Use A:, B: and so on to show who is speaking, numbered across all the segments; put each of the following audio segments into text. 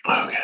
A: Okay.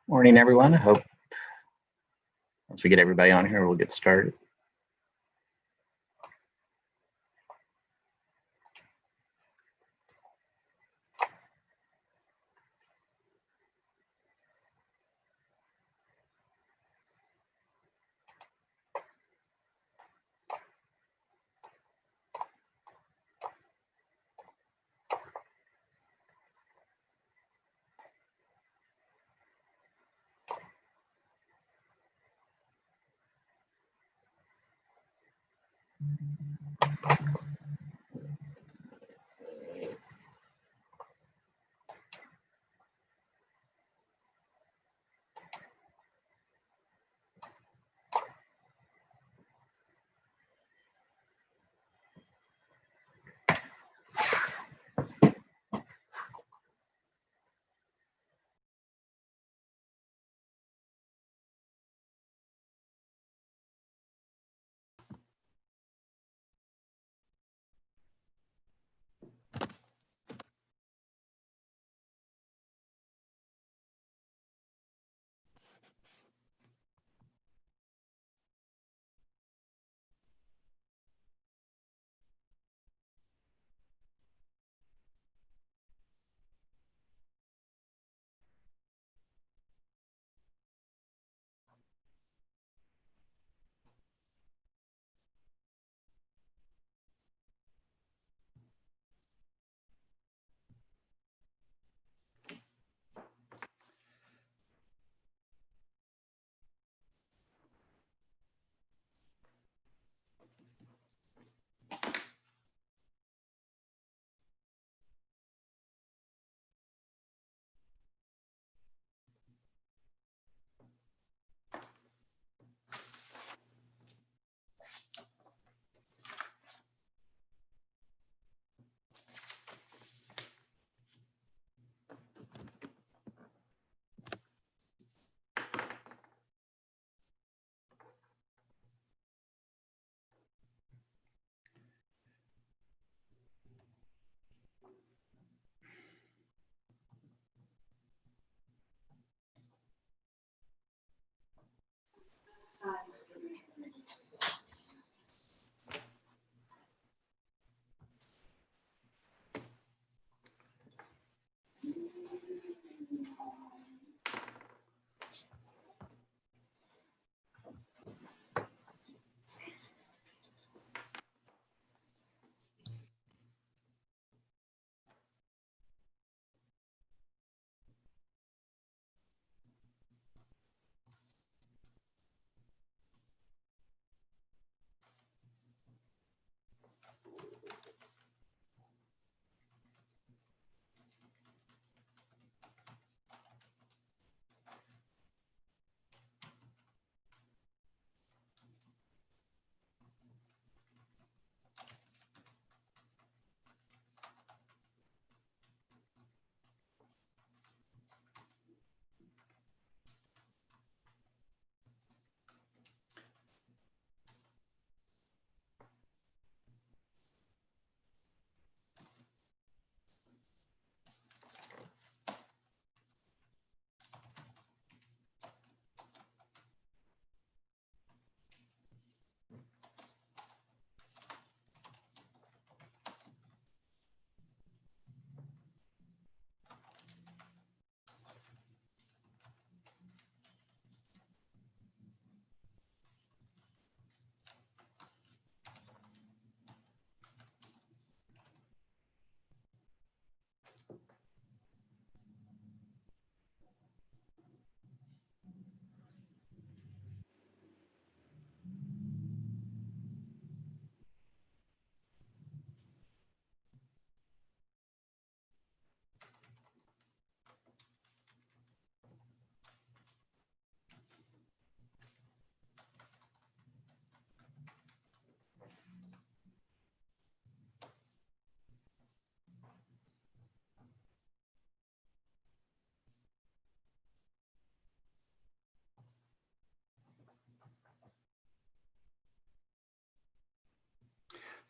B: Morning, everyone. I hope once we get everybody on here, we'll get started.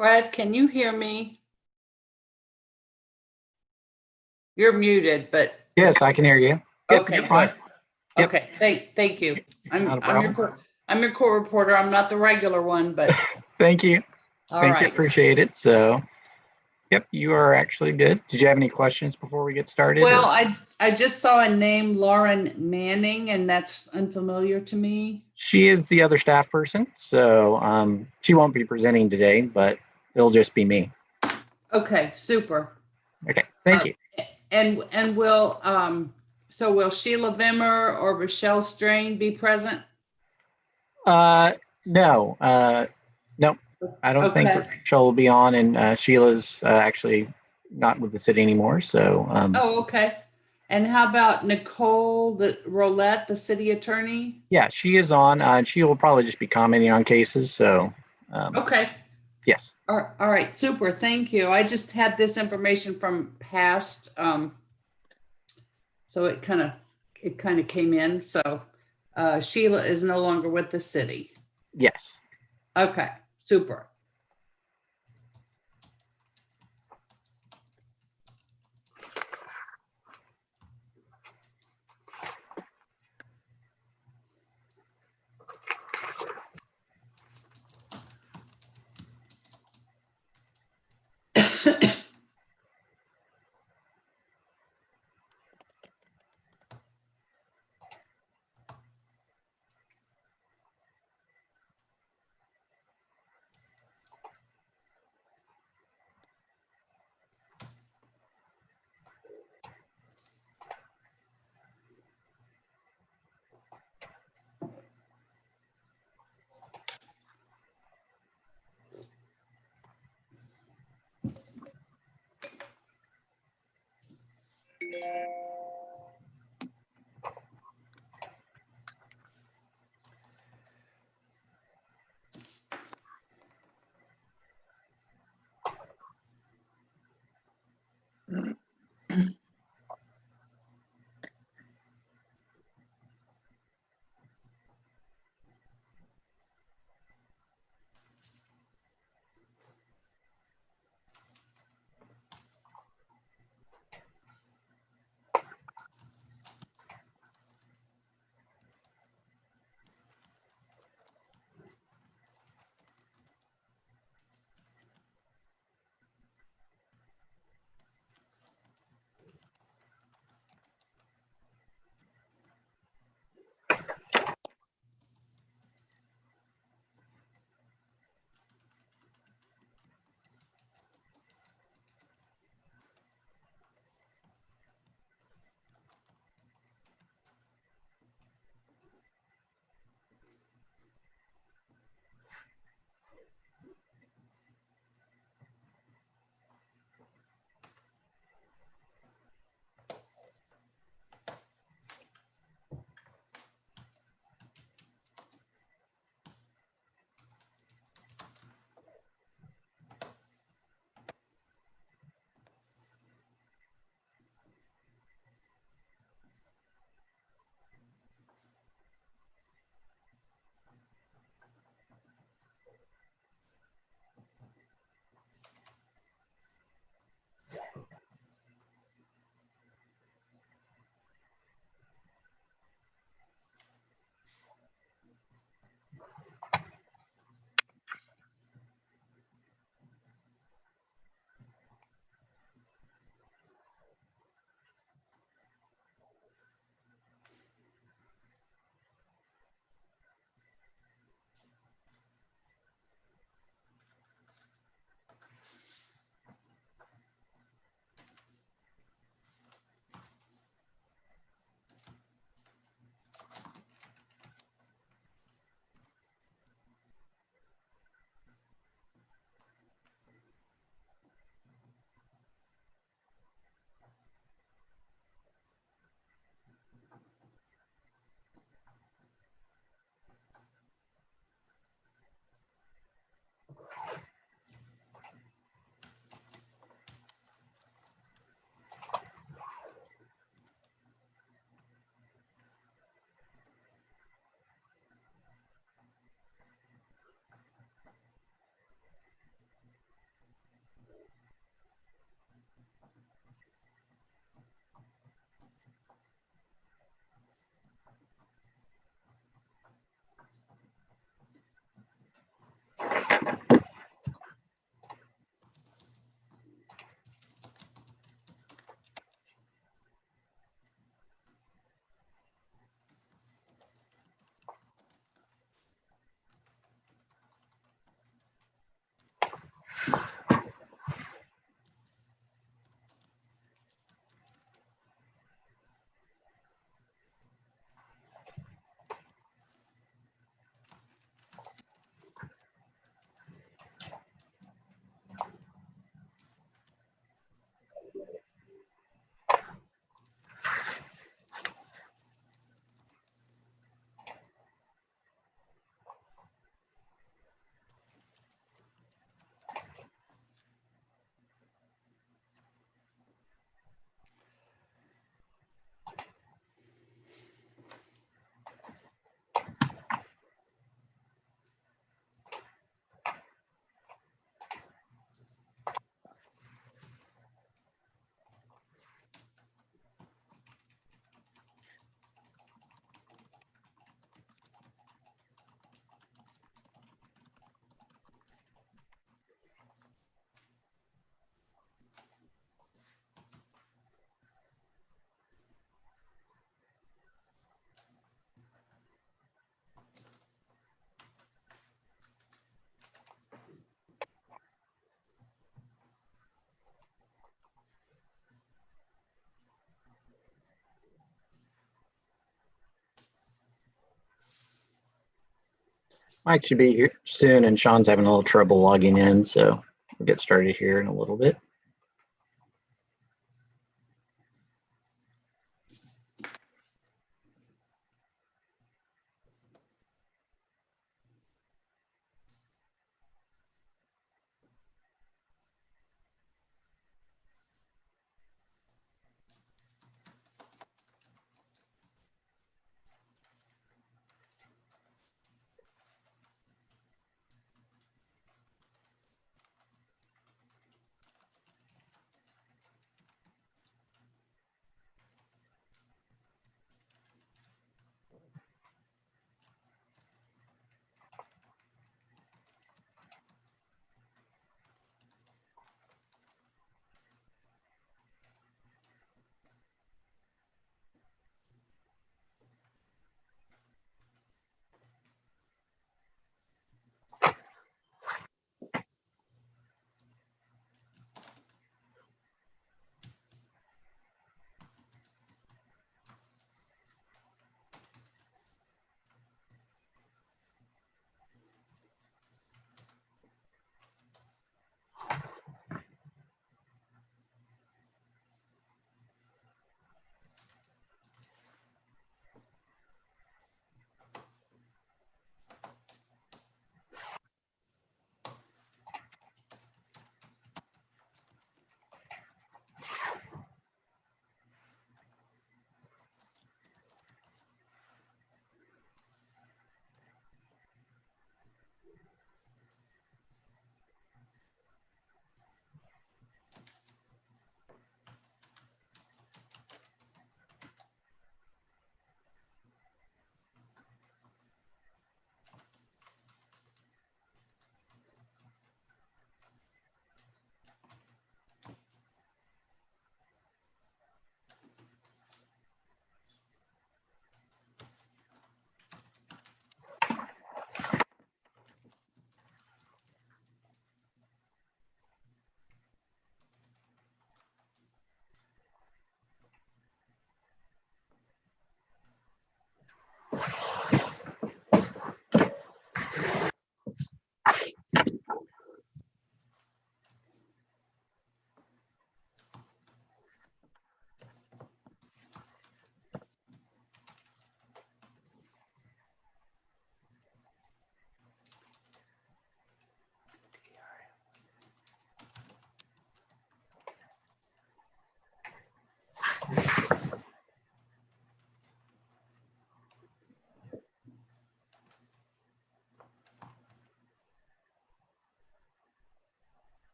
C: Brad, can you hear me? You're muted, but
B: Yes, I can hear you. Yep,
C: okay,
B: you're fine.
C: good.
B: Yep.
C: Okay, thank you.
B: Not a
C: I'm your court reporter. I'm not the regular one, but
B: Thank you.
C: all
B: Thank you.
C: right.
B: Appreciate it. So, yep, you are actually good. Did you have any questions before we get started?
C: Well,
B: or-
C: I just saw a name, Lauren Manning, and that's unfamiliar to me.
B: She is the other staff person, so she won't be presenting today, but it'll just be me.
C: Okay, super.
B: Okay, thank
C: Uh,
B: you.
C: And so will Sheila Vimmer or Rochelle Strain be present?
B: No, nope. I don't think
C: Okay.
B: Rachel will be on, and Sheila's actually not with the city anymore. So,
C: Oh, okay. And how about Nicole Rolette, the city attorney?
B: yeah, she is on. She will probably just be commenting on cases. So,
C: Okay.
B: yes.
C: All right, super. Thank you. I just had this information from past, so it kind of came in. So Sheila is no longer with the city.
B: Yes.
C: Okay, super.
B: Mike should be here soon, and Sean's having a little trouble logging in, so we'll get started here in a little bit.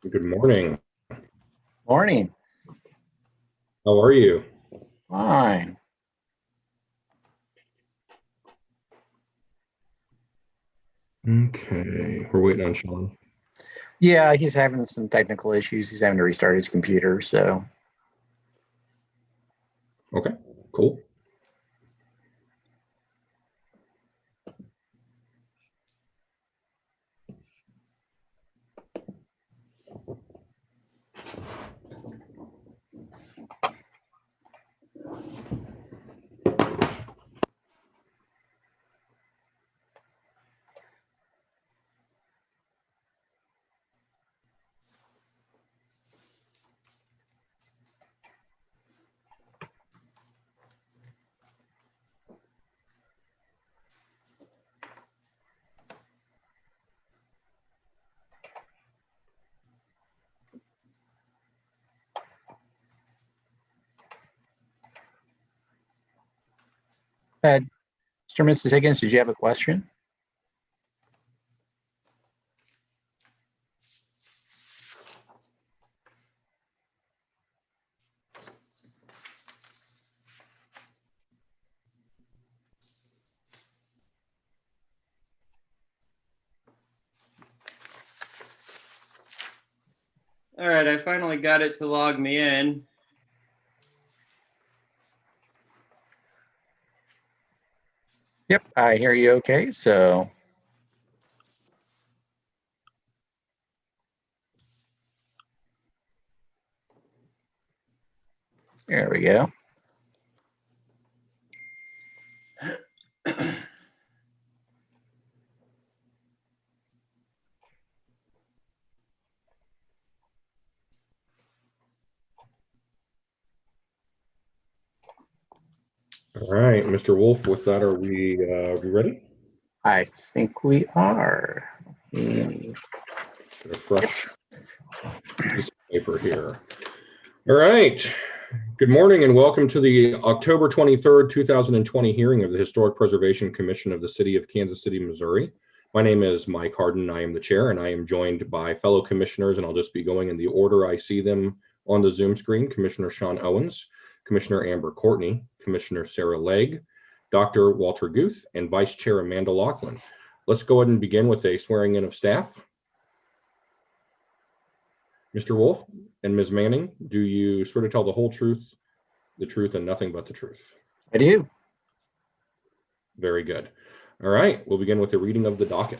D: Good morning.
B: Morning.
D: How are you?
B: Fine.
D: Okay, we're waiting on Sean.
B: Yeah, he's having some technical issues. He's having to restart his computer, so
D: Okay, cool.
B: Mr. and Mrs. Higgins, did you have a question?
E: All right, I finally got it to log me in.
B: Yep, I hear you okay, so there we go.
D: All right, Mr. Wolf, with that, are we ready?
B: I think we are. Mm,
D: Get a fresh piece of paper here. All right. Good morning and welcome to the October 23rd, 2020 hearing of the Historic Preservation Commission of the City of Kansas City, Missouri. My name is Mike Harden. I am the chair, and I am joined by fellow commissioners, and I'll just be going in the order I see them on the Zoom screen. Commissioner Sean Owens, Commissioner Amber Courtney, Commissioner Sarah Legg, Dr. Walter Guth, and Vice Chair Amanda Laughlin. Let's go ahead and begin with a swearing in of staff. Mr. Wolf and Ms. Manning, do you sort of tell the whole truth, the truth, and nothing but the truth?
B: I do.
D: Very good. All right, we'll begin with the reading of the docket.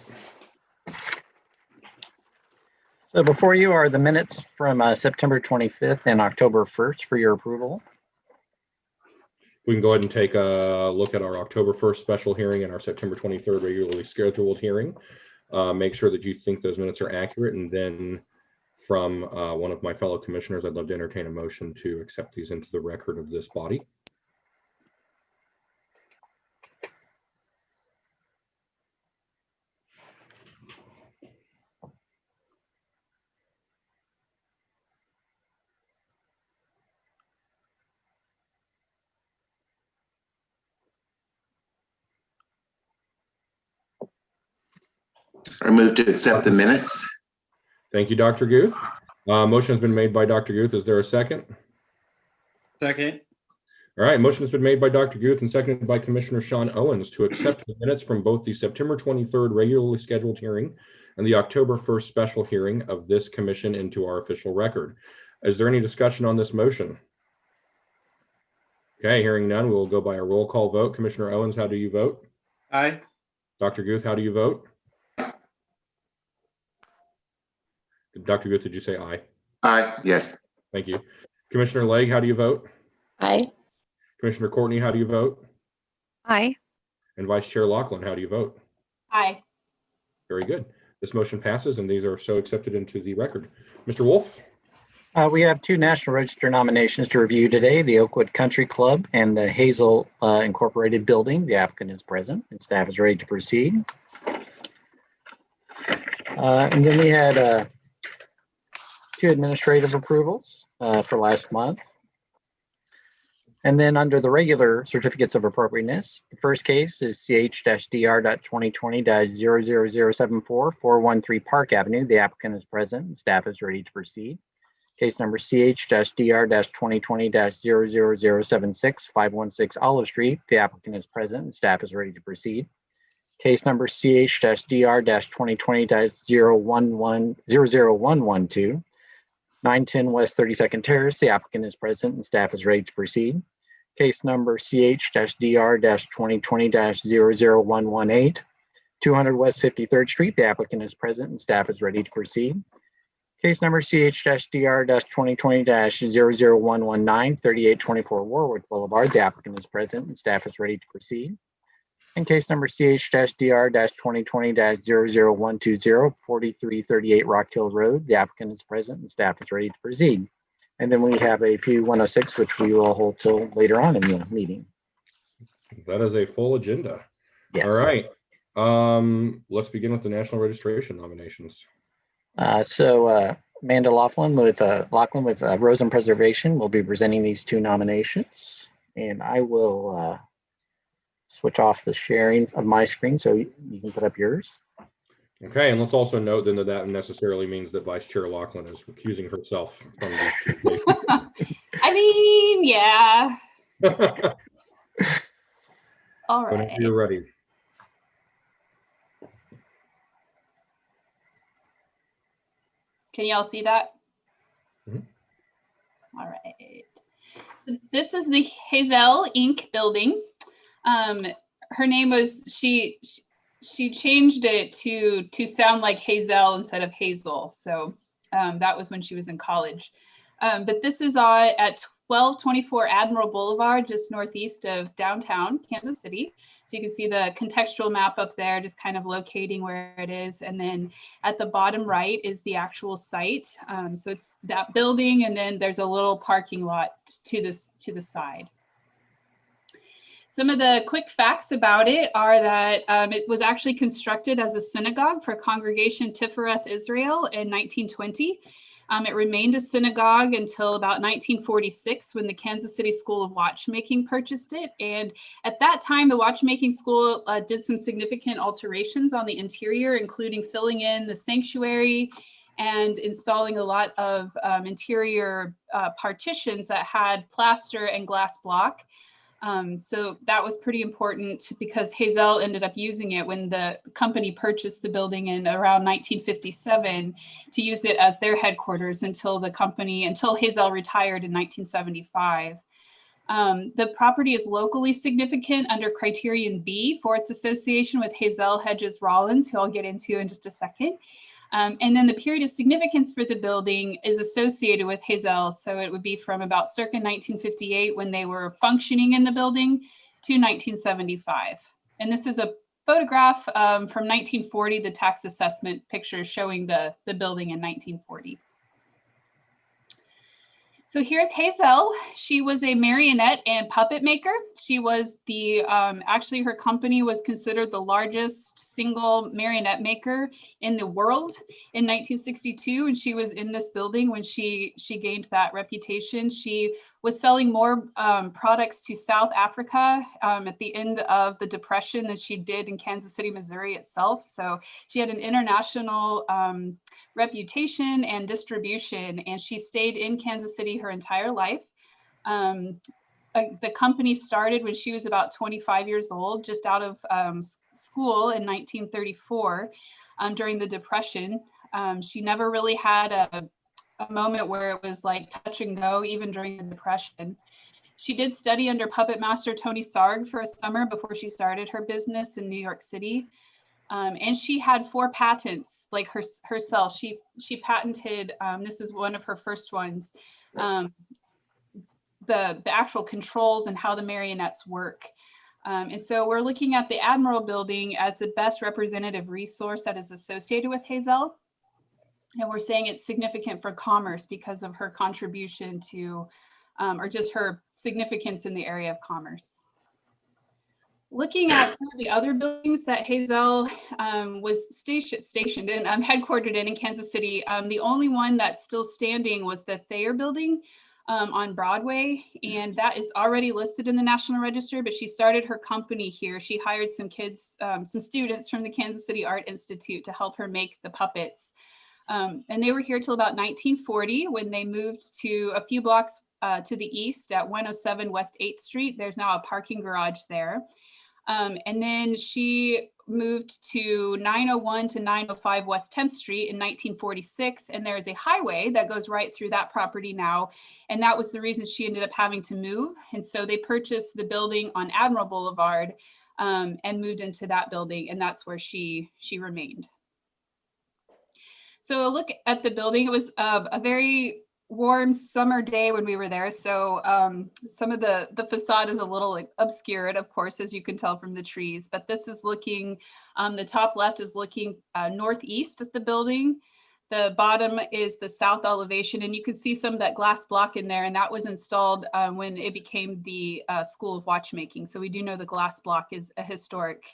B: So before you are the minutes from September 25th and October 1st for your approval.
D: We can go ahead and take a look at our October 1st special hearing and our September 23rd regularly scheduled hearing. Make sure that you think those minutes are accurate, and then from one of my fellow commissioners, I'd love to entertain a motion to accept these into the record of this body.
A: I move to accept the minutes.
D: Thank you, Dr. Guth. Motion has been made by Dr. Guth. Is there a second?
E: Second.
D: All right, motion has been made by Dr. Guth and seconded by Commissioner Sean Owens to accept the minutes from both the September 23rd regularly scheduled hearing and the October 1st special hearing of this commission into our official record. Is there any discussion on this motion? Okay, hearing none, we will go by a roll call vote. Commissioner Owens, how do you vote?
E: Aye.
D: Dr. Guth, how do you vote? Dr. Guth, did you say aye?
A: Aye, yes.
D: Thank you. Commissioner Legg, how do you vote?
F: Aye.
D: Commissioner Courtney, how do you vote?
F: Aye.
D: And Vice Chair Laughlin, how do you vote?
F: Aye.
D: Very good. This motion passes and these are so accepted into the record. Mr. Wolf?
B: We have two National Register nominations to review today, the Oakwood Country Club and the Hazel Incorporated Building. The applicant is present and staff is ready to proceed. And then we had two administrative approvals for last month. And then under the regular certificates of appropriateness, the first case is CH-DR.2020-00074 413 Park Avenue. The applicant is present and staff is ready to proceed. Case number CH-DR-2020-00076 516 Olive Street. The applicant is present and staff is ready to proceed. Case number CH-DR-2020-00112 910 West 32nd Terrace. The applicant is present and staff is ready to proceed. Case number CH-DR-2020-00118 200 West 53rd Street. The applicant is present and staff is ready to proceed. Case number CH-DR-2020-00119 3824 Warwick Boulevard. The applicant is present and staff is ready to proceed. And case number CH-DR-2020-00120 4338 Rock Hill Road. The applicant is present and staff is ready to proceed. And then we have a few 106, which we will hold till later on in the meeting.
D: That is a full agenda.
B: Yes.
D: All right. Let's begin with the national registration nominations.
B: Amanda Laughlin with Rosen Preservation will be presenting these two nominations. And I will switch off the sharing of my screen so you can put up yours.
D: Okay, and let's also note then that necessarily means that Vice Chair Laughlin is recusing herself from the.
F: I mean, yeah. All
D: Whenever
F: right.
D: you're ready.
F: Can y'all see that?
D: Mhm.
F: All right. This is the Hazel Inc. building. Her name was, she changed it to sound like Hazel instead of Hazel. So that was when she was in college. But this is at 1224 Admiral Boulevard, just northeast of downtown Kansas City. So you can see the contextual map up there, just kind of locating where it is. And then at the bottom right is the actual site. So it's that building, and then there's a little parking lot to the side. Some of the quick facts about it are that it was actually constructed as a synagogue for Congregation Tifereth Israel in 1920. It remained a synagogue until about 1946 when the Kansas City School of Watchmaking purchased it. And at that time, the watchmaking school did some significant alterations on the interior, including filling in the sanctuary and installing a lot of interior partitions that had plaster and glass block. So that was pretty important because Hazel ended up using it when the company purchased the building in around 1957 to use it as their headquarters until Hazel retired in 1975. The property is locally significant under criterion B for its association with Hazel Hedges Rollins, who I'll get into in just a second. And then the period of significance for the building is associated with Hazel. So it would be from about circa 1958 when they were functioning in the building to 1975. And this is a photograph from 1940, the tax assessment picture showing the building in 1940. So here's Hazel. She was a marionette and puppet maker. She was actually her company was considered the largest single marionette maker in the world in 1962. And she was in this building when she gained that reputation. She was selling more products to South Africa at the end of the Depression than she did in Kansas City, Missouri itself. So she had an international reputation and distribution, and she stayed in Kansas City her entire life. The company started when she was about 25 years old, just out of school in 1934 during the Depression. She never really had a moment where it was like touch and go, even during the Depression. She did study under puppet master Tony Sarg for a summer before she started her business in New York City. And she had 4 patents, like herself. She patented, this is one of her first ones, the actual controls and how the marionettes work. And so we're looking at the Admiral Building as the best representative resource that is associated with Hazel. And we're saying it's significant for commerce because of her contribution to, or just her significance in the area of commerce. Looking at some of the other buildings that Hazel was stationed in, headquartered in Kansas City, the only one that's still standing was the Thayer Building on Broadway, and that is already listed in the National Register, but she started her company here. She hired some kids, some students from the Kansas City Art Institute to help her make the puppets. And they were here till about 1940 when they moved to a few blocks to the east at 107 West 8th Street. There's now a parking garage there. And then she moved to 901 to 905 West 10th Street in 1946. And there's a highway that goes right through that property now. And that was the reason she ended up having to move. And so they purchased the building on Admiral Boulevard and moved into that building. And that's where she remained. So a look at the building. It was a very warm summer day when we were there. So some of the facade is a little obscured, of course, as you can tell from the trees, but this is looking, the top left is looking northeast at the building. The bottom is the south elevation, and you can see some of that glass block in there, and that was installed when it became the School of Watchmaking. So we do know the glass block is a historic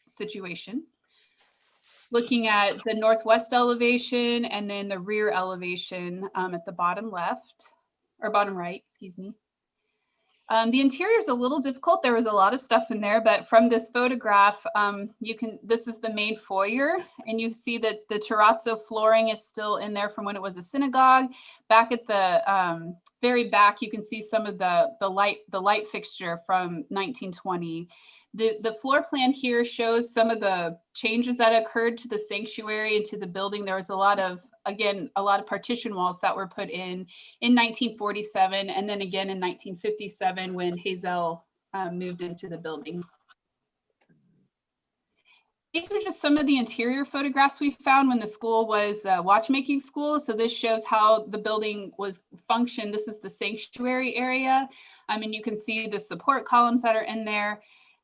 F: situation. Looking at the northwest elevation and then the rear elevation at the bottom left, or bottom right, excuse me. The interior is a little difficult. There was a lot of stuff in there, but from this photograph, this is the main foyer, and you see that the terrazzo flooring is still in there from when it was a synagogue. Back at the very back, you can see some of the light fixture from 1920. The floor plan here shows some of the changes that occurred to the sanctuary and to the building. There was a lot of partition walls that were put in 1947 and then again in 1957 when Hazel moved into the building. These are just some of the interior photographs we found when the school was a watchmaking school. So this shows how the building was functioned. This is the sanctuary area. And you can see the support columns that are in there.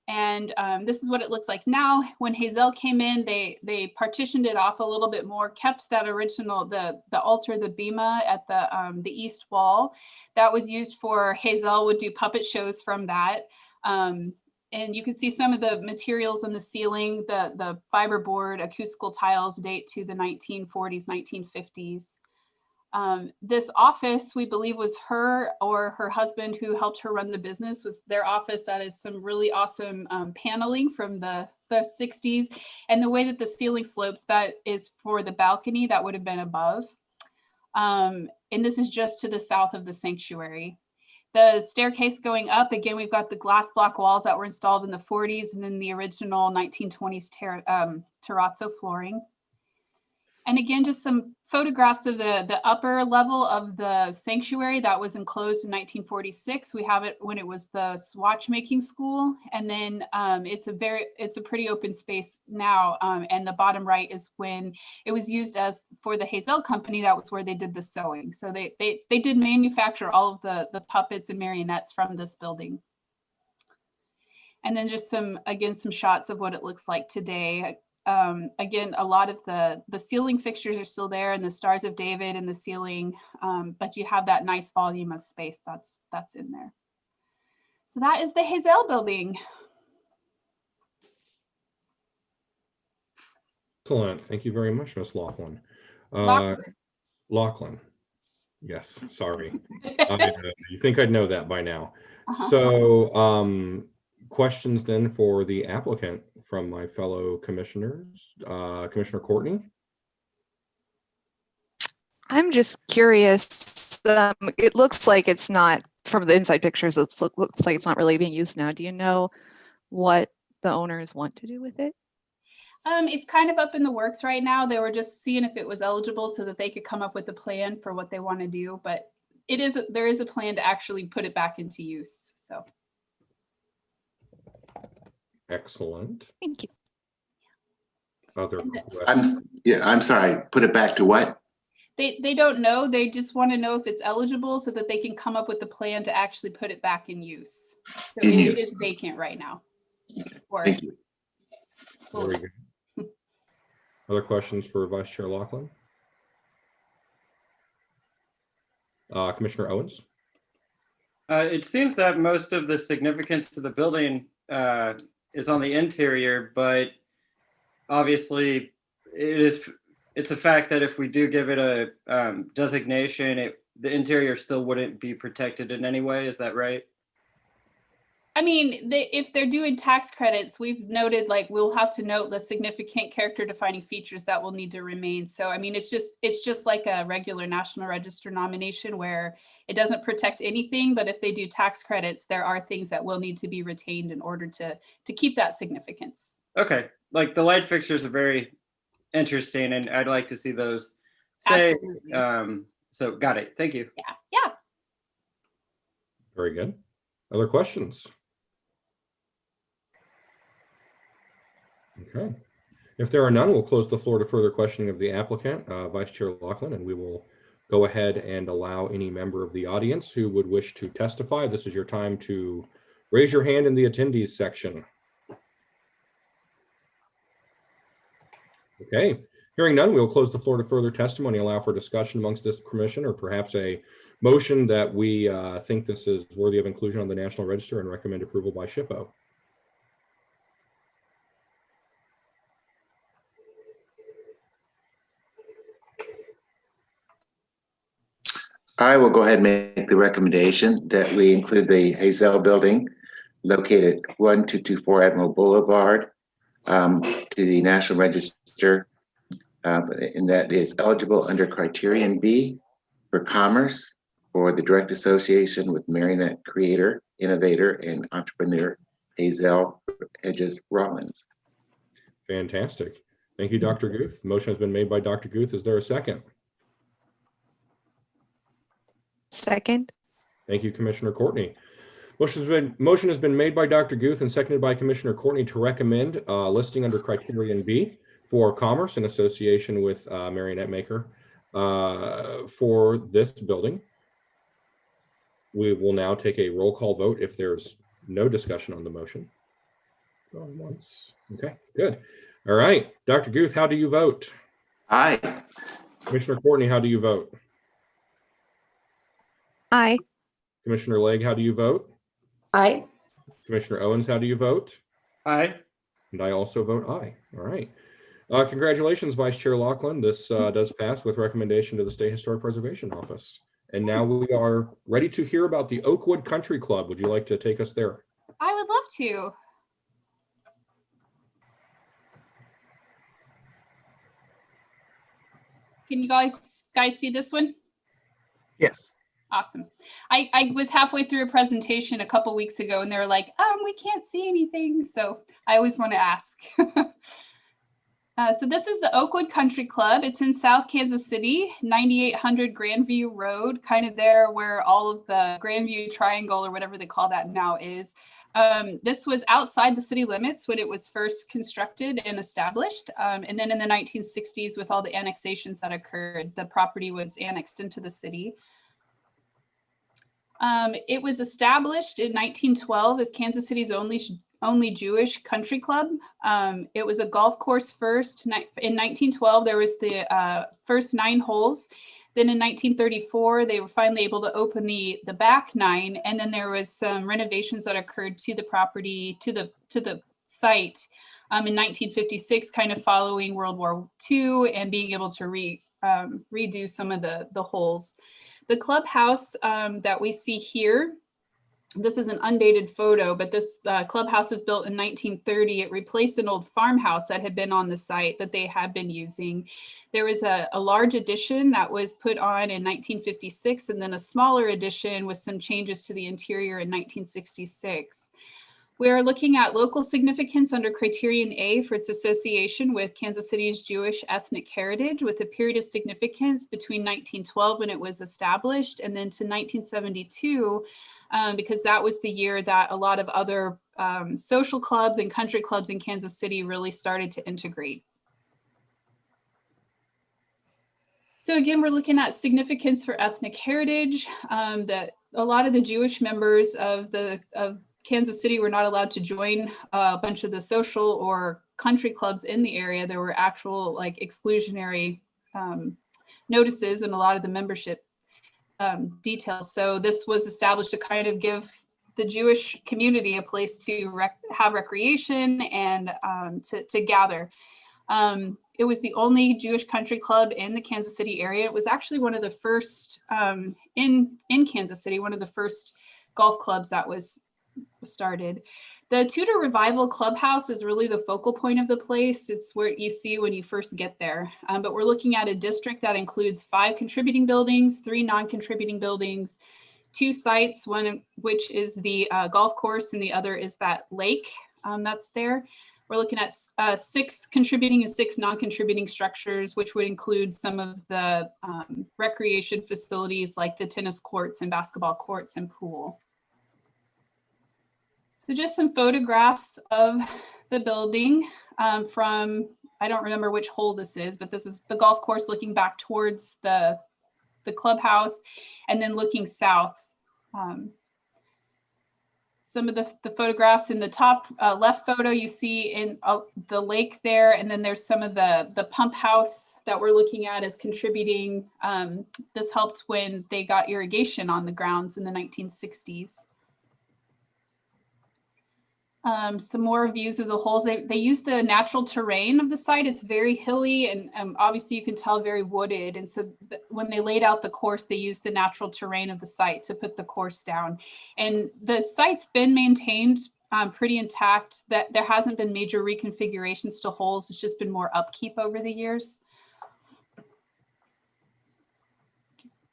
F: And this is what it looks like now. When Hazel came in, they partitioned it off a little bit more, kept that original, the altar, the bima at the east wall. That was used for, Hazel would do puppet shows from that. And you can see some of the materials on the ceiling. The fiberboard acoustical tiles date to the 1940s, 1950s. This office, we believe, was her or her husband who helped her run the business, was their office. That is some really awesome paneling from the 60s. And the way that the ceiling slopes, that is for the balcony that would have been above. And this is just to the south of the sanctuary. The staircase going up, again, we've got the glass block walls that were installed in the 40s and then the original 1920s terrazzo flooring. And again, just some photographs of the upper level of the sanctuary that was enclosed in 1946. We have it when it was the watchmaking school. And then it's a pretty open space now. And the bottom right is when it was used as for the Hazel Company. That was where they did the sewing. So they did manufacture all of the puppets and marionettes from this building. And then just some shots of what it looks like today. Again, a lot of the ceiling fixtures are still there and the Stars of David in the ceiling, but you have that nice volume of space that's in there. So that is the Hazel building.
D: Excellent. Thank you very much, Ms. Laughlin. Laughlin. Yes, sorry. You think I'd know that by now. So questions then for the applicant from my fellow commissioners. Commissioner Courtney?
G: I'm just curious. It looks like it's not, from the inside pictures, it looks like it's not really being used now. Do you know what the owners want to do with it?
F: It's kind of up in the works right now. They were just seeing if it was eligible so that they could come up with a plan for what they want to do. But there is a plan to actually put it back into use. So.
D: Excellent.
G: Thank you.
D: Other
A: I'm sorry, put it back to what?
F: They don't know. They just want to know if it's eligible so that they can come up with a plan to actually put it back in use. So it is vacant right now.
A: Thank you.
D: Very good. Other questions for Vice Chair Laughlin? Commissioner Owens?
E: It seems that most of the significance to the building is on the interior, but obviously it's a fact that if we do give it a designation, the interior still wouldn't be protected in any way. Is that right?
F: I mean, if they're doing tax credits, we've noted, like, we'll have to note the significant character defining features that will need to remain. So, I mean, it's just like a regular National Register nomination where it doesn't protect anything, but if they do tax credits, there are things that will need to be retained in order to keep that significance.
E: Okay, like the light fixtures are very interesting and I'd like to see those.
F: Absolutely.
E: So got it, thank you.
F: Yeah.
D: Very good. Other questions? Okay. If there are none, we'll close the floor to further questioning of the applicant, Vice Chair Laughlin, and we will go ahead and allow any member of the audience who would wish to testify. This is your time to raise your hand in the attendees section. Okay. Hearing none, we will close the floor to further testimony, allow for discussion amongst this commission, or perhaps a motion that we think this is worthy of inclusion on the National Register and recommend approval by SHPO.
A: I will go ahead and make the recommendation that we include the Hazel building located 1224 Admiral Boulevard to the National Register, and that is eligible under criterion B for commerce for the direct association with marionette creator, innovator, and entrepreneur Hazel Hedges Rollins.
D: Fantastic. Thank you, Dr. Guth. Motion has been made by Dr. Guth. Is there a second?
G: Second.
D: Thank you, Commissioner Courtney. Motion has been made by Dr. Guth and seconded by Commissioner Courtney to recommend listing under criterion B for commerce in association with marionette maker for this building. We will now take a roll call vote if there's no discussion on the motion. Going once. Okay, good. All right, Dr. Guth, how do you vote?
A: Aye.
D: Commissioner Courtney, how do you vote?
G: Aye.
D: Commissioner Legge, how do you vote?
H: Aye.
D: Commissioner Owens, how do you vote?
E: Aye.
D: And I also vote aye. All right. Congratulations, Vice Chair Lachlan. This does pass with recommendation to the State Historic Preservation Office. And now we are ready to hear about the Oakwood Country Club. Would you like to take us there?
F: I would love to. Can you guys see this one?
B: Yes.
F: Awesome. I was halfway through a presentation a couple weeks ago and they were like, we can't see anything. So I always want to ask. So this is the Oakwood Country Club. It's in South Kansas City, 9800 Grandview Road, kind of there where all of the Grandview Triangle or whatever they call that now is. This was outside the city limits when it was first constructed and established. And then in the 1960s, with all the annexations that occurred, the property was annexed into the city. It was established in 1912 as Kansas City's only Jewish country club. It was a golf course first. In 1912, there was the first 9 holes. Then in 1934, they were finally able to open the back 9, and then there was some renovations that occurred to the property, to the site in 1956, kind of following World War II and being able to redo some of the holes. The clubhouse that we see here, this is an undated photo, but this clubhouse was built in 1930. It replaced an old farmhouse that had been on the site that they had been using. There was a large addition that was put on in 1956, and then a smaller addition with some changes to the interior in 1966. We're looking at local significance under criterion A for its association with Kansas City's Jewish ethnic heritage, with a period of significance between 1912 when it was established and then to 1972, because that was the year that a lot of other social clubs and country clubs in Kansas City really started to integrate. So again, we're looking at significance for ethnic heritage, that a lot of the Jewish members of Kansas City were not allowed to join a bunch of the social or country clubs in the area. There were actual like exclusionary notices in a lot of the membership details. So this was established to kind of give the Jewish community a place to have recreation and to gather. It was the only Jewish country club in the Kansas City area. It was actually one of the first in Kansas City, one of the first golf clubs that was started. The Tudor Revival Clubhouse is really the focal point of the place. It's where you see when you first get there. But we're looking at a district that includes 5 contributing buildings, 3 non-contributing buildings, 2 sites, one of which is the golf course and the other is that lake that's there. We're looking at 6 contributing and 6 non-contributing structures, which would include some of the recreation facilities like the tennis courts and basketball courts and pool. So just some photographs of the building from, I don't remember which hole this is, but this is the golf course looking back towards the clubhouse and then looking south. Some of the photographs in the top left photo you see in the lake there, and then there's some of the pump house that we're looking at as contributing. This helped when they got irrigation on the grounds in the 1960s. Some more views of the holes. They use the natural terrain of the site. It's very hilly and obviously you can tell very wooded. And so when they laid out the course, they used the natural terrain of the site to put the course down. And the site's been maintained pretty intact. That there hasn't been major reconfigurations to holes. It's just been more upkeep over the years.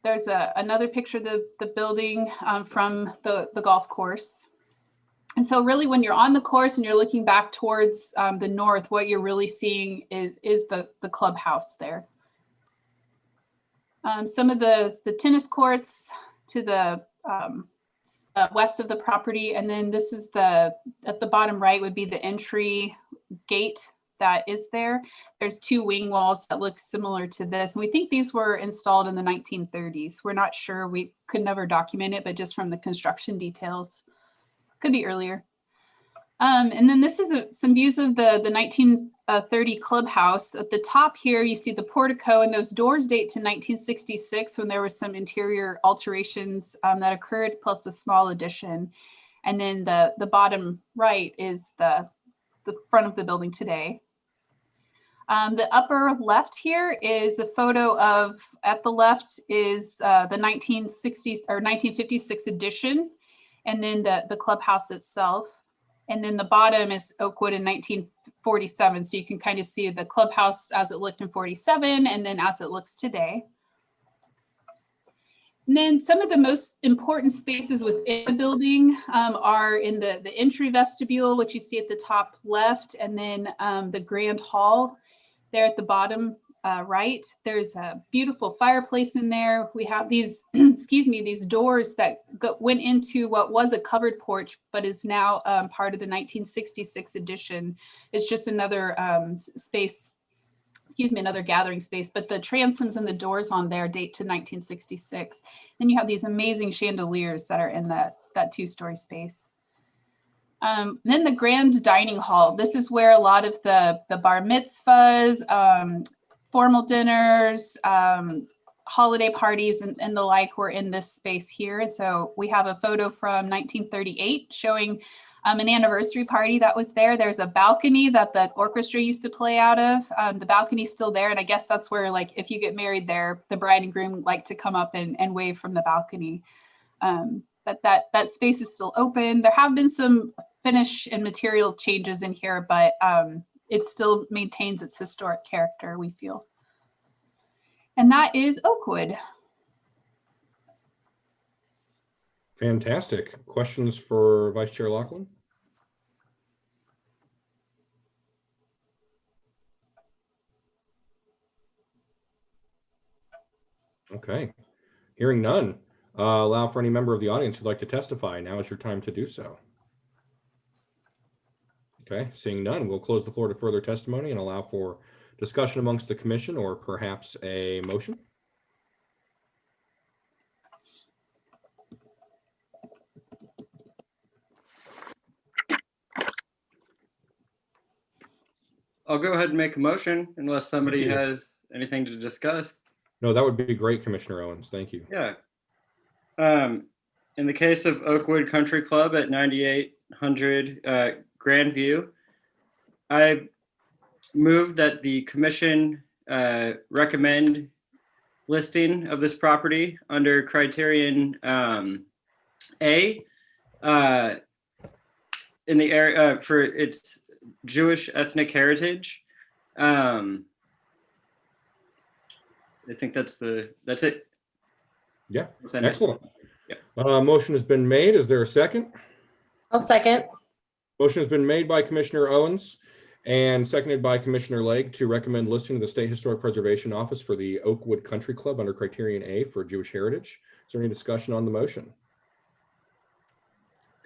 F: There's another picture of the building from the golf course. And so really when you're on the course and you're looking back towards the north, what you're really seeing is the clubhouse there. Some of the tennis courts to the west of the property. And then this is at the bottom right would be the entry gate that is there. There's 2 wing walls that look similar to this. And we think these were installed in the 1930s. We're not sure, we could never document it, but just from the construction details. Could be earlier. And then this is some views of the 1930 clubhouse. At the top here, you see the portico, and those doors date to 1966 when there was some interior alterations that occurred, plus a small addition. And then the bottom right is the front of the building today. The upper left here is a photo of, at the left is the 1960s or 1956 edition, and then the clubhouse itself. And then the bottom is Oakwood in 1947. So you can kind of see the clubhouse as it looked in 47 and then as it looks today. And then some of the most important spaces within the building are in the entry vestibule, which you see at the top left, and then the grand hall there at the bottom right. There's a beautiful fireplace in there. We have these, excuse me, these doors that went into what was a covered porch, but is now part of the 1966 edition. It's just another space, excuse me, another gathering space, but the transoms and the doors on there date to 1966. Then you have these amazing chandeliers that are in that two-story space. Then the grand dining hall. This is where a lot of the bar mitzvahs, formal dinners, holiday parties and the like were in this space here. And so we have a photo from 1938 showing an anniversary party that was there. There's a balcony that the orchestra used to play out of. The balcony's still there. And I guess that's where, like, if you get married there, the bride and groom like to come up and wave from the balcony. But that space is still open. There have been some finish and material changes in here, but it still maintains its historic character, we feel. And that is Oakwood.
D: Fantastic. Questions for Vice Chair Lachlan? Okay. Hearing none, allow for any member of the audience who'd like to testify. Now is your time to do so. Okay, seeing none, we'll close the floor to further testimony and allow for discussion amongst the commission or perhaps a motion.
E: I'll go ahead and make a motion unless somebody has anything to discuss.
D: No, that would be great, Commissioner Owens. Thank you.
E: Yeah. In the case of Oakwood Country Club at 9800 Grandview, I move that the commission recommend listing of this property under criterion A in the area for its Jewish ethnic heritage. I think that's it.
D: Yeah,
E: Was I missing?
D: excellent.
E: Yeah.
D: Motion has been made. Is there a second?
H: I'll second.
D: Motion has been made by Commissioner Owens and seconded by Commissioner Legge to recommend listing of the State Historic Preservation Office for the Oakwood Country Club under criterion A for Jewish heritage. Is there any discussion on the motion?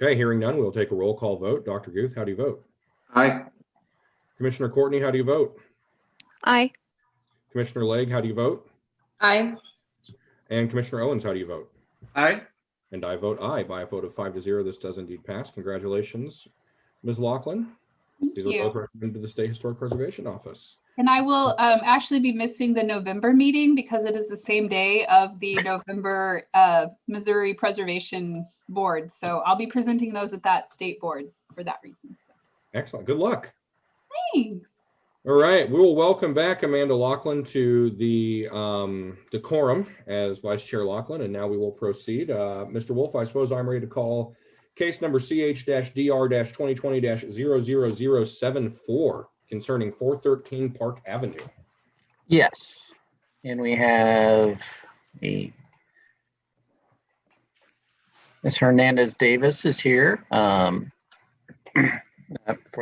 D: Okay, hearing none, we'll take a roll call vote. Dr. Guth, how do you vote?
A: Aye.
D: Commissioner Courtney, how do you vote?
G: Aye.
D: Commissioner Legge, how do you vote?
H: Aye.
D: And Commissioner Owens, how do you vote?
E: Aye.
D: And I vote aye. By a vote of 5-0, this does indeed pass. Congratulations, Ms. Lachlan.
F: Thank
D: These are
F: you.
D: both recommended to the State Historic Preservation Office.
F: And I will actually be missing the November meeting because it is the same day of the November Missouri Preservation Board. So I'll be presenting those at that state board for that reason. So.
D: Excellent. Good luck.
F: Thanks.
D: All right. We will welcome back Amanda Lachlan to the decorum as Vice Chair Lachlan. And now we will proceed. Mr. Wolf, I suppose I'm ready to call case number CH-DR-2020-00074 concerning 413 Park Avenue.
B: Yes. And we have Ms. Hernandez Davis is here for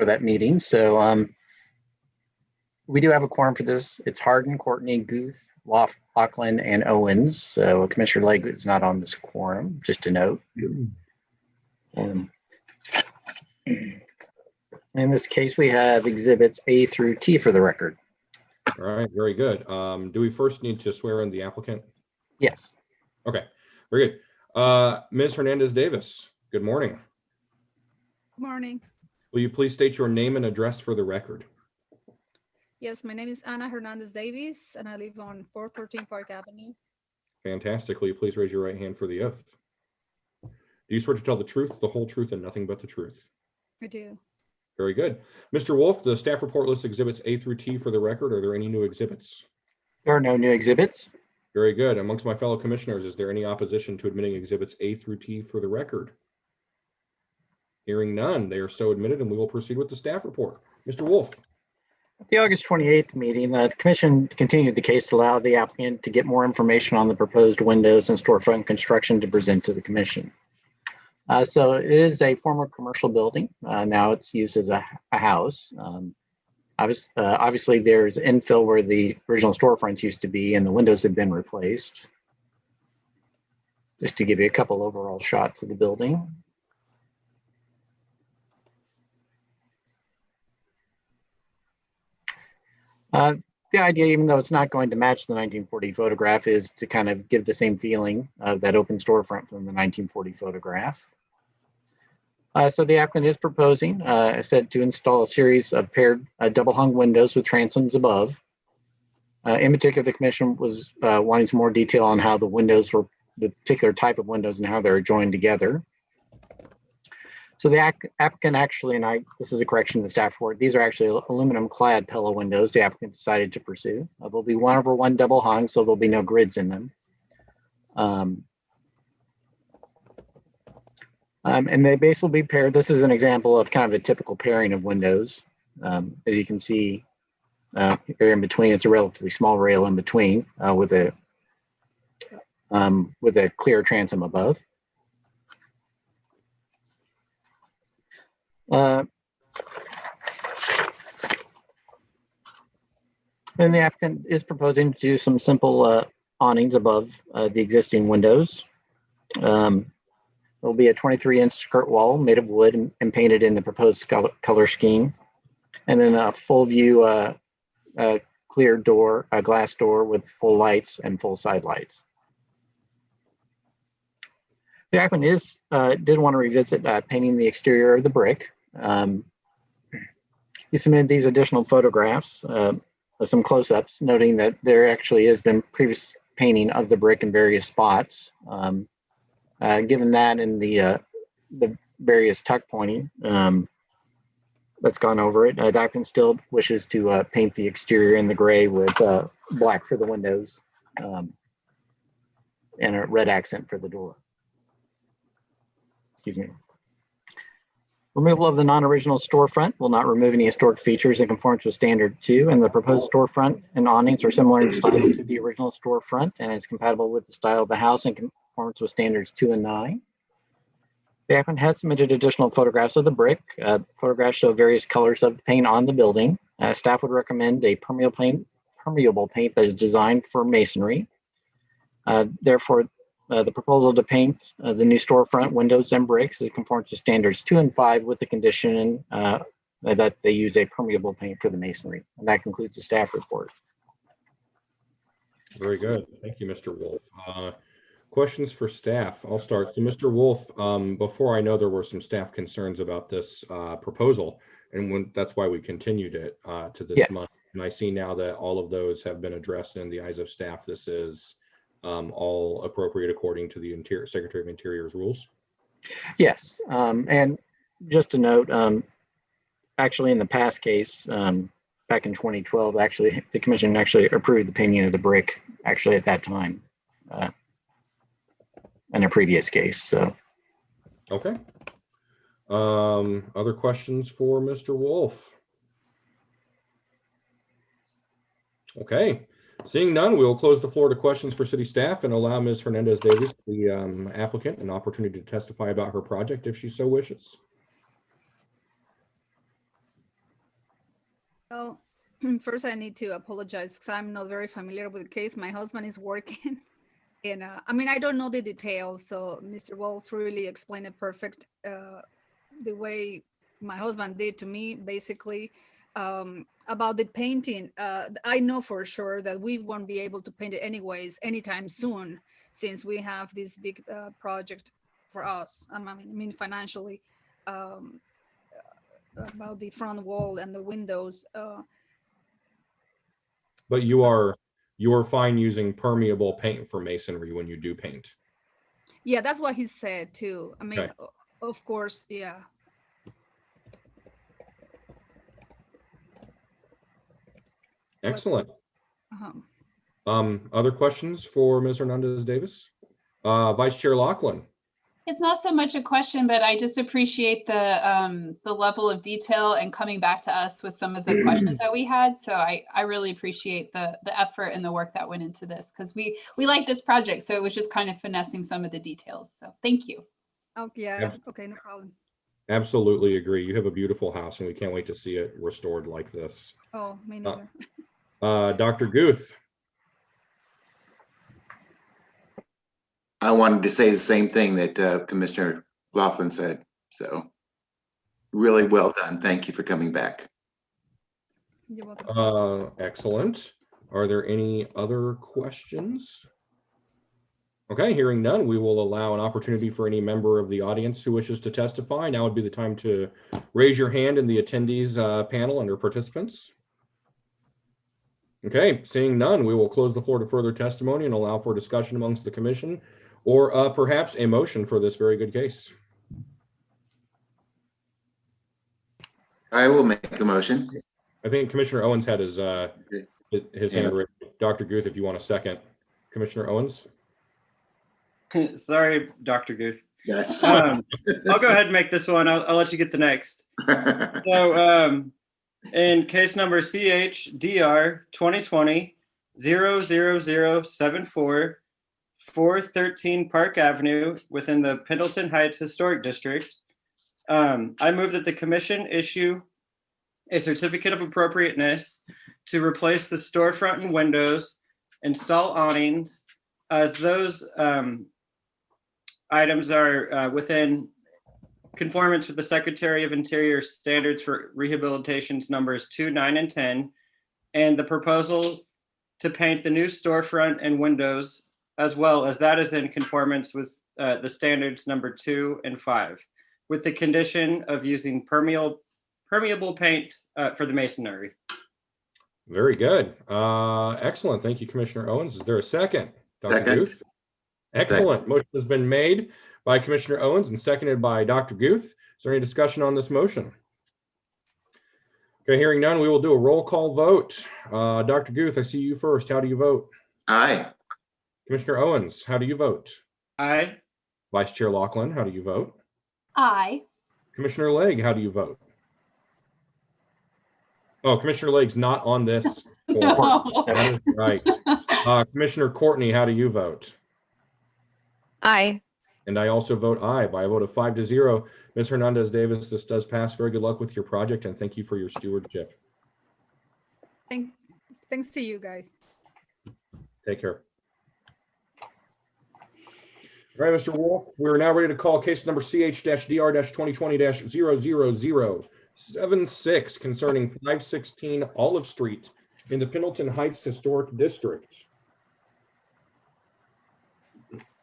B: that meeting. So we do have a quorum for this. It's Hardin, Courtney, Guth, Lachlan, and Owens. So Commissioner Legge is not on this quorum, just to note. In this case, we have exhibits A through T for the record.
D: All right. Very good. Do we first need to swear in the applicant?
B: Yes.
D: Okay. Very good. Ms. Hernandez Davis, good morning.
I: Good morning.
D: Will you please state your name and address for the record?
I: Yes, my name is Ana Hernandez Davis, and I live on 413 Park Avenue.
D: Fantastic. Will you please raise your right hand for the oath? Do you swear to tell the truth, the whole truth, and nothing but the truth?
I: I do.
D: Very good. Mr. Wolf, the staff report lists exhibits A through T for the record. Are there any new exhibits?
B: There are no new exhibits.
D: Very good. Amongst my fellow commissioners, is there any opposition to admitting exhibits A through T for the record? Hearing none, they are so admitted, and we will proceed with the staff report. Mr. Wolf.
B: At the August 28th meeting, the commission continued the case to allow the applicant to get more information on the proposed windows and storefront construction to present to the commission. So it is a former commercial building. Now it's used as a house. Obviously, there's infill where the original storefronts used to be, and the windows have been replaced. Just to give you a couple overall shots of the building. The idea, even though it's not going to match the 1940 photograph, is to kind of give the same feeling of that open storefront from the 1940 photograph. So the applicant is proposing, I said, to install a series of paired double hung windows with transoms above. In particular, the commission was wanting some more detail on how the windows were, the particular type of windows and how they're joined together. So the applicant actually, and this is a correction to the staff report, these are actually aluminum clad Pella windows the applicant decided to pursue. There'll be 1/1 double hung, so there'll be no grids in them. And the base will be paired. This is an example of kind of a typical pairing of windows. As you can see here in between, it's a relatively small rail in between with a clear transom above. Then the applicant is proposing to do some simple awnings above the existing windows. There'll be a 23-inch skirt wall made of wood and painted in the proposed color scheme. And then a full view clear door, a glass door with full lights and full side lights. The applicant did want to revisit painting the exterior of the brick. He submitted these additional photographs with some close-ups, noting that there actually has been previous painting of the brick in various spots. Given that and the various tuck pointing that's gone over it, the applicant still wishes to paint the exterior in the gray with black for the windows and a red accent for the door. Excuse me. Removal of the non-original storefront will not remove any historic features in conformance with standard 2, and the proposed storefront and awnings are similar in style to the original storefront and is compatible with the style of the house in conformance with standards 2 and 9. The applicant has submitted additional photographs of the brick. Photographs show various colors of paint on the building. Staff would recommend a permeable paint that is designed for masonry. Therefore, the proposal to paint the new storefront windows and bricks is conform to standards 2 and 5 with the condition that they use a permeable paint for the masonry. And that concludes the staff report.
D: Very good. Thank you, Mr. Wolf. Questions for staff? I'll start. So Mr. Wolf, before I know there were some staff concerns about this proposal, and that's why we continued it to this month. And I see now that all of those have been addressed in the eyes of staff. This is all appropriate according to the Secretary of Interior's rules?
B: Yes, and just to note, actually in the past case, back in 2012, actually the commission actually approved the painting of the brick actually at that time in a previous case. So,
D: okay. Other questions for Mr. Wolf? Okay. Seeing none, we will close the floor to questions for city staff and allow Ms. Hernandez-Davis, the applicant, an opportunity to testify about her project if she so wishes.
I: Well, first I need to apologize because I'm not very familiar with the case. My husband is working and I mean, I don't know the details. So Mr. Wolf really explained it perfect the way my husband did to me, basically. About the painting, I know for sure that we won't be able to paint it anytime soon, since we have this big project for us. I mean financially, about the front wall and the windows.
D: But you are fine using permeable paint for masonry when you do paint.
I: Yeah, that's what he said too. I mean,
D: Okay.
I: of course, yeah.
D: Excellent.
I: Uh-huh.
D: Other questions for Ms. Hernandez Davis? Vice Chair Lachlan.
F: It's not so much a question, but I just appreciate the level of detail and coming back to us with some of the questions that we had. So I really appreciate the effort and the work that went into this, because we like this project. So it was just kind of finessing some of the details. So thank you.
I: Oh, yeah.
D: Yep.
I: Okay, no problem.
D: Absolutely agree. You have a beautiful house and we can't wait to see it restored like this.
I: Oh, me neither.
D: Dr. Guth.
A: I wanted to say the same thing that Commissioner Laughlin said. So really well done. Thank you for coming back.
I: You're welcome.
D: Excellent. Are there any other questions? Okay, hearing none, we will allow an opportunity for any member of the audience who wishes to testify. Now would be the time to raise your hand in the attendees panel under participants. Okay, seeing none, we will close the floor to further testimony and allow for discussion amongst the commission, or perhaps a motion for this very good case.
A: I will make a motion.
D: I think Commissioner Owens had his hand raised. Dr. Guth, if you want a second. Commissioner Owens?
E: Sorry, Dr. Guth.
A: Yes.
E: I'll go ahead and make this one. I'll let you get the next. So in case number CHDR 2020-00074, 413 Park Avenue within the Pendleton Heights Historic District, I move that the commission issue a certificate of appropriateness to replace the storefront and windows, install awnings, as those items are within conformance with the Secretary of Interior standards for rehabilitations numbers 2, 9, and 10, and the proposal to paint the new storefront and windows, as well as that is in conformance with the standards number 2 and 5, with the condition of using permeable paint for the masonry.
D: Very good. Excellent. Thank you, Commissioner Owens. Is there a second? Dr.
A: Second.
D: Guth? Excellent. Motion has been made by Commissioner Owens and seconded by Dr. Guth. Is there any discussion on this motion? Okay, hearing none, we will do a roll call vote. Dr. Guth, I see you first. How do you vote?
A: Aye.
D: Commissioner Owens, how do you vote?
E: Aye.
D: Vice Chair Lachlan, how do you vote?
F: Aye.
D: Commissioner Legge, how do you vote? Oh, Commissioner Legge's not on this.
F: No.
D: That is right. Commissioner Courtney, how do you vote?
G: Aye.
D: And I also vote aye by a vote of 5-0. Ms. Hernandez Davis, this does pass. Very good luck with your project and thank you for your stewardship.
I: Thanks to you guys.
D: Take care. All right, Mr. Wolf, we're now ready to call case number CH-DR-2020-00076 concerning 516 Olive Street in the Pendleton Heights Historic District.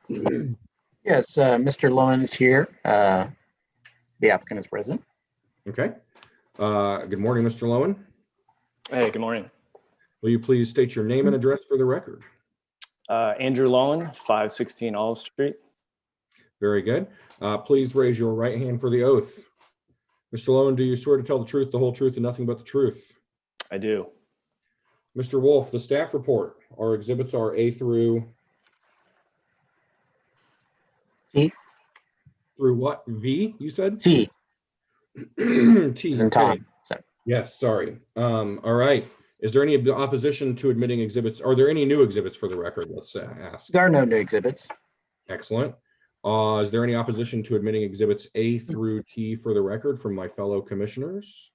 B: Yes, Mr. Lowen is here. The applicant is present.
D: Okay. Good morning, Mr. Lowen.
J: Hey, good morning.
D: Will you please state your name and address for the record?
J: Andrew Lowen, 516 Olive Street.
D: Very good. Please raise your right hand for the oath. Mr. Lowen, do you swear to tell the truth, the whole truth, and nothing but the truth?
J: I do.
D: Mr. Wolf, the staff report, our exhibits are A through
B: T.
D: Through what? V, you said?
B: T.
D: T.
B: Is in Tom. So,
D: Yes, sorry. All right. Is there any opposition to admitting exhibits? Are there any new exhibits for the record? Let's ask.
B: there are no new exhibits.
D: Excellent. Is there any opposition to admitting exhibits A through T for the record from my fellow commissioners?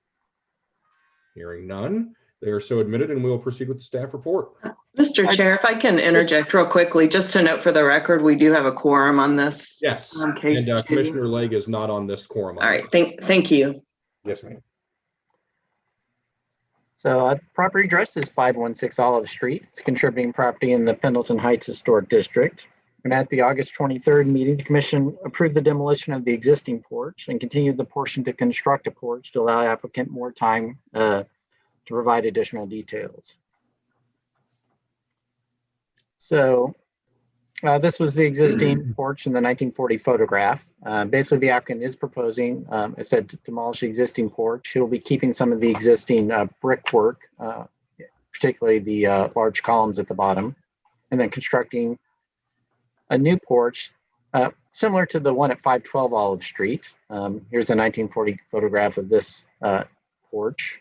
D: Hearing none, they are so admitted and we will proceed with the staff report.
K: Mr. Chair, if I can interject real quickly, just to note for the record, we do have a quorum on this.
D: Yes,
K: Case
D: and
K: two.
D: Commissioner Legge is not on this quorum.
K: All right, thank you.
D: Yes, ma'am.
B: So property address is 516 Olive Street. It's a contributing property in the Pendleton Heights Historic District. And at the August 23rd meeting, the commission approved the demolition of the existing porch and continued the portion to construct a porch to allow applicant more time to provide additional details. So This was the existing porch in the 1940 photograph. Basically, the applicant is proposing, it said, to demolish the existing porch. He'll be keeping some of the existing brickwork, particularly the large columns at the bottom, and then constructing a new porch similar to the one at 512 Olive Street. Here's a 1940 photograph of this porch.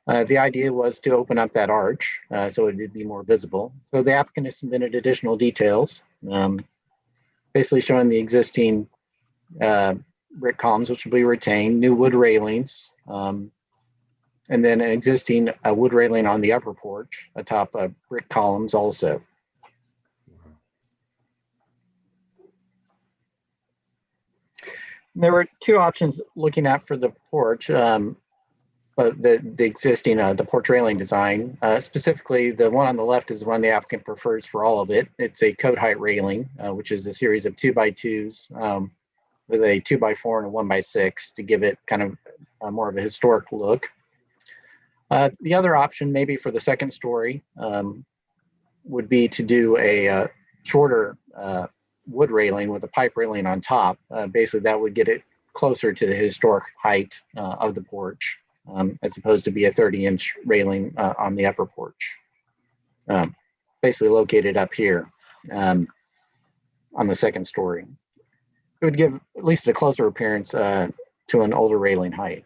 B: The idea was to open up that arch so it would be more visible. So the applicant has submitted additional details, basically showing the existing brick columns, which will be retained, new wood railings, and then an existing wood railing on the upper porch atop brick columns also. There were two options looking at for the porch. But the existing, the porch railing design, specifically the one on the left is the one the applicant prefers for all of it. It's a code height railing, which is a series of 2x2s with a 2x4 and a 1x6 to give it kind of more of a historic look. The other option, maybe for the second story, would be to do a shorter wood railing with a pipe railing on top. Basically, that would get it closer to the historic height of the porch. As opposed to be a 30-inch railing on the upper porch, basically located up here on the second story. It would give at least a closer appearance to an older railing height.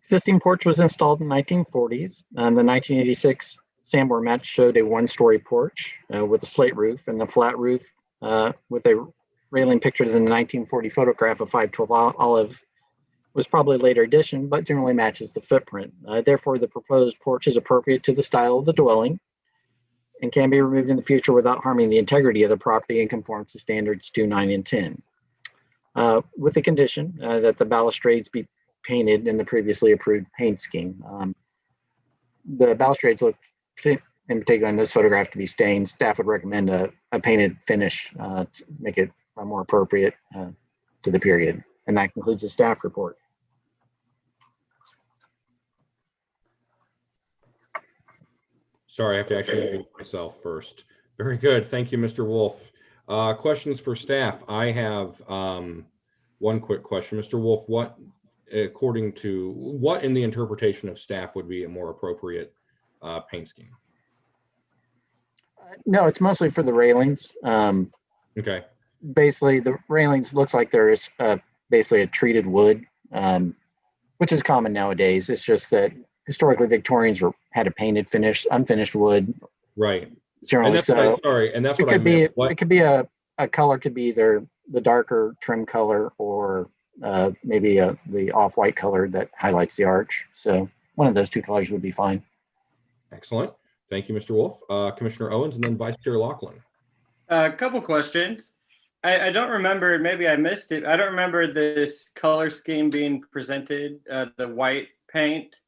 B: Existing porch was installed in the 1940s. The 1986 Sanborn match showed a one-story porch with a slate roof, and the flat roof with a railing pictured in the 1940 photograph of 512 Olive was probably a later addition, but generally matches the footprint. Therefore, the proposed porch is appropriate to the style of the dwelling and can be removed in the future without harming the integrity of the property and conforms to standards 2, 9, and 10. With the condition that the balustrades be painted in the previously approved paint scheme. The balustrades look, in particular in this photograph, to be stained. Staff would recommend a painted finish to make it more appropriate to the period. And that concludes the staff report.
D: Sorry, I have to actually mute myself first. Very good. Thank you, Mr. Wolf. Questions for staff. I have one quick question. Mr. Wolf, what in the interpretation of staff would be a more appropriate paint scheme?
B: No, it's mostly for the railings.
D: Okay.
B: Basically, the railings looks like there's basically a treated wood, which is common nowadays. It's just that historically Victorians had a painted finish, unfinished wood.
D: Right.
B: Generally,
D: and that's sorry, and that's what I meant.
B: It could be a color could be either the darker trim color or maybe the off-white color that highlights the arch. So one of those two colors would be fine.
D: Excellent. Thank you, Mr. Wolf. Commissioner Owens, and then Vice Chair Laughlin.
E: A couple questions. I don't remember, maybe I missed it. I don't remember this color scheme being presented, the white paint.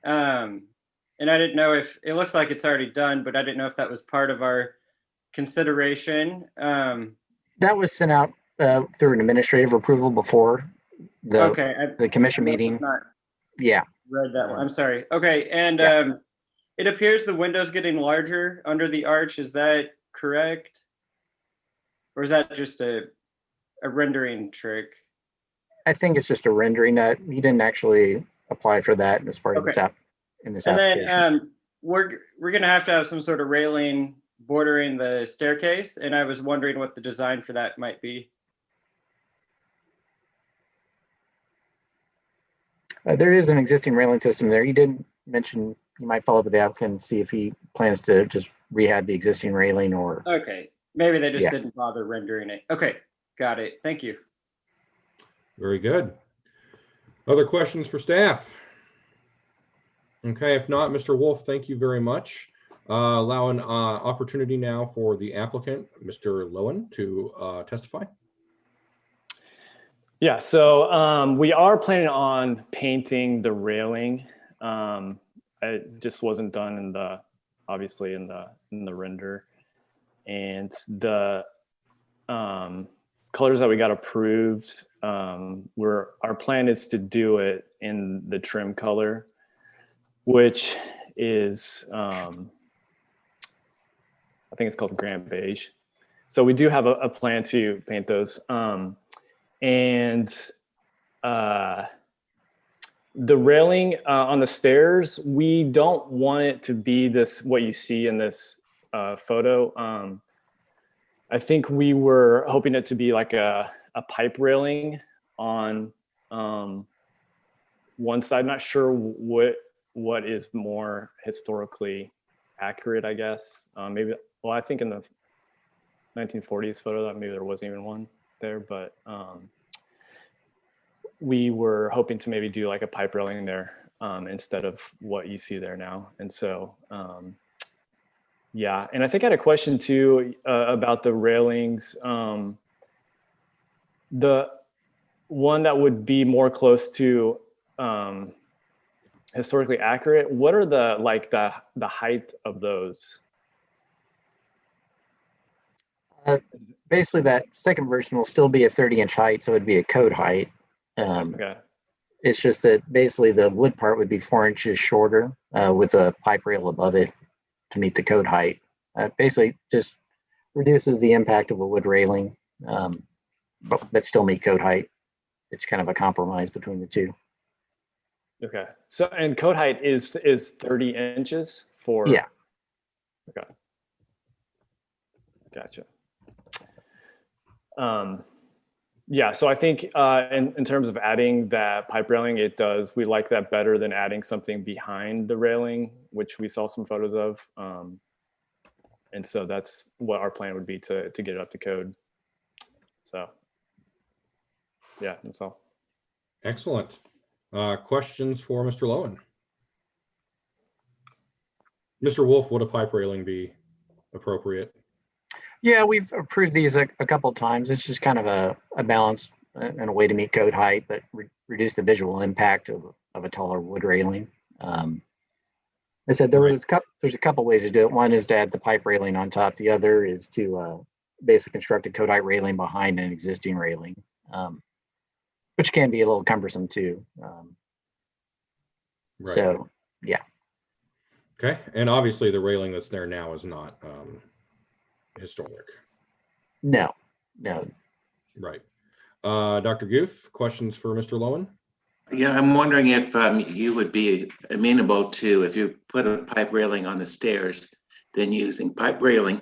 E: And I didn't know if, it looks like it's already done, but I didn't know if that was part of our consideration.
B: That was sent out through an administrative approval before the commission meeting. Yeah.
E: Read that one. I'm sorry. Okay. And it appears the window's getting larger under the arch. Is that correct? Or is that just a rendering trick?
B: I think it's just a rendering. He didn't actually apply for that as part of this app. In this application.
E: Then we're going to have some sort of railing bordering the staircase, and I was wondering what the design for that might be.
B: There is an existing railing system there. You did mention you might follow up with the applicant and see if he plans to just rehab the existing railing or.
E: Okay, maybe they just didn't bother rendering it. Okay, got it. Thank you.
D: Very good. Other questions for staff? Okay, if not, Mr. Wolf, thank you very much. Allow an opportunity now for the applicant, Mr. Lowen, to testify.
J: Yeah, so we are planning on painting the railing. It just wasn't done in the, obviously in the render. And the colors that we got approved our plan is to do it in the trim color, which is, I think it's called Grant Beige. So we do have a plan to paint those. The railing on the stairs, we don't want it to be this, what you see in this photo. I think we were hoping it to be like a pipe railing on one side. Not sure what is more historically accurate, I guess. Maybe, well, I think in the 1940s photo that maybe there wasn't even one there, but we were hoping to maybe do like a pipe railing there instead of what you see there now. And so, yeah. And I think I had a question too about the railings. The one that would be more close to historically accurate, what are the height of those?
B: Basically, that second version will still be a 30-inch height, so it'd be a code height.
J: Okay.
B: It's just that basically the wood part would be 4 inches shorter with a pipe rail above it to meet the code height. Basically, just reduces the impact of a wood railing, but still meet code height. It's kind of a compromise between the two.
J: Okay. So, and code height is 30 inches for?
B: Yeah.
J: Okay. Gotcha. Yeah, so I think in terms of adding that pipe railing, we like that better than adding something behind the railing, which we saw some photos of. And so that's what our plan would be to get it up to code. So yeah, that's all.
D: Excellent. Questions for Mr. Lowen? Mr. Wolf, would a pipe railing be appropriate?
B: Yeah, we've approved these a couple times. It's just kind of a balance and a way to meet code height, but reduce the visual impact of a taller wood railing. I said there's a couple ways to do it. One is to add the pipe railing on top. The other is to basically construct a code height railing behind an existing railing, which can be a little cumbersome too.
D: Right.
B: So, yeah.
D: Okay, and obviously the railing that's there now is not historic.
B: No.
D: Right. Dr. Guth, questions for Mr. Lowen?
A: Yeah, I'm wondering if you would be amenable to, if you put a pipe railing on the stairs, then using pipe railing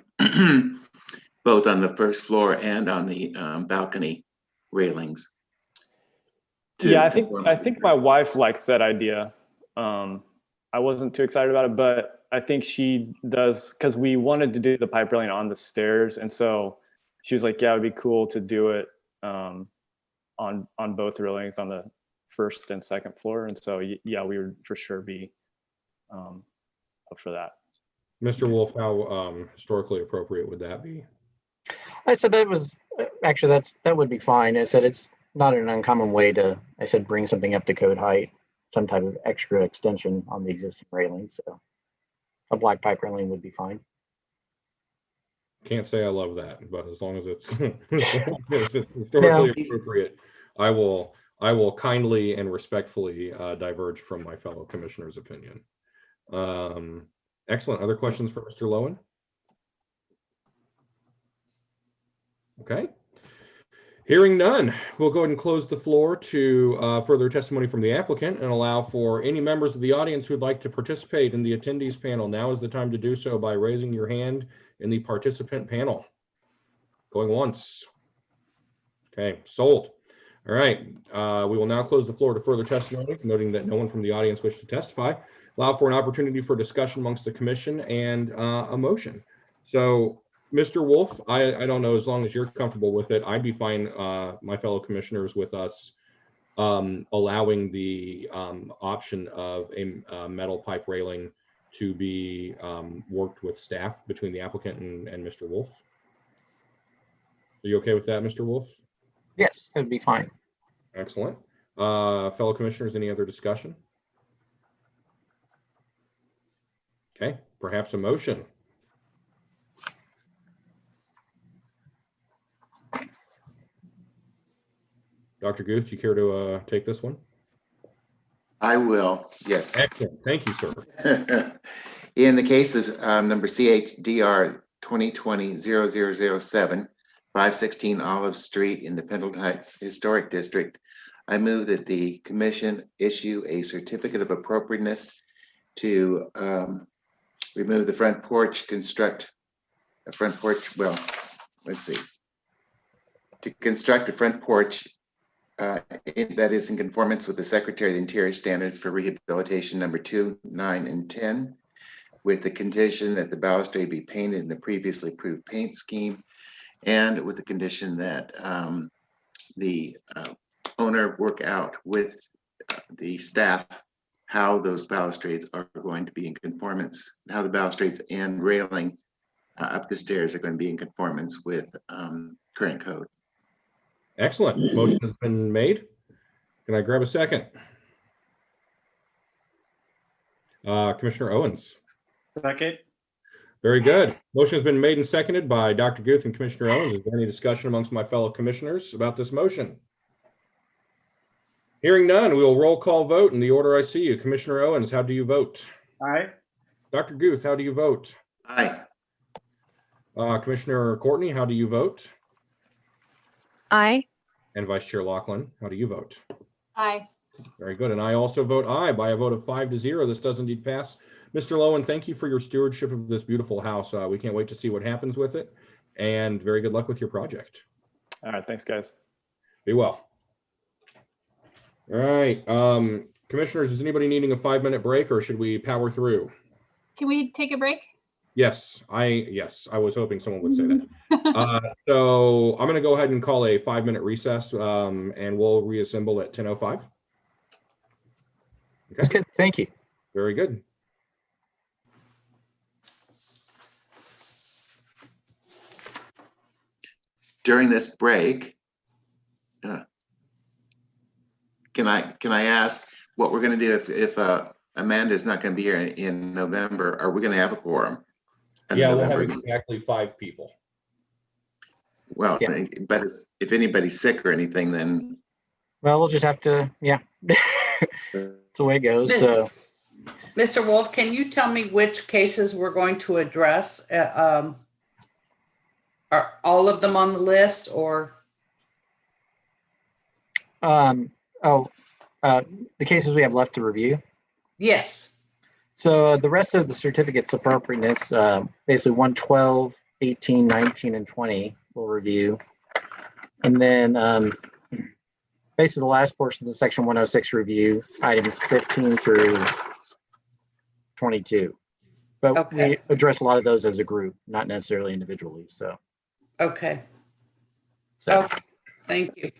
A: both on the first floor and on the balcony railings.
J: Yeah, I think my wife likes that idea. I wasn't too excited about it, but I think she does, because we wanted to do the pipe railing on the stairs, and so she was like, "Yeah, it'd be cool to do it on both railings on the first and second floor." And so, yeah, we would for sure be up for that.
D: Mr. Wolf, how historically appropriate would that be?
B: I said that was actually that would be fine. I said it's not an uncommon way to, I said, bring something up to code height, some type of extra extension on the existing railing. So a black pipe railing would be fine.
D: Can't say I love that, but as long as it's, historically appropriate, I will kindly and respectfully diverge from my fellow commissioner's opinion. Excellent. Other questions for Mr. Lowen? Okay. Hearing none, we'll go ahead and close the floor to further testimony from the applicant and allow for any members of the audience who'd like to participate in the attendees panel. Now is the time to do so by raising your hand in the participant panel. Going once. Okay, sold. All right, we will now close the floor to further testimony, noting that no one from the audience wishes to testify. Allow for an opportunity for discussion amongst the commission and a motion. So, Mr. Wolf, I don't know, as long as you're comfortable with it, I'd be fine, my fellow commissioners, with us allowing the option of a metal pipe railing to be worked with staff between the applicant and Mr. Wolf. Are you okay with that, Mr. Wolf?
B: Yes, that'd be fine.
D: Excellent. Fellow commissioners, any other discussion? Okay, perhaps a motion. Dr. Guth, you care to take this one?
A: I will, yes.
D: Excellent. Thank you, sir.
A: In the case of number CHDR 2020-0007, 516 Olive Street in the Pendleton Heights Historic District, I move that the commission issue a certificate of appropriateness to remove the front porch, construct a front porch, well, let's see, to construct a front porch that is in conformance with the Secretary of the Interior standards for rehabilitation number 2, 9, and 10, with the condition that the balustrade be painted in the previously approved paint scheme, and with the condition that the owner work out with the staff how those balustrades are going to be in conformance, how the balustrades and railing up the stairs are going to be in conformance with current code.
D: Excellent. Motion has been made. Can I grab a second? Commissioner Owens.
E: Second.
D: Very good. Motion has been made and seconded by Dr. Guth and Commissioner Owens. Is there any discussion amongst my fellow commissioners about this motion? Hearing none, we will roll call vote in the order I see you. Commissioner Owens, how do you vote?
E: Aye.
D: Dr. Guth, how do you vote?
A: Aye.
D: Commissioner Courtney, how do you vote?
G: Aye.
D: And Vice Chair Laughlin, how do you vote?
F: Aye.
D: Very good. And I also vote aye by a vote of 5-0. This does indeed pass. Mr. Lowen, thank you for your stewardship of this beautiful house. We can't wait to see what happens with it. And very good luck with your project.
J: All right, thanks, guys.
D: Be well. All right. Commissioners, is anybody needing a 5-minute break or should we power through?
F: Can we take a break?
D: Yes, I was hoping someone would say that. So I'm going to go ahead and call a 5-minute recess and we'll reassemble at 10:05. Okay.
B: That's good. Thank you.
D: Very good.
A: During this break, can I ask what we're going to do if Amanda's not going to be here in November? Are we going to have a quorum?
D: Yeah, we'll have exactly 5 people.
A: Well,
B: Yeah.
A: but if anybody's sick or anything, then
B: Well, we'll just have to, yeah. That's the way it goes. So
C: Mr. Wolf, can you tell me which cases we're going to address? Are all of them on the list or?
B: the cases we have left to review.
C: Yes.
B: So the rest of the certificates of appropriateness, basically 112, 18, 19, and 20 we'll review. And then basically the last portion of the section 106 review, items 15 through 22. But
C: Okay.
B: we address a lot of those as a group, not necessarily individually. So,
C: Okay.
B: so
C: Okay. Thank you.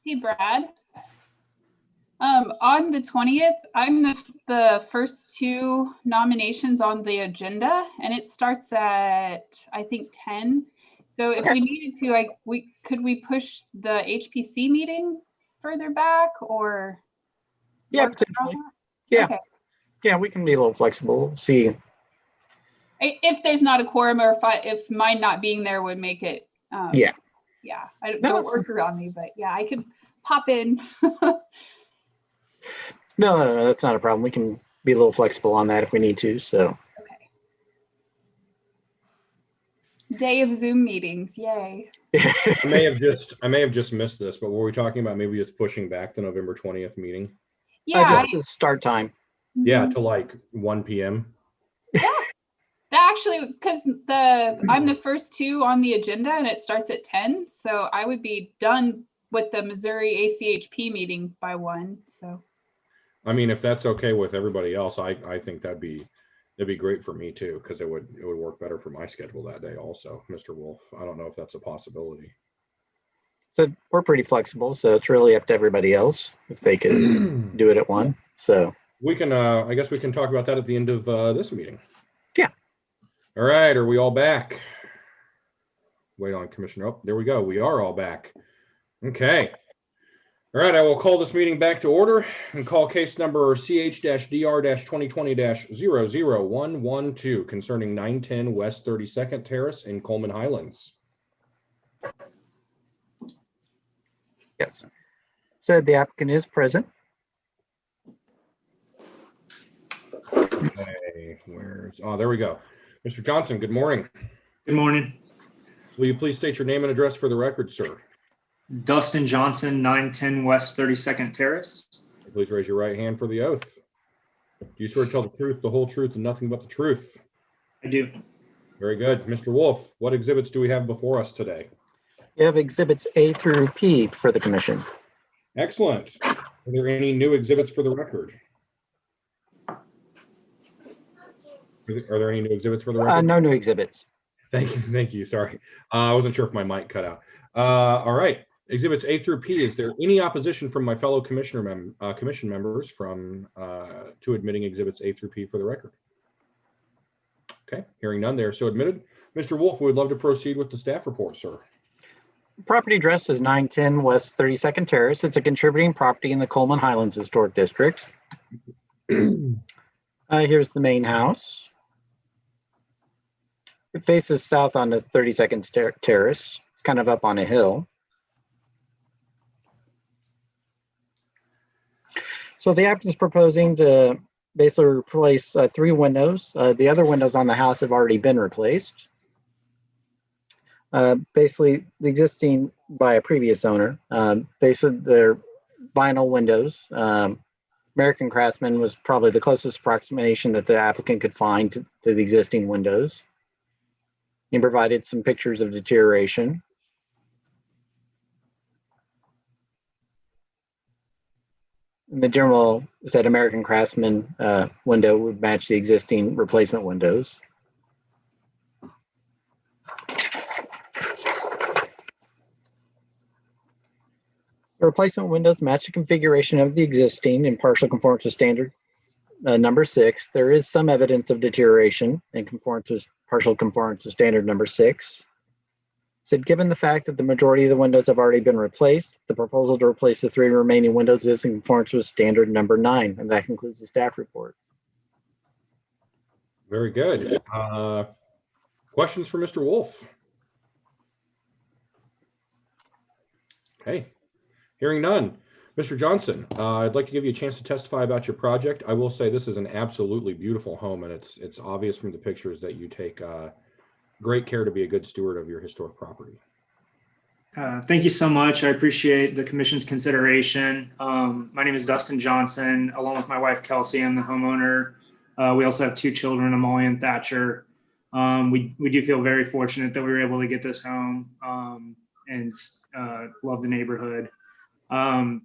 F: Hey, Brad. On the 20th, I'm the first two nominations on the agenda, and it starts at, I think, 10. So if we needed to, could we push the HPC meeting further back, or?
B: Yeah,
F: work around
B: potentially.
F: that?
B: Yeah.
F: Okay.
B: Yeah, we can be a little flexible. See,
F: If there's not a quorum, or if mine not being there would make it.
B: Yeah.
F: Yeah, I
B: No,
F: don't
B: it's-
F: work around me, but yeah, I could pop in.
B: no, that's not a problem. We can be a little flexible on that if we need to. So,
F: Okay. Day of Zoom meetings, yay.
D: I may have just missed this, but were we talking about maybe just pushing back the November 20th meeting?
F: Yeah,
B: just the start time.
D: Yeah, to like 1 p.m.
F: that actually, because I'm the first two on the agenda and it starts at 10, so I would be done with the Missouri ACHP meeting by 1. So
D: I mean, if that's okay with everybody else, I think that'd be great for me too, because it would work better for my schedule that day also, Mr. Wolf. I don't know if that's a possibility.
B: So we're pretty flexible. So it's really up to everybody else if they can do it at 1. So
D: we can, I guess we can talk about that at the end of this meeting.
B: Yeah.
D: All right. Are we all back? Wait on Commissioner. Oh, there we go. We are all back. Okay. All right. I will call this meeting back to order and call case number CH-DR-2020-00112 concerning 910 West 32nd Terrace in Coleman Highlands.
B: yes. So the applicant is present.
D: Okay. There we go. Mr. Johnson, good morning.
L: Good morning.
D: Will you please state your name and address for the record, sir?
L: Dustin Johnson, 910 West 32nd Terrace.
D: Please raise your right hand for the oath. Do you swear to tell the truth, the whole truth, and nothing but the truth?
L: I do.
D: Very good. Mr. Wolf, what exhibits do we have before us today?
B: You have exhibits A through P for the commission.
D: Excellent. Are there any new exhibits for the record? Are there any new exhibits for the record?
B: No new exhibits.
D: Thank you. Thank you. Sorry. I wasn't sure if my mic cut out. All right. Exhibits A through P. Is there any opposition from my fellow commission members to admitting exhibits A through P for the record? Okay. Hearing none, they are so admitted. Mr. Wolf, we would love to proceed with the staff report, sir.
B: Property address is 910 West 32nd Terrace. It's a contributing property in the Coleman Highlands Historic District. Here's the main house. It faces south onto 32nd Terrace. It's kind of up on a hill. So the applicant is proposing to basically replace 3 windows. The other windows on the house have already been replaced. Basically, the existing by a previous owner. Basically, they're vinyl windows. American Craftsman was probably the closest approximation that the applicant could find to the existing windows. He provided some pictures of deterioration. And the general said American Craftsman window would match the existing replacement windows. The replacement windows match the configuration of the existing in partial conformance to standard number 6. There is some evidence of deterioration in partial conformance to standard number 6. Said, given the fact that the majority of the windows have already been replaced, the proposal to replace the 3 remaining windows is in conformance with standard number 9. And that concludes the staff report.
D: Very good. Questions for Mr. Wolf? Okay. Hearing none. Mr. Johnson, I'd like to give you a chance to testify about your project. I will say this is an absolutely beautiful home, and it's obvious from the pictures that you take great care to be a good steward of your historic property.
L: Thank you so much. I appreciate the commission's consideration. My name is Dustin Johnson, along with my wife, Kelsey. I'm the homeowner. We also have 2 children, Amalia and Thatcher. We do feel very fortunate that we were able to get this home and love the neighborhood. I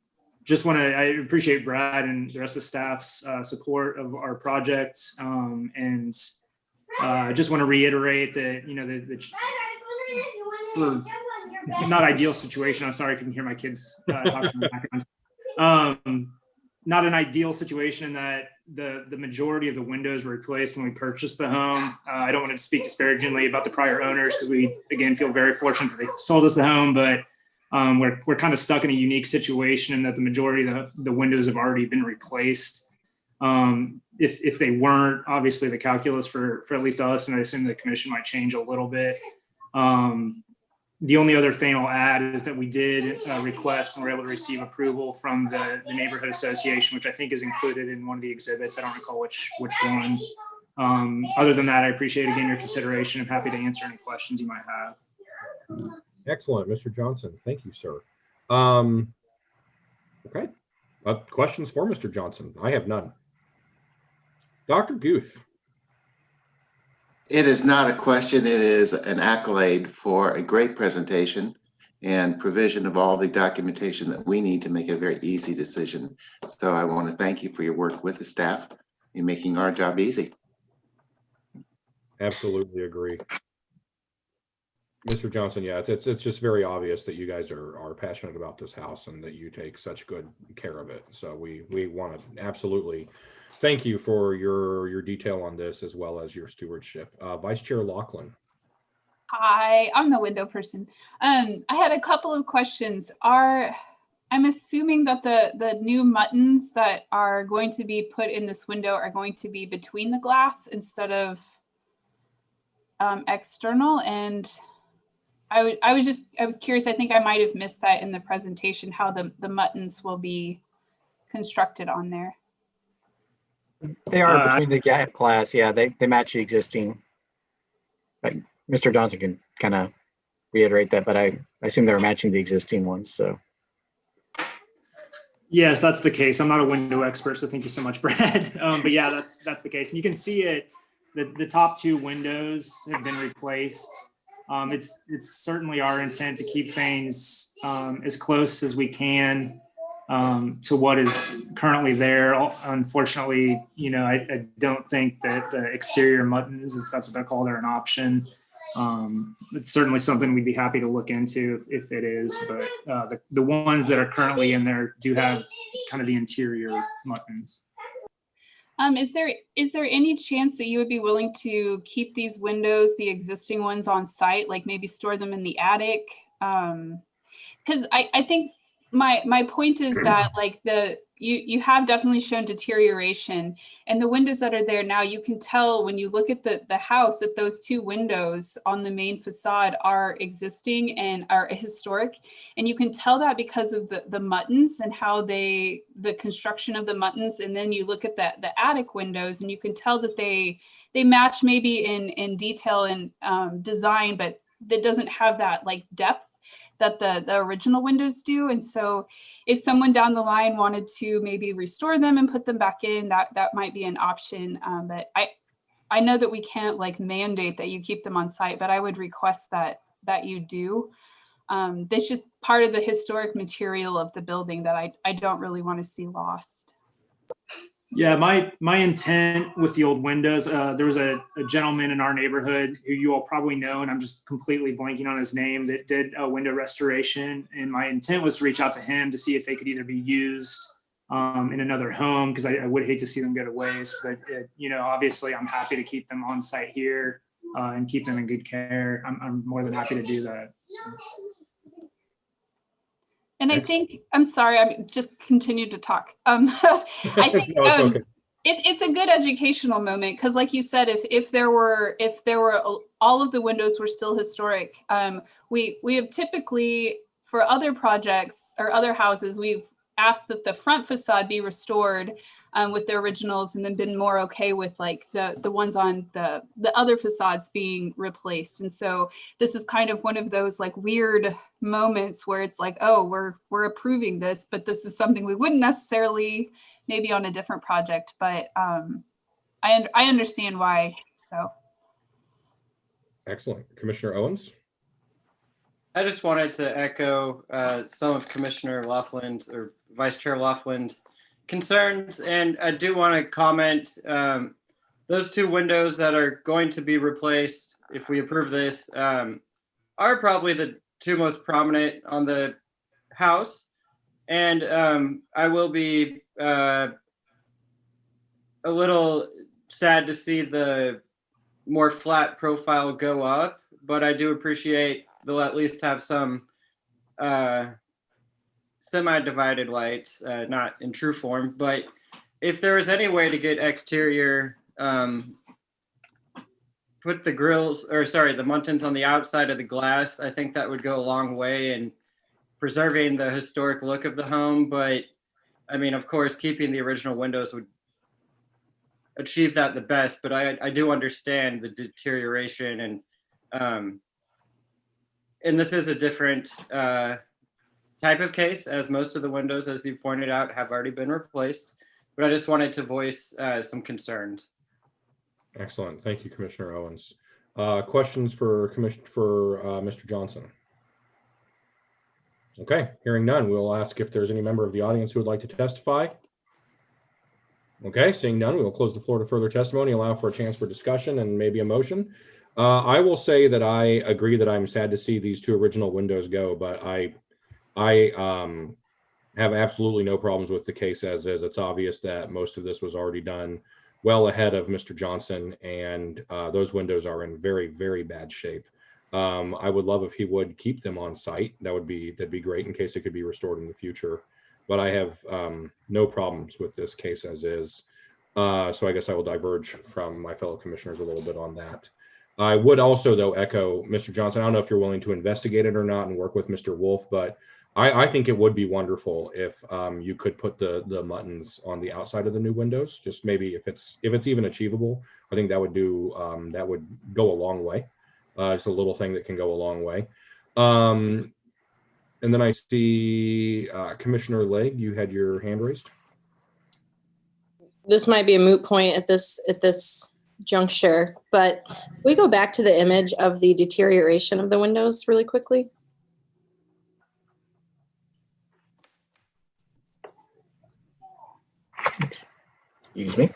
L: appreciate Brad and the rest of the staff's support of our project. And I just want to reiterate that, not ideal situation. I'm sorry if you can hear my kids talking in the background. Not an ideal situation in that the majority of the windows were replaced when we purchased the home. I don't want to speak disparagingly about the prior owners because we, again, feel very fortunate that they sold us the home, but we're kind of stuck in a unique situation in that the majority of the windows have already been replaced. If they weren't, obviously the calculus for at least us, and I assume the commission might change a little bit. The only other thing I'll add is that we did request and were able to receive approval from the neighborhood association, which I think is included in one of the exhibits. I don't recall which one. Other than that, I appreciate again your consideration. I'm happy to answer any questions you might have.
D: Excellent, Mr. Johnson. Thank you, sir. Okay. Questions for Mr. Johnson? I have none. Dr. Guth.
A: It is not a question. It is an accolade for a great presentation and provision of all the documentation that we need to make a very easy decision. So I want to thank you for your work with the staff in making our job easy.
D: Absolutely agree. Mr. Johnson, yeah, it's just very obvious that you guys are passionate about this house and that you take such good care of it. So we want to absolutely thank you for your detail on this as well as your stewardship. Vice Chair Laughlin.
F: Hi, I'm the window person. I had a couple of questions. I'm assuming that the new muttons that are going to be put in this window are going to be between the glass instead of external. And I was curious, I think I might have missed that in the presentation, how the muttons will be constructed on there.
B: They are between the glass. Yeah, they match the existing. Mr. Johnson can kind of reiterate that, but I assume they're matching the existing ones. So.
L: Yes, that's the case. I'm not a window expert, so thank you so much, Brad. But yeah, that's the case. And you can see it. The top two windows have been replaced. It's certainly our intent to keep things as close as we can to what is currently there. Unfortunately, I don't think that the exterior muttons, if that's what they're called, are an option. It's certainly something we'd be happy to look into if it is, but the ones that are currently in there do have kind of the interior muttons.
F: Is there any chance that you would be willing to keep these windows, the existing ones, on site, like maybe store them in the attic? Because I think my point is that like you have definitely shown deterioration, and the windows that are there now, you can tell when you look at the house that those two windows on the main facade are existing and are historic, and you can tell that because of the muttons and how the construction of the muttons. And then you look at the attic windows and you can tell that they match maybe in detail and design, but that doesn't have that like depth that the original windows do. And so if someone down the line wanted to maybe restore them and put them back in, that might be an option. But I know that we can't like mandate that you keep them on site, but I would request that you do. That's just part of the historic material of the building that I don't really want to see lost.
L: Yeah, my intent with the old windows, there was a gentleman in our neighborhood who you all probably know, and I'm just completely blanking on his name, that did a window restoration. And my intent was to reach out to him to see if they could either be used in another home, because I would hate to see them go to waste. But, obviously I'm happy to keep them on site here and keep them in good care. I'm more than happy to do that. So.
F: And I think, I'm sorry, I'm just continue to talk. I think
D: No, it's okay.
F: it's a good educational moment, because like you said, if there were all of the windows were still historic, we have typically, for other projects or other houses, we've asked that the front facade be restored with the originals, and then been more okay with like the ones on the other facades being replaced. And so this is kind of one of those like weird moments where it's like, oh, we're approving this, but this is something we wouldn't necessarily maybe on a different project. But I understand why. So
D: Excellent. Commissioner Owens.
E: I just wanted to echo some of Commissioner Laughlin's or Vice Chair Laughlin's concerns, and I do want to comment, those two windows that are going to be replaced if we approve this are probably two most prominent on the house. And I will be a little sad to see the more flat profile go up, but I do appreciate they'll at least have some semi-divided lights, not in true form, but if there was any way to get exterior, put the grills, or sorry, the muntins on the outside of the glass, I think that would go a long way in preserving the historic look of the home. But I mean, of course, keeping the original windows would achieve that the best, but I do understand the deterioration, and this is a different type of case, as most of the windows, as you pointed out, have already been replaced. But I just wanted to voice some concerns.
D: Excellent. Thank you, Commissioner Owens. Questions for Mr. Johnson? Okay, hearing none, we'll ask if there's any member of the audience who would like to testify. Okay, seeing none, we will close the floor to further testimony, allow for a chance for discussion and maybe a motion. I will say that I agree that I'm sad to see these two original windows go, but I have absolutely no problems with the case as is. It's obvious that most of this was already done well ahead of Mr. Johnson, and those windows are in very, very bad shape. I would love if he would keep them on site. That'd be great in case it could be restored in the future. But I have no problems with this case as is. So I guess I will diverge from my fellow commissioners a little bit on that. I would also, though, echo Mr. Johnson. I don't know if you're willing to investigate it or not and work with Mr. Wolf, but I think it would be wonderful if you could put the muttons on the outside of the new windows. Just maybe if it's even achievable, I think that would go a long way. It's a little thing that can go a long way. And then I see Commissioner Legg, you had your hand raised.
H: This might be a moot point at this juncture, but we go back to the image of the deterioration of the windows really quickly.
B: Excuse me.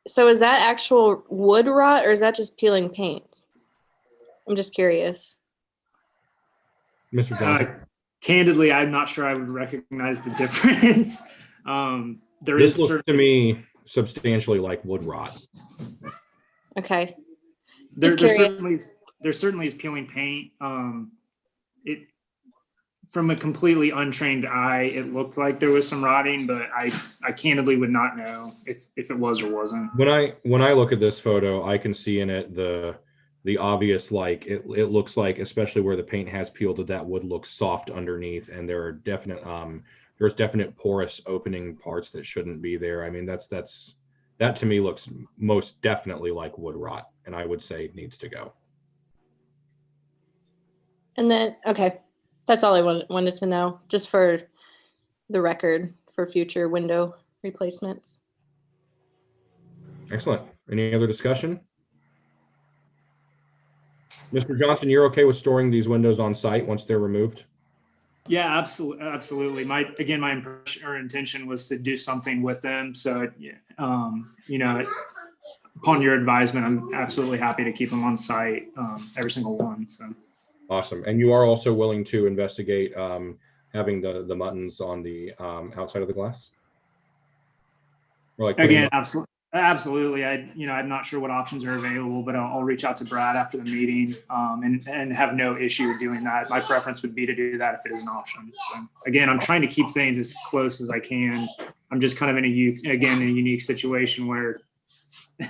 H: So is that actual wood rot or is that just peeling paint? I'm just curious.
D: Mr. Johnson.
L: Candidly, I'm not sure I would recognize the difference.
D: This looks to me substantially like wood rot.
H: Okay.
L: There certainly is peeling paint. From a completely untrained eye, it looked like there was some rotting, but I candidly would not know if it was or wasn't.
D: When I look at this photo, I can see in it the obvious, like it looks like, especially where the paint has peeled, that wood looks soft underneath, and there are there's definite porous opening parts that shouldn't be there. I mean, that to me looks most definitely like wood rot, and I would say it needs to go.
H: And then, okay, that's all I wanted to know, just for the record for future window replacements.
D: Excellent. Any other discussion? Mr. Johnson, you're okay with storing these windows on site once they're removed?
L: Yeah, absolutely. My impression or intention was to do something with them. So, upon your advisement, I'm absolutely happy to keep them on site, every single one. So.
D: Awesome. And you are also willing to investigate having the muttons on the outside of the glass? Or like
L: again, absolutely. I'm not sure what options are available, but I'll reach out to Brad after the meeting and have no issue with doing that. My preference would be to do that if it is an option. So again, I'm trying to keep things as close as I can. I'm just kind of in a unique situation where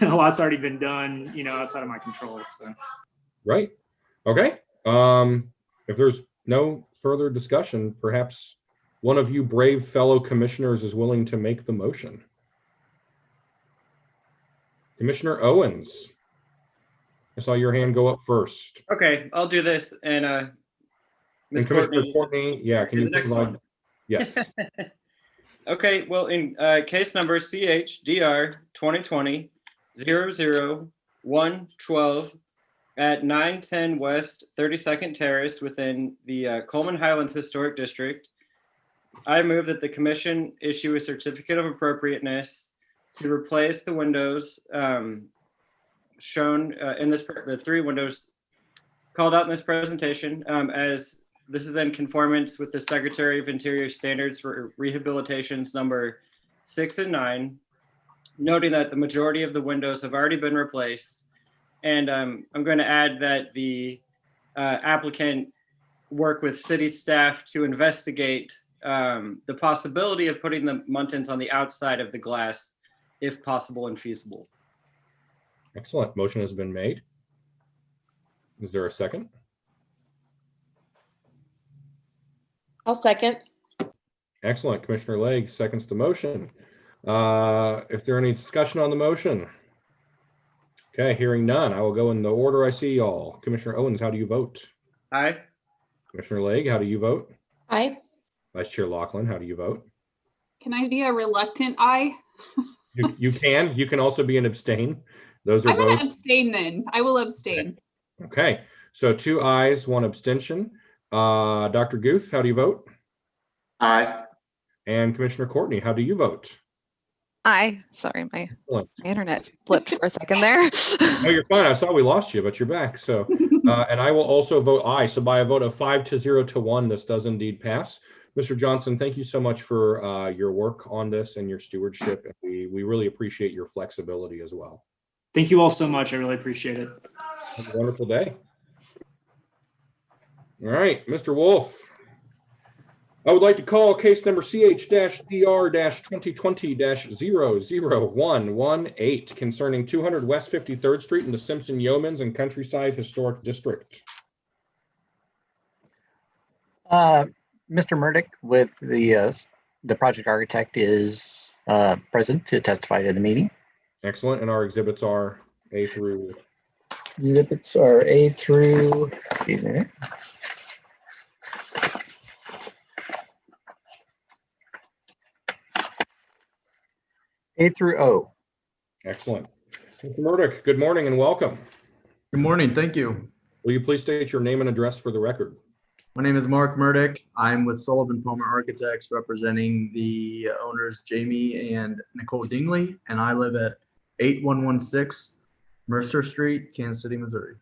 L: a lot's already been done, outside of my control. So.
D: Right. Okay. If there's no further discussion, perhaps one of you brave fellow commissioners is willing to make the motion. Commissioner Owens, I saw your hand go up first.
E: Okay, I'll do this. And Ms.
D: Commissioner Courtney, yeah, can you provide? Yes.
E: Okay, well, in case number CHDR 2020-00112 at 910 West 32nd Terrace within the Coleman Highlands Historic District, I move that the commission issue a certificate of appropriateness to replace the windows shown in the 3 windows called out in this presentation, as this is in conformance with the Secretary of Interior standards for rehabilitations number 6 and 9, noting that the majority of the windows have already been replaced. And I'm going to add that the applicant work with city staff to investigate the possibility of putting the muntins on the outside of the glass, if possible and feasible.
D: Excellent. Motion has been made. Is there a second?
H: I'll second.
D: Excellent. Commissioner Legge seconds the motion. If there any discussion on the motion? Okay, hearing none, I will go in the order I see y'all. Commissioner Owens, how do you vote?
E: Aye.
D: Commissioner Legge, how do you vote?
H: Aye.
D: Vice Chair Laughlin, how do you vote?
F: Can I be a reluctant aye?
D: You can. You can also be an abstain. Those are
F: I'm going
D: both.
F: to abstain then. I will abstain.
D: Okay, so 2 ayes, 1 abstention. Dr. Guth, how do you vote?
A: Aye.
D: And Commissioner Courtney, how do you vote?
G: Aye. Sorry, my
D: Excellent.
G: internet flipped for a second there.
D: No, you're fine. I saw we lost you, but you're back. So, and I will also vote aye. So by a vote of 5-0 to 1, this does indeed pass. Mr. Johnson, thank you so much for your work on this and your stewardship. We really appreciate your flexibility as well.
L: Thank you all so much. I really appreciate it.
D: Have a wonderful day. All right, Mr. Wolf. I would like to call case number CH-DR-2020-00118 concerning 200 West 53rd Street in the Simpson Yeomans and Countryside Historic District.
B: Mr. Murdoch with the project architect is present to testify to the meeting.
D: Excellent. And our exhibits are A through.
B: Exhibits are A through, excuse me. A through O.
D: Excellent. Mr. Murdoch, good morning and welcome.
M: Good morning. Thank you.
D: Will you please state your name and address for the record?
M: My name is Mark Murdoch. I'm with Sullivan Palmer Architects representing the owners Jamie and Nicole Dingley, and I live at 8116 Mercer Street, Kansas City, Missouri.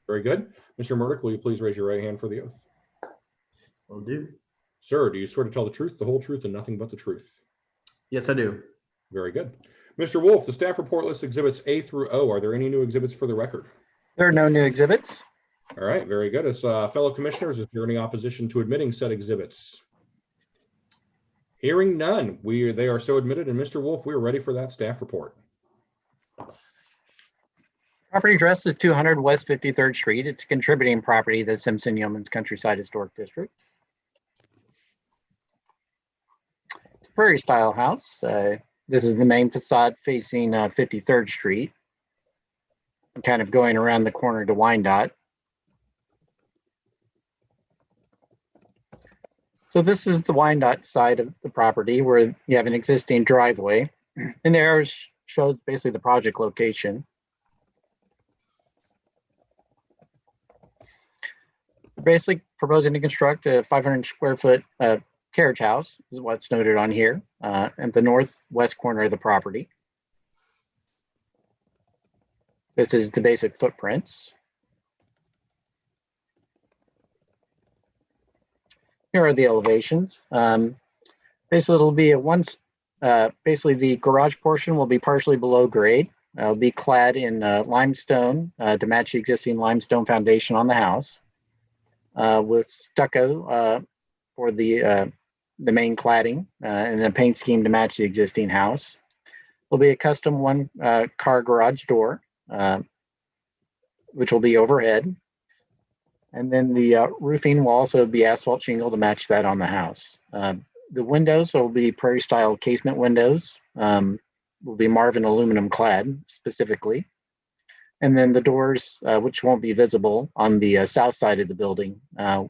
D: Very good. Mr. Murdoch, will you please raise your right hand for the oath?
M: Will do.
D: Sir, do you swear to tell the truth, the whole truth, and nothing but the truth?
M: Yes, I do.
D: Very good. Mr. Wolf, the staff report lists exhibits A through O. Are there any new exhibits for the record?
B: There are no new exhibits.
D: All right, very good. As fellow commissioners, is there any opposition to admitting said exhibits? Hearing none, they are so admitted. And Mr. Wolf, we are ready for that staff report.
B: Property address is 200 West 53rd Street. It's a contributing property to the Simpson Yeomans Countryside Historic District. It's a prairie style house. This is the main facade facing 53rd Street, kind of going around the corner to Wyandotte. So this is the Wyandotte side of the property where you have an existing driveway. And the arrow shows basically the project location. We're basically proposing to construct a 500 square foot carriage house, is what's noted on here, at the northwest corner of the property. This is the basic footprints. Here are the elevations. Basically, it'll be basically the garage portion will be partially below grade. It'll be clad in limestone to match the existing limestone foundation on the house, with stucco for the main cladding and a paint scheme to match the existing house. There'll be a custom one-car garage door, which will be overhead. And then the roofing will also be asphalt shingle to match that on the house. The windows will be prairie style casement windows, will be Marvin aluminum clad specifically. And then the doors, which won't be visible on the south side of the building,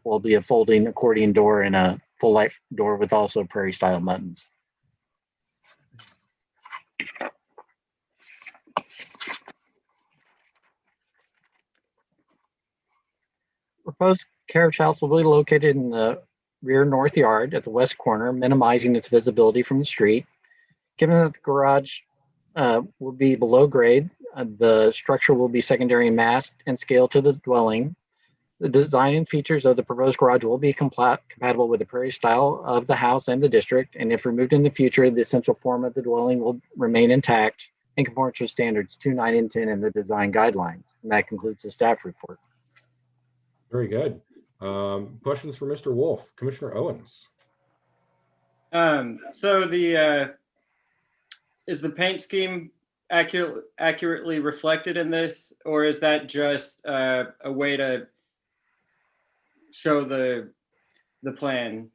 B: will be a folding accordion door and a full light door with also prairie style buttons. Proposed carriage house will be located in the rear north yard at the west corner, minimizing its visibility from the street. Given that the garage will be below grade. The structure will be secondary in mass and scale to the dwelling. The design and features of the proposed garage will be compatible with the prairie style of the house and the district. And if removed in the future, the essential form of the dwelling will remain intact and conform to standards 2, 9, and 10 in the design guidelines. And that concludes the staff report.
D: Very good. Questions for Mr. Wolf? Commissioner Owens.
E: So is the paint scheme accurately reflected in this, or is that just a way to show the plan?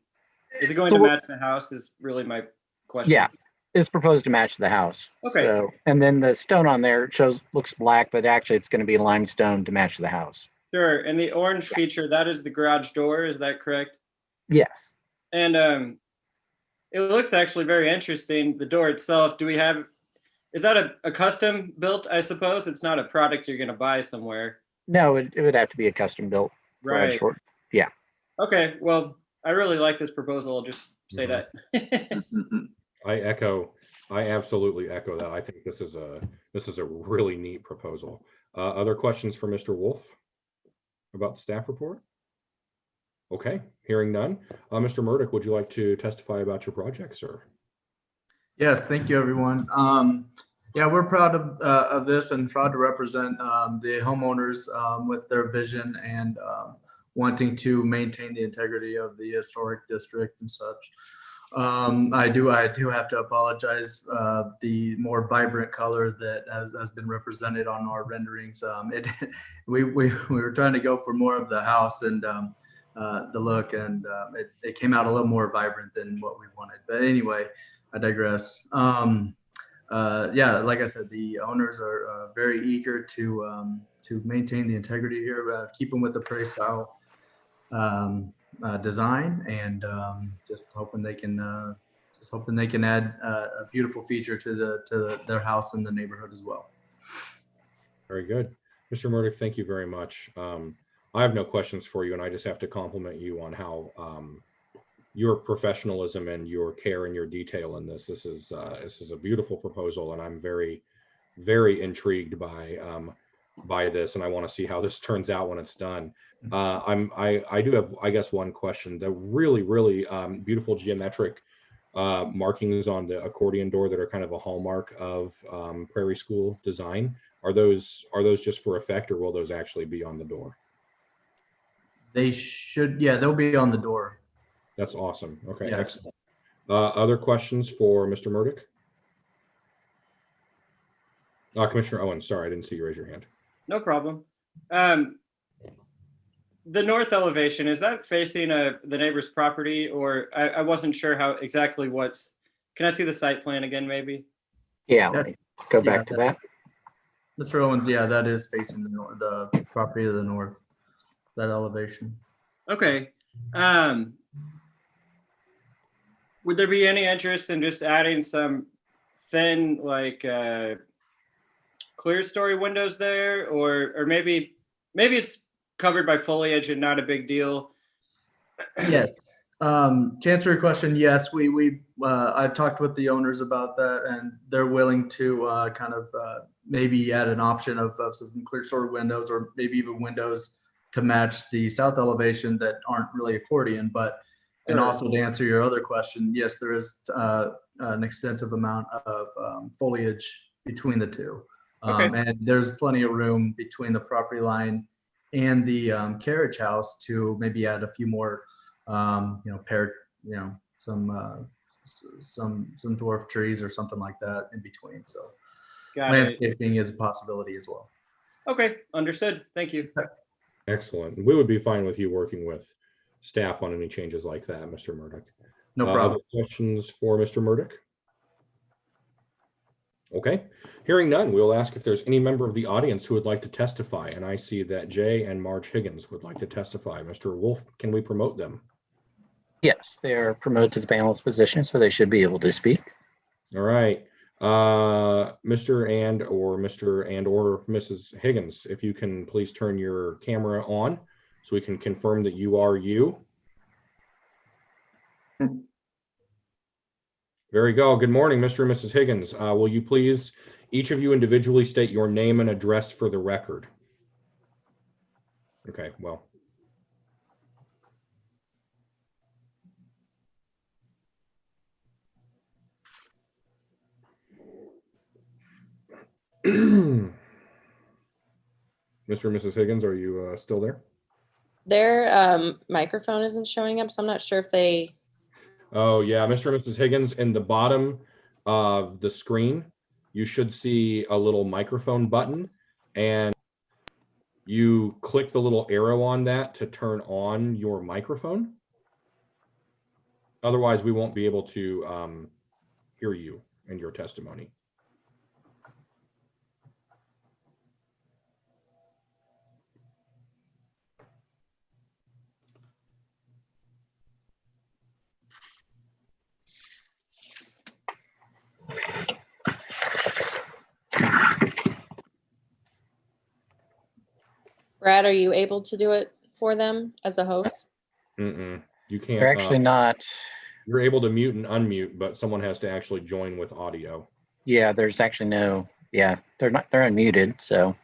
E: Is it going to match the house is really my question.
B: Yeah, it's proposed to match the house.
E: Okay.
B: So, and then the stone on there looks black, but actually it's going to be limestone to match the house.
E: Sure. And the orange feature, that is the garage door, is that correct?
B: Yes.
E: And it looks actually very interesting. The door itself, is that a custom built, I suppose? It's not a product you're going to buy somewhere.
B: No, it would have to be a custom built.
E: Right.
B: Yeah.
E: Okay. Well, I really like this proposal. I'll just say that.
D: I absolutely echo that. I think this is a really neat proposal. Other questions for Mr. Wolf about the staff report? Okay, hearing none. Mr. Murdock, would you like to testify about your project, sir?
M: Yes, thank you, everyone. Yeah, we're proud of this and proud to represent the homeowners with their vision and wanting to maintain the integrity of the historic district and such. I do have to apologize. The more vibrant color that has been represented on our renderings, we were trying to go for more of the house and the look, and it came out a little more vibrant than what we wanted. But anyway, I digress. Yeah, like I said, the owners are very eager to maintain the integrity here, keep them with the prairie style design, and just hoping they can add a beautiful feature to their house and the neighborhood as well.
D: Very good. Mr. Murdock, thank you very much. I have no questions for you, and I just have to compliment you on how your professionalism and your care and your detail in this. This is a beautiful proposal, and I'm very, very intrigued by this, and I want to see how this turns out when it's done. I do have, I guess, one question. The really, really beautiful geometric markings on the accordion door that are kind of a hallmark of Prairie School design. Are those just for effect, or will those actually be on the door?
M: They should, yeah, they'll be on the door.
D: That's awesome. Okay,
M: yes.
D: Excellent. Other questions for Mr. Murdock? Commissioner Owens, sorry, I didn't see you raise your hand.
E: No problem. The north elevation, is that facing the neighbor's property, or I wasn't sure how exactly can I see the site plan again, maybe?
B: Yeah, let me go back to that.
M: Mr. Owens, yeah, that is facing the property to the north, that elevation.
E: Okay. Would there be any interest in just adding some thin, like clear story windows there, or maybe it's covered by foliage and not a big deal?
M: Yes. To answer your question, yes, I've talked with the owners about that, and they're willing to kind of maybe add an option of some clear story windows, or maybe even windows to match the south elevation that aren't really accordion. But and also to answer your other question, yes, there is an extensive amount of foliage between the two. And there's plenty of room between the property line and the carriage house to maybe add a few more, some dwarf trees or something like that in between. So landscaping is a possibility as well.
E: Okay, understood. Thank you.
D: Excellent. We would be fine with you working with staff on any changes like that, Mr. Murdock.
M: No problem.
D: Other questions for Mr. Murdock? Okay. Hearing none, we'll ask if there's any member of the audience who would like to testify. And I see that Jay and Marge Higgins would like to testify. Mr. Wolf, can we promote them?
B: Yes, they are promoted to the panelist position, so they should be able to speak.
D: All right. Mr. and or Mrs. Higgins, if you can please turn your camera on so we can confirm that you are you. Very good. Good morning, Mr. and Mrs. Higgins. Will you please, each of you individually state your name and address for the record? Okay, well. Mr. and Mrs. Higgins, are you still there?
H: Their microphone isn't showing up, so I'm not sure if they.
D: Oh, yeah, Mr. and Mrs. Higgins, in the bottom of the screen, you should see a little microphone button, and you click the little arrow on that to turn on your microphone. Otherwise, we won't be able to hear you and your testimony.
H: Brad, are you able to do it for them as a host?
D: You can't.
B: They're actually not.
D: You're able to mute and unmute, but someone has to actually join with audio.
B: Yeah, there's actually no. Yeah, they're not. They're unmuted. So,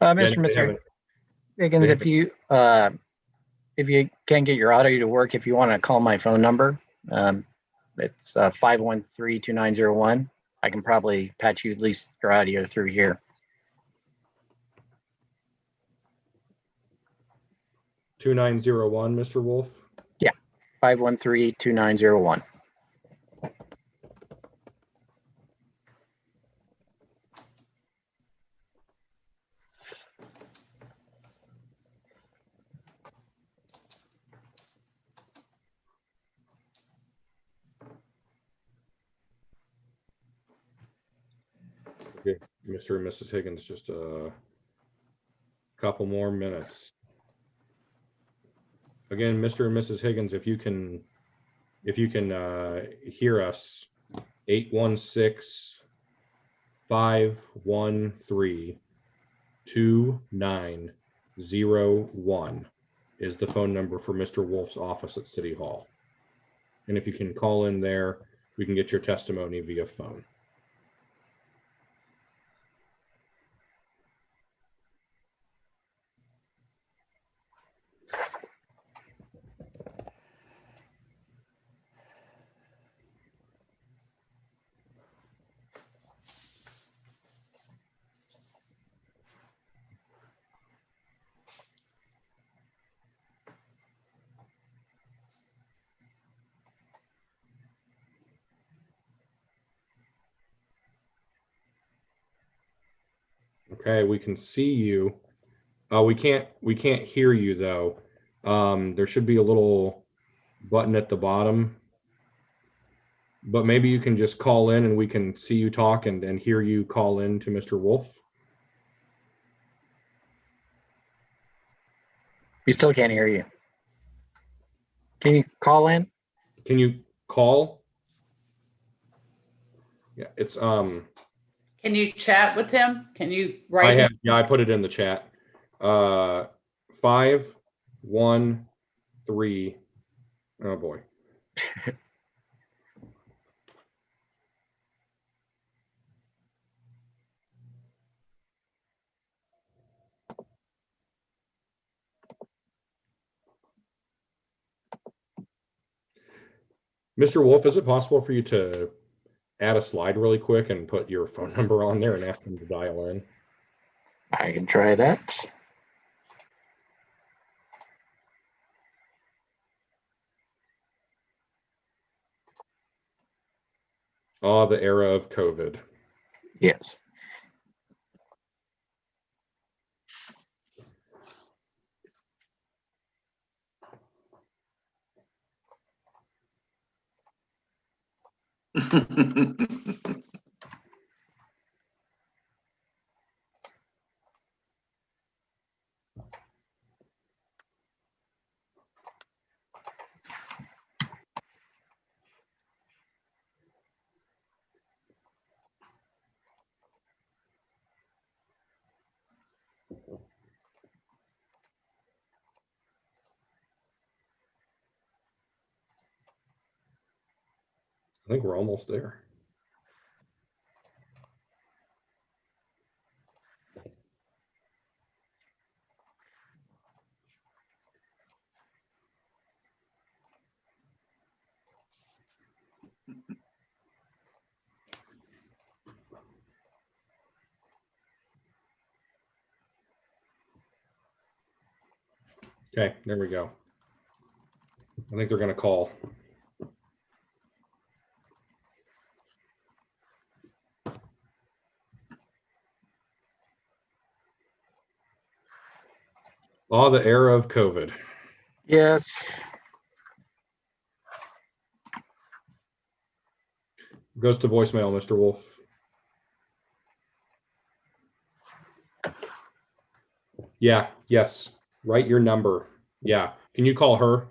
B: Mr. Higgins, if you can't get your audio to work, if you want to call my phone number, it's 513-2901. I can probably patch you at least your audio through here.
D: 2901, Mr. Wolf?
B: Yeah, 513-2901.
D: Okay, Mr. and Mrs. Higgins, just a couple more minutes. Again, Mr. and Mrs. Higgins, if you can hear us, 816-513-2901 is the phone number for Mr. Wolf's office at City Hall. And if you can call in there, we can get your testimony via phone. Okay, we can see you. We can't hear you though. There should be a little button at the bottom, but maybe you can just call in and we can see you talk and hear you call in to Mr. Wolf.
B: We still can't hear you. Can you call in?
D: Can you call? Yeah, it's
C: Can you chat with him? Can you write?
D: I put it in the chat. 513. Oh boy. Mr. Wolf, is it possible for you to add a slide really quick and put your phone number on there and ask them to dial in?
B: I can try that.
D: Oh, the era of COVID.
B: Yes.
D: I think we're almost there. Okay, there we go. I think they're going to call. Oh, the era of COVID.
B: Yes.
D: Goes to voicemail, Mr. Wolf. Yeah, yes. Write your number. Yeah. Can you call her?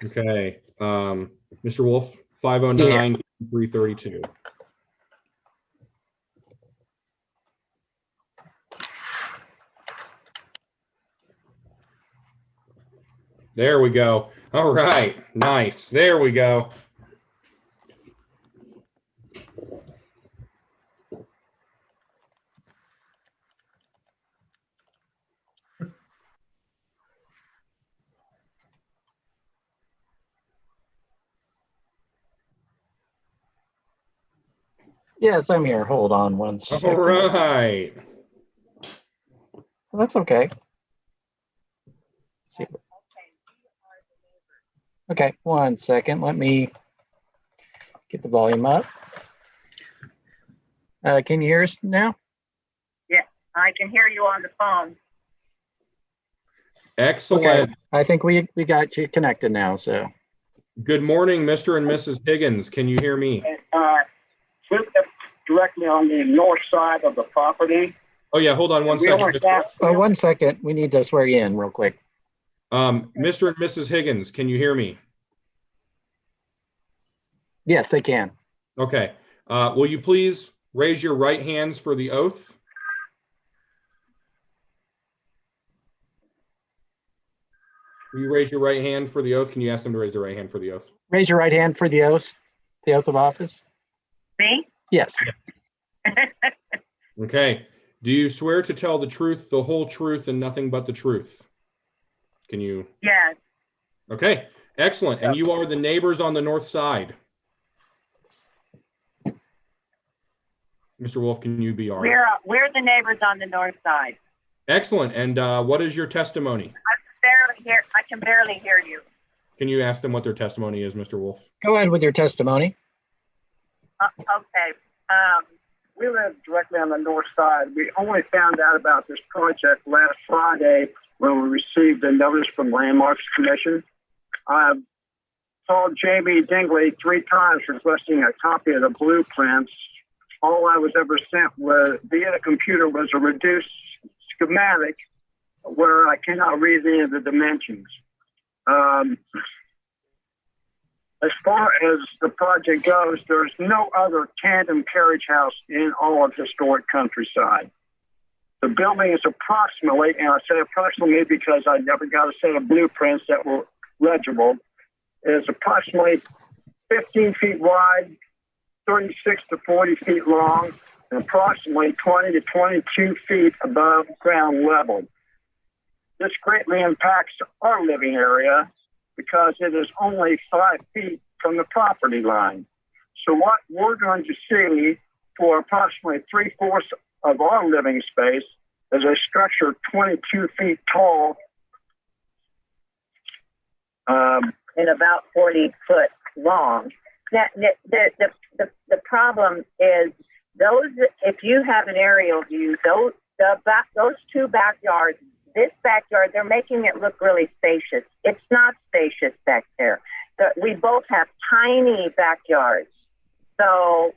D: Okay. Mr. Wolf, 509-332. There we go. All right. Nice. There we go.
B: Yes, I'm here. Hold on one second.
D: All right.
B: Well, that's okay. Let's see. Okay, 1 second. Let me get the volume up. Can you hear us now?
N: Yeah, I can hear you on the phone.
D: Excellent.
B: Okay, I think we got you connected now. So,
D: good morning, Mr. and Mrs. Higgins. Can you hear me?
O: Directly on the north side of the property.
D: Oh yeah, hold on 1 second.
B: 1 second. We need to swear you in real quick.
D: Mr. and Mrs. Higgins, can you hear me?
B: Yes, they can.
D: Okay. Will you please raise your right hands for the oath? Will you raise your right hand for the oath? Can you ask them to raise their right hand for the oath?
B: Raise your right hand for the oath of office.
N: Me?
B: Yes.
D: Okay. Do you swear to tell the truth, the whole truth, and nothing but the truth? Can you?
N: Yes.
D: Okay. Excellent. And you are the neighbors on the north side. Mr. Wolf, can you be our?
N: We're the neighbors on the north side.
D: Excellent. And what is your testimony?
N: I can barely hear you.
D: Can you ask them what their testimony is, Mr. Wolf?
B: Go ahead with your testimony.
N: Okay.
O: We live directly on the north side. We only found out about this project last Friday when we received a notice from Landmarks Commission. I called Jamie Dingley 3 times requesting a copy of the blueprints. All I was ever sent was via the computer was a reduced schematic where I cannot read any of the dimensions. As far as the project goes, there's no other tandem carriage house in all of historic Countryside. The building is approximately, and I say approximately because I never got a set of blueprints that were legible, is approximately 15 feet wide, 36 to 40 feet long, and approximately 20 to 22 feet above ground level. This greatly impacts our living area because it is only 5 feet from the property line. So what we're going to see for approximately 3/4 of our living space is a structure 22 feet tall.
N: And about 40 foot long. Now, the problem is those, if you have an aerial view, those 2 backyards, this backyard, they're making it look really spacious. It's not spacious back there. We both have tiny backyards. So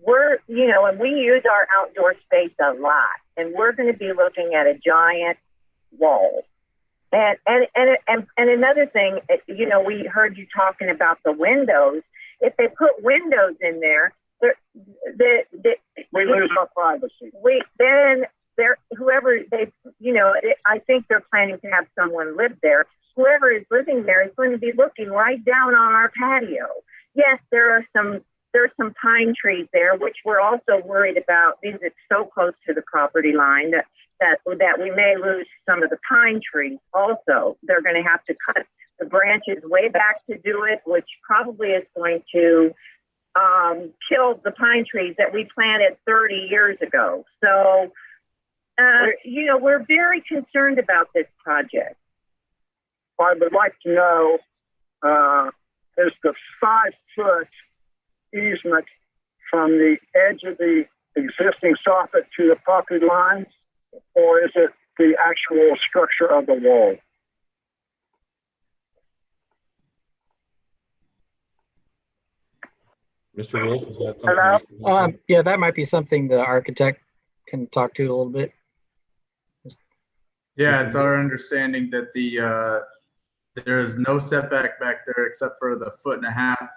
N: we're, and we use our outdoor space a lot, and we're going to be looking at a giant wall. And another thing, we heard you talking about the windows. If they put windows in there,
O: we lose our privacy.
N: I think they're planning to have someone live there. whoever is living there is going to be looking right down on our patio. Yes, there's some pine trees there, which we're also worried about because it's so close to the property line that we may lose some of the pine trees also. They're going to have to cut the branches way back to do it, which probably is going to kill the pine trees that we planted 30 years ago. So, we're very concerned about this project.
O: I would like to know, is the 5-foot easement from the edge of the existing soffit to the property lines, or is it the actual structure of the wall?
D: Mr. Wolf, is that something?
N: Hello?
B: Yeah, that might be something the architect can talk to a little bit.
M: Yeah, it's our understanding that there is no setback back there except for the 1.5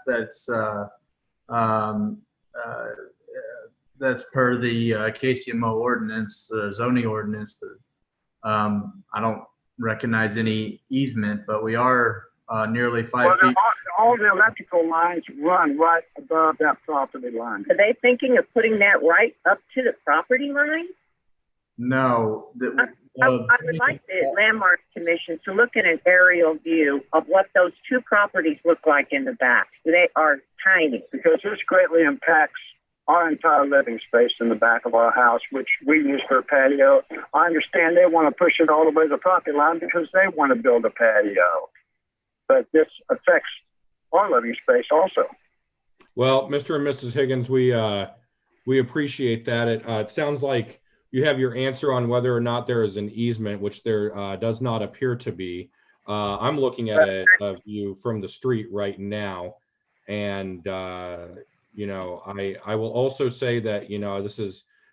M: that's per the KCMO ordinance, zoning ordinance. I don't recognize any easement, but we are nearly 5 feet.
O: All the electrical lines run right above that property line.
N: Are they thinking of putting that right up to the property line?
M: No.
N: I would like the Landmarks Commission to look at an aerial view of what those two properties look like in the back. They are tiny.
O: Because this greatly impacts our entire living space in the back of our house, which we use for a patio. I understand they want to push it all the way to the property line because they want to build a patio. But this affects our living space also.
D: Well, Mr. and Mrs. Higgins, we appreciate that. It sounds like you have your answer on whether or not there is an easement, which there does not appear to be. I'm looking at a view from the street right now, and I will also say that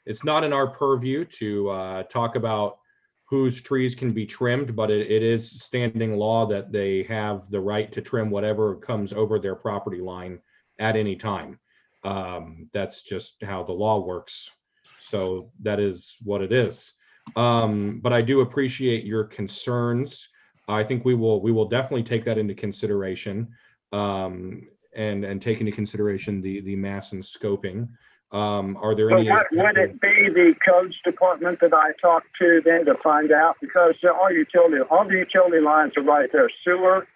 D: it's not in our purview to talk about whose trees can be trimmed, but it is standing law that they have the right to trim whatever comes over their property line at any time. That's just how the law works. So that is what it is. But I do appreciate your concerns. I think we will definitely take that into consideration and take into consideration the mass and scoping. Are there any?
O: Would it be the codes department that I talked to then to find out? Because all the utility lines are right there. Sewer,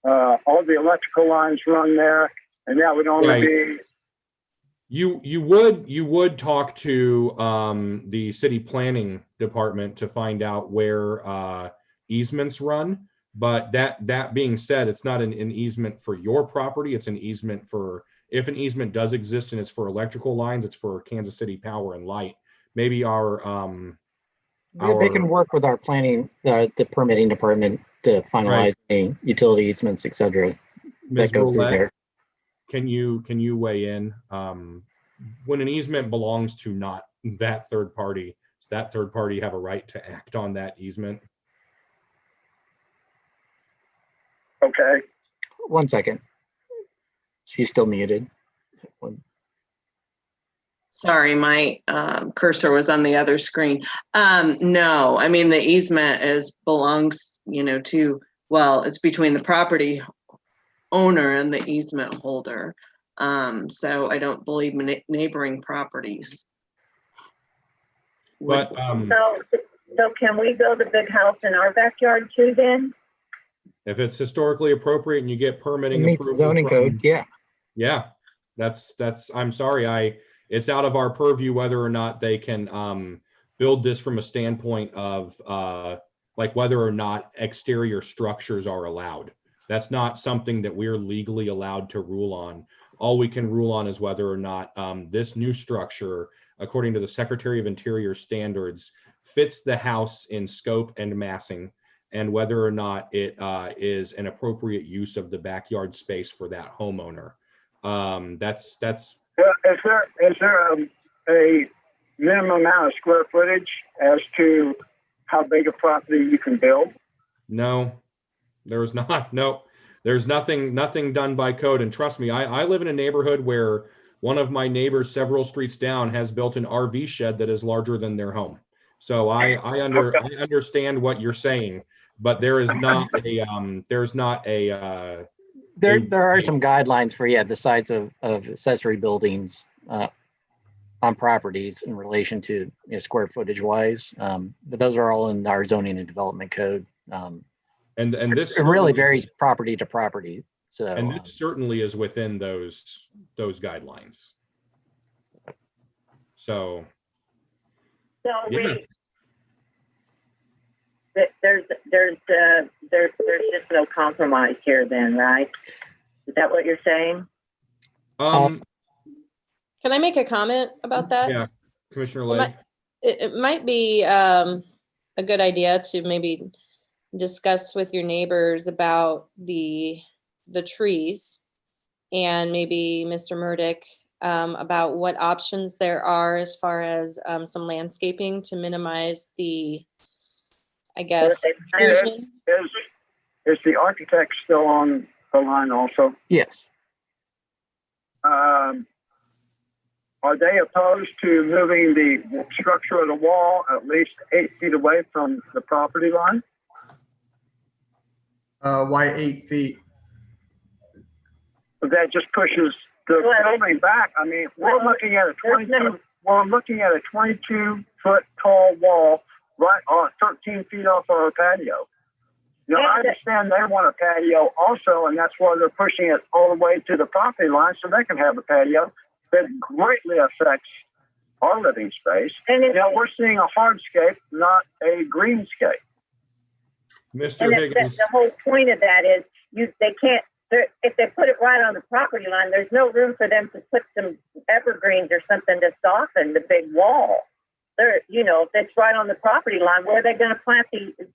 O: all the electrical lines run there, and that would only be.
D: You would talk to the city planning department to find out where easements run. But that being said, it's not an easement for your property. It's an easement for, if an easement does exist and it's for electrical lines, it's for Kansas City Power and Light. Maybe
B: they can work with our planning, the permitting department to finalize any utility easements, et cetera, that go through there.
D: Can you weigh in? When an easement belongs to not that third party, does that third party have a right to act on that easement?
O: Okay.
B: 1 second. She's still muted.
K: Sorry, my cursor was on the other screen. No, I mean, the easement belongs, it's between the property owner and the easement holder. So I don't believe neighboring properties.
D: But
N: so can we build a big house in our backyard too then?
D: If it's historically appropriate and you get permitting,
B: it meets zoning code, yeah.
D: Yeah, that's. I'm sorry, it's out of our purview whether or not they can build this from a standpoint of like whether or not exterior structures are allowed. That's not something that we're legally allowed to rule on. All we can rule on is whether or not this new structure, according to the Secretary of Interior standards, fits the house in scope and massing, and whether or not it is an appropriate use of the backyard space for that homeowner. That's.
O: Is there a minimum amount of square footage as to how big a property you can build?
D: No, there's not. No, there's nothing done by code. And trust me, I live in a neighborhood where one of my neighbors several streets down has built an RV shed that is larger than their home. So I understand what you're saying, but there is not a, there's not a,
B: There are some guidelines for, the size of accessory buildings on properties in relation to square footage wise. But those are all in our zoning and development code.
D: and this
B: It really varies property to property. So,
D: and this certainly is within those guidelines. So,
N: So
D: yeah.
N: there's just no compromise here then, right? Is that what you're saying?
H: Can I make a comment about that?
D: Yeah, Commissioner Lake.
H: It might be a good idea to maybe discuss with your neighbors about the trees, and maybe Mr. Murdock about what options there are as far as some landscaping to minimize the, I guess, intrusion.
O: Is the architect still on the line also?
B: Yes.
O: Are they opposed to moving the structure of the wall at least 8 feet away from the property line?
M: Why 8 feet?
O: That just pushes the building back. I mean, we're looking at a 22-foot tall wall right on 13 feet off our patio. Now, I understand they want a patio also, and that's why they're pushing it all the way to the property line so they can have a patio. That greatly affects our living space. And we're seeing a hardscape, not a greenscape.
D: Mr. Higgins.
N: The whole point of that is they can't. If they put it right on the property line, there's no room for them to put some evergreens or something to soften the big wall. If it's right on the property line, where are they going to plant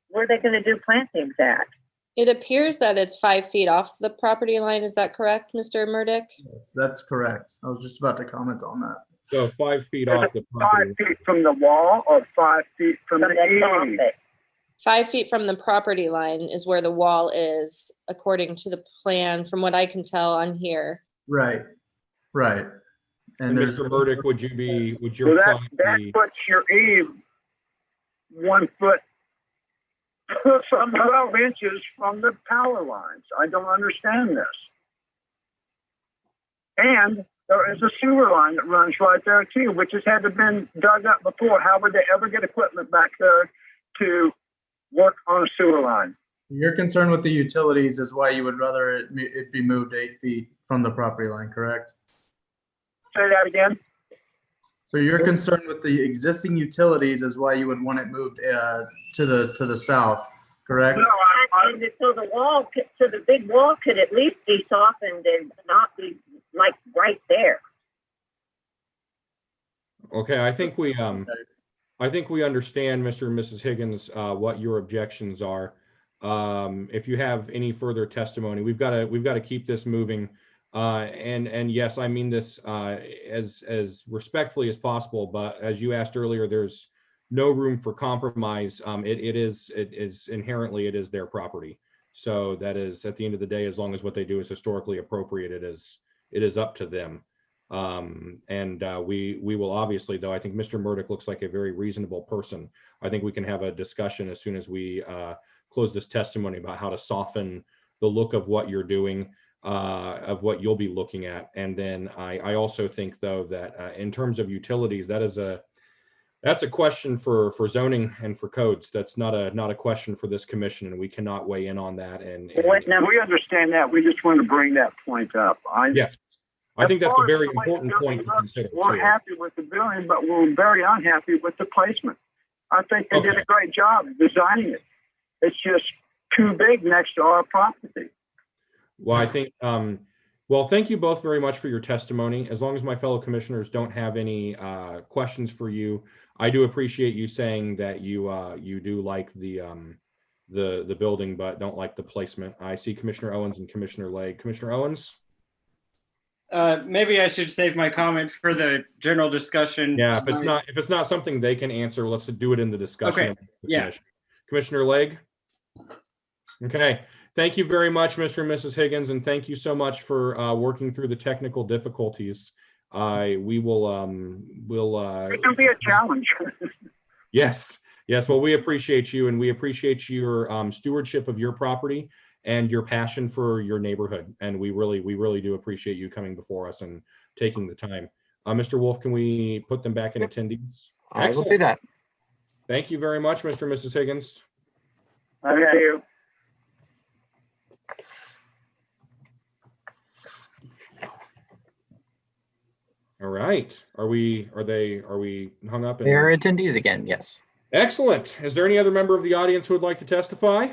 N: where are they going to do plantings at?
H: It appears that it's 5 feet off the property line. Is that correct, Mr. Murdock?
M: Yes, that's correct. I was just about to comment on that.
D: So 5 feet off the property.
O: 5 feet from the wall or 5 feet from the eave?
H: 5 feet from the property line is where the wall is, according to the plan, from what I can tell on here.
M: Right.
D: And Mr. Burdick, would your
O: that puts your eave 1 foot, some 12 inches from the power lines. I don't understand this. And there is a sewer line that runs right there too, which has had to been dug up before. How would they ever get equipment back there to work on a sewer line?
M: Your concern with the utilities is why you would rather it be moved 8 feet from the property line, correct?
O: Say that again.
M: So your concern with the existing utilities is why you would want it moved to the south, correct?
N: No, so the wall, so the big wall could at least be softened and not be like right there.
D: Okay, I think we understand, Mr. and Mrs. Higgins, what your objections are. If you have any further testimony, we've got to keep this moving. And yes, I mean this as respectfully as possible, but as you asked earlier, there's no room for compromise. It is inherently, it is their property. So that is, at the end of the day, as long as what they do is historically appropriate, it is up to them. We will obviously, though, I think Mr. Murdock looks like a very reasonable person. I think we can have a discussion as soon as we close this testimony about how to soften the look of what you're doing, of what you'll be looking at. And then I also think, though, that in terms of utilities, that's a question for zoning and for codes. That's not a question for this commission, and we cannot weigh in on that. And
O: we understand that. We just want to bring that point up.
D: Yes. I think that's a very important point to consider.
O: We're happy with the building, but we're very unhappy with the placement. I think they did a great job designing it. It's just too big next to our property.
D: Well, I think, well, thank you both very much for your testimony. As long as my fellow commissioners don't have any questions for you, I do appreciate you saying that you do like the building, but don't like the placement. I see Commissioner Owens and Commissioner Legge. Commissioner Owens?
E: Maybe I should save my comment for the general discussion.
D: Yeah, if it's not something they can answer, let's do it in the discussion.
E: Okay. Yeah.
D: Commissioner Legge? Okay. Thank you very much, Mr. and Mrs. Higgins, and thank you so much for working through the technical difficulties. We will.
O: It can be a challenge.
D: Yes. Yes, well, we appreciate you, and we appreciate your stewardship of your property and your passion for your neighborhood. And we really do appreciate you coming before us and taking the time. Mr. Wolf, can we put them back in attendees?
B: I will do that.
D: Thank you very much, Mr. and Mrs. Higgins.
O: Thank you.
D: All right. Are we hung up?
B: They're attendees again, yes.
D: Excellent. Is there any other member of the audience who would like to testify?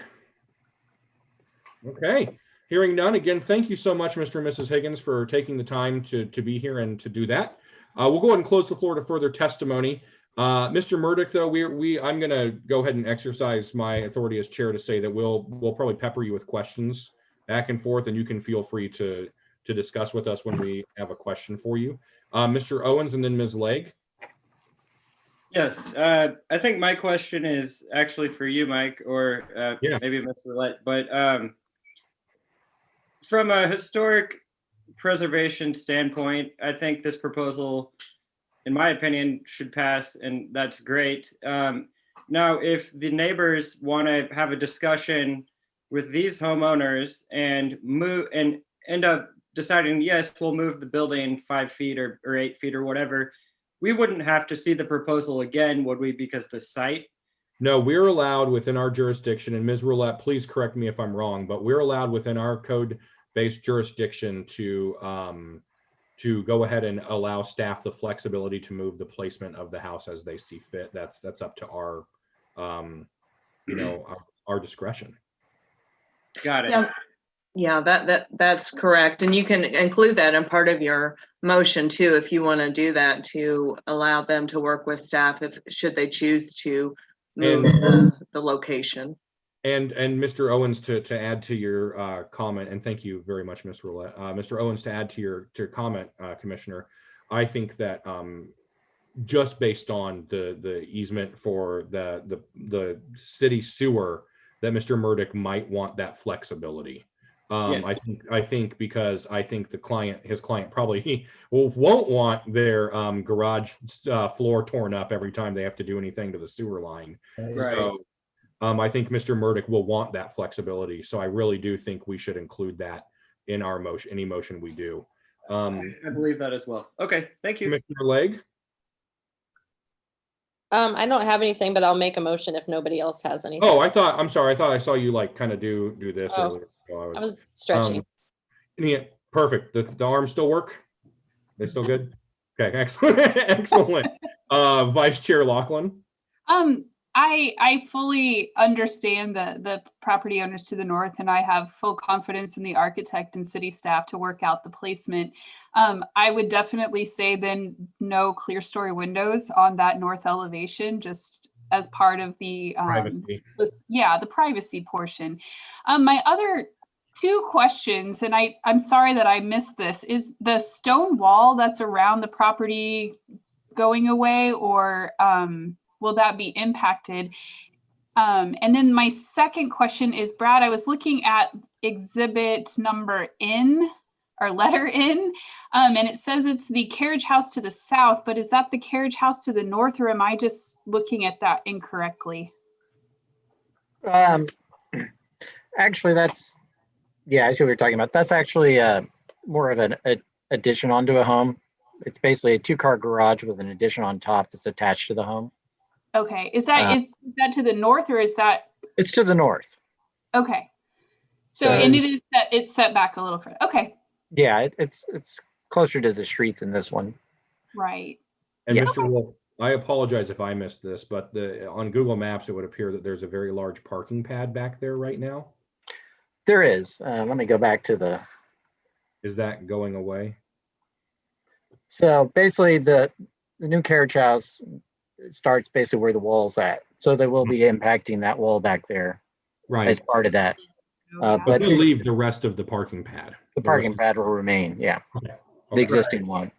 D: Okay. Hearing none, again, thank you so much, Mr. and Mrs. Higgins, for taking the time to be here and to do that. We'll go ahead and close the floor to further testimony. Mr. Murdock, though, I'm going to go ahead and exercise my authority as chair to say that we'll probably pepper you with questions back and forth, and you can feel free to discuss with us when we have a question for you. Mr. Owens and then Ms. Legg.
E: Yes, I think my question is actually for you, Mike, or maybe Ms. Roulette, but from a historic preservation standpoint, I think this proposal, in my opinion, should pass, and that's great. Now, if the neighbors want to have a discussion with these homeowners and move and end up deciding, yes, we'll move the building 5 feet or 8 feet or whatever, we wouldn't have to see the proposal again, would we? Because the site.
D: No, we're allowed within our jurisdiction, and Ms. Roulette, please correct me if I'm wrong, but we're allowed within our code-based jurisdiction to go ahead and allow staff the flexibility to move the placement of the house as they see fit. That's up to our, our discretion.
E: Got it.
K: Yeah, that's correct. And you can include that in part of your motion too, if you want to do that, to allow them to work with staff should they choose to move the location.
D: And Mr. Owens, to add to your comment, and thank you very much, Ms. Roulette. Mr. Owens, to add to your comment, Commissioner, I think that just based on the easement for the city sewer, that Mr. Murdock might want that flexibility. Yes. I think because I think his client probably won't want their garage floor torn up every time they have to do anything to the sewer line. Right. So I think Mr. Murdock will want that flexibility. So I really do think we should include that in our motion, any motion we do.
E: I believe that as well. Okay, thank you.
D: Commissioner Legg?
H: I don't have anything, but I'll make a motion if nobody else has anything.
D: Oh, I'm sorry. I thought I saw you like kind of do this earlier. So
H: I was stretching.
D: Perfect. The arms still work? They still good? Okay, excellent. Excellent. Vice Chair Laughlin.
F: I fully understand the property owners to the north, and I have full confidence in the architect and city staff to work out the placement. I would definitely say then no clear story windows on that north elevation, just as part of the privacy. The privacy portion. My other 2 questions, and I'm sorry that I missed this, is the stone wall that's around the property going away, or will that be impacted? And then my second question is, Brad, I was looking at exhibit number N, or letter N, and it says it's the carriage house to the south, but is that the carriage house to the north, or am I just looking at that incorrectly?
B: Actually, I see what you're talking about. That's actually more of an addition onto a home. It's basically a 2-car garage with an addition on top that's attached to the home.
F: Okay, is that to the north, or is that?
B: It's to the north.
F: Okay, so and it's set back a little further. Okay.
B: Yeah, it's closer to the street than this one.
F: Right.
D: And yeah. Mr. Wolf, I apologize if I missed this, but on Google Maps, it would appear that there's a very large parking pad back there right now.
B: There is. Let me go back to
D: Is that going away?
B: So basically, the new carriage house starts basically where the wall's at. So they will be impacting that wall back there,
D: right,
B: as part of that.
D: But they'll leave the rest of the parking pad.
B: The parking pad will remain, yeah. Okay. The existing one.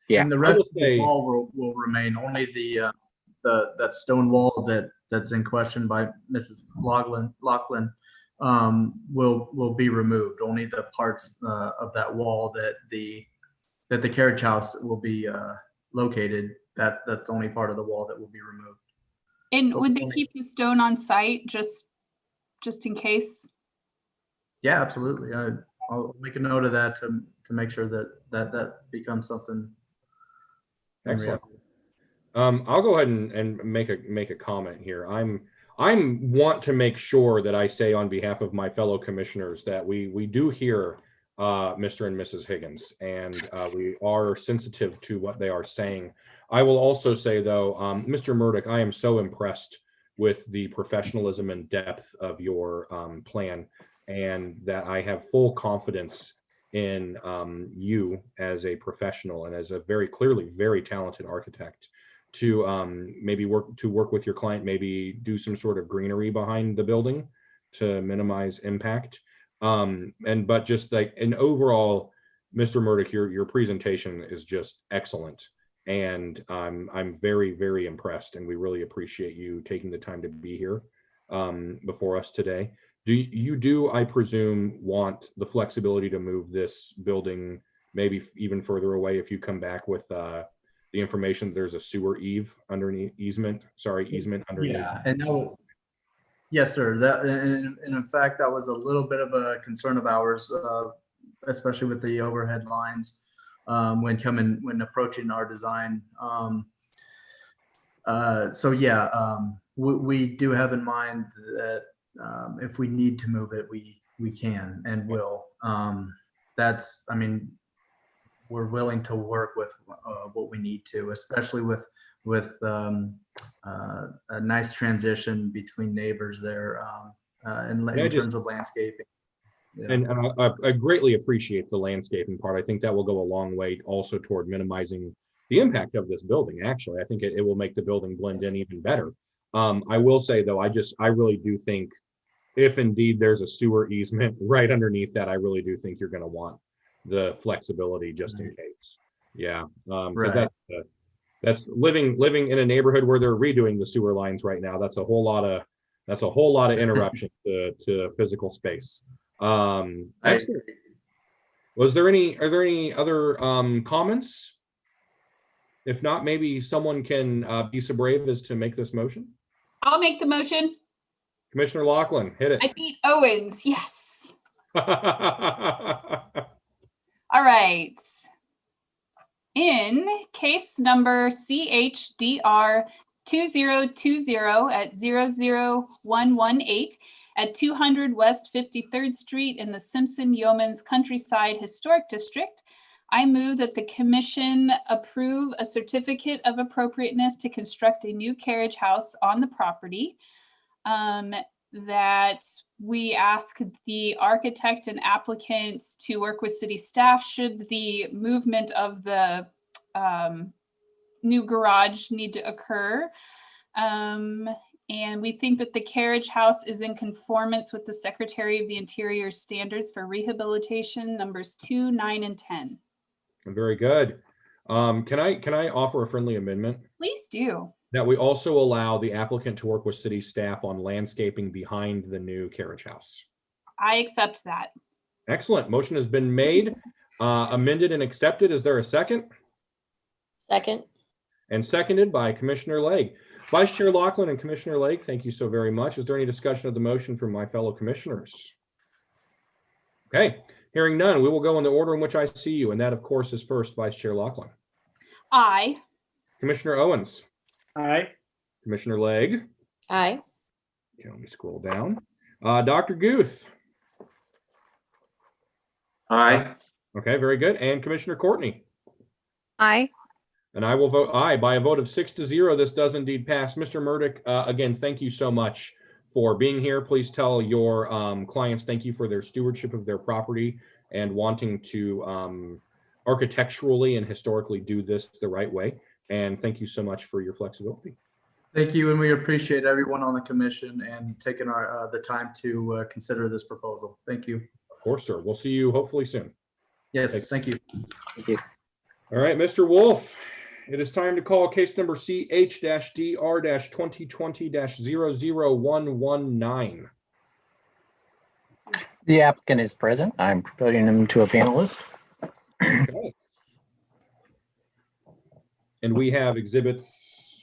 B: Yeah.
M: And the rest of the wall will remain. Only that stone wall that's in question by Mrs. Laughlin will be removed. Only the parts of that wall that the carriage house will be located. That's the only part of the wall that will be removed.
F: And would they keep the stone on site just in case?
M: Yeah, absolutely. I'll make a note of that to make sure that becomes something. in
D: Excellent.
M: reality.
D: I'll go ahead and make a comment here. I'm want to make sure that I say on behalf of my fellow commissioners that we do hear Mr. and Mrs. Higgins, and we are sensitive to what they are saying. I will also say, though, Mr. Murdock, I am so impressed with the professionalism and depth of your plan, and that I have full confidence in you as a professional and as a very clearly very talented architect to maybe work with your client, maybe do some sort of greenery behind the building to minimize impact. But just like an overall, Mr. Murdock, your presentation is just excellent. And I'm very, very impressed, and we really appreciate you taking the time to be here before us today. I presume, want the flexibility to move this building maybe even further away if you come back with the information there's a sewer easement underneath?
M: Yeah, and no, yes, sir. That and in fact, that was a little bit of a concern of ours, especially with the overhead lines when approaching our design. So yeah, we do have in mind that if we need to move it, we can and will. I mean, we're willing to work with what we need to, especially with a nice transition between neighbors there in terms of landscaping. Yeah.
D: And I greatly appreciate the landscaping part. I think that will go a long way also toward minimizing the impact of this building. Actually, I think it will make the building blend in even better. I will say, though, I really do think if indeed there's a sewer easement right underneath that, I really do think you're going to want the flexibility just in case. Yeah, because that's living in a neighborhood where they're redoing the sewer lines right now. That's a whole lot of interruption to physical space. Excellent. Are there any other comments? If not, maybe someone can be so brave as to make this motion.
F: I'll make the motion.
D: Commissioner Lachlan, hit it.
F: I beat Owens, yes. All right. In case number CHDR 2020 at 00118 at 200 West 53rd Street in the Simpson Yeomans Countryside Historic District, I move that the commission approve a certificate of appropriateness to construct a new carriage house on the property. That we ask the architect and applicants to work with city staff should the movement of the new garage need to occur. And we think that the carriage house is in conformance with the Secretary of the Interior standards for rehabilitation numbers 2, 9, and 10.
D: Very good. Can I offer a friendly amendment?
F: Please do.
D: That we also allow the applicant to work with city staff on landscaping behind the new carriage house.
F: I accept that.
D: Excellent. Motion has been made, amended, and accepted. Is there a second?
H: Second.
D: And seconded by Commissioner Legge. Vice Chair Lachlan and Commissioner Legge, thank you so very much. Is there any discussion of the motion from my fellow commissioners? Okay, hearing none, we will go in the order in which I see you, and that, of course, is first Vice Chair Lachlan.
F: Aye.
D: Commissioner Owens.
E: Aye.
D: Commissioner Legge.
H: Aye.
D: Okay, let me scroll down. Dr. Guth.
A: Aye.
D: Okay, very good. And Commissioner Courtney.
G: Aye.
D: And I will vote aye. By a vote of 6-0, this does indeed pass. Mr. Murdock, again, thank you so much for being here. Please tell your clients thank you for their stewardship of their property and wanting to architecturally and historically do this the right way. And thank you so much for your flexibility.
M: Thank you, and we appreciate everyone on the commission and taking the time to consider this proposal. Thank you.
D: Of course, sir. We'll see you hopefully soon.
M: Yes,
D: Thanks.
M: thank you.
B: Thank you.
D: All right, Mr. Wolf, it is time to call case number CH-DR-2020-00119.
B: The applicant is present. I'm promoting him to a panelist.
D: Okay. And we have exhibits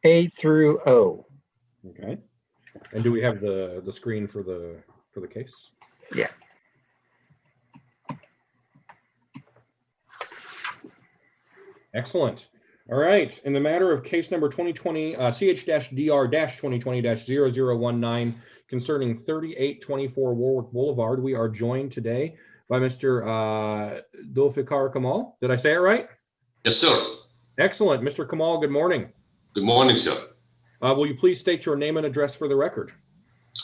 B: A through O.
D: Okay. And do we have the screen for the case?
B: Yeah.
D: Excellent. All right. In the matter of case number 2020, CH-DR-2020-0019 concerning 3824 Warwick Boulevard, we are joined today by Mr. Zulfikar Kamal. Did I say it right?
P: Yes, sir.
D: Excellent. Mr. Kamal, good morning.
P: Good morning, sir.
D: Will you please state your name and address for the record?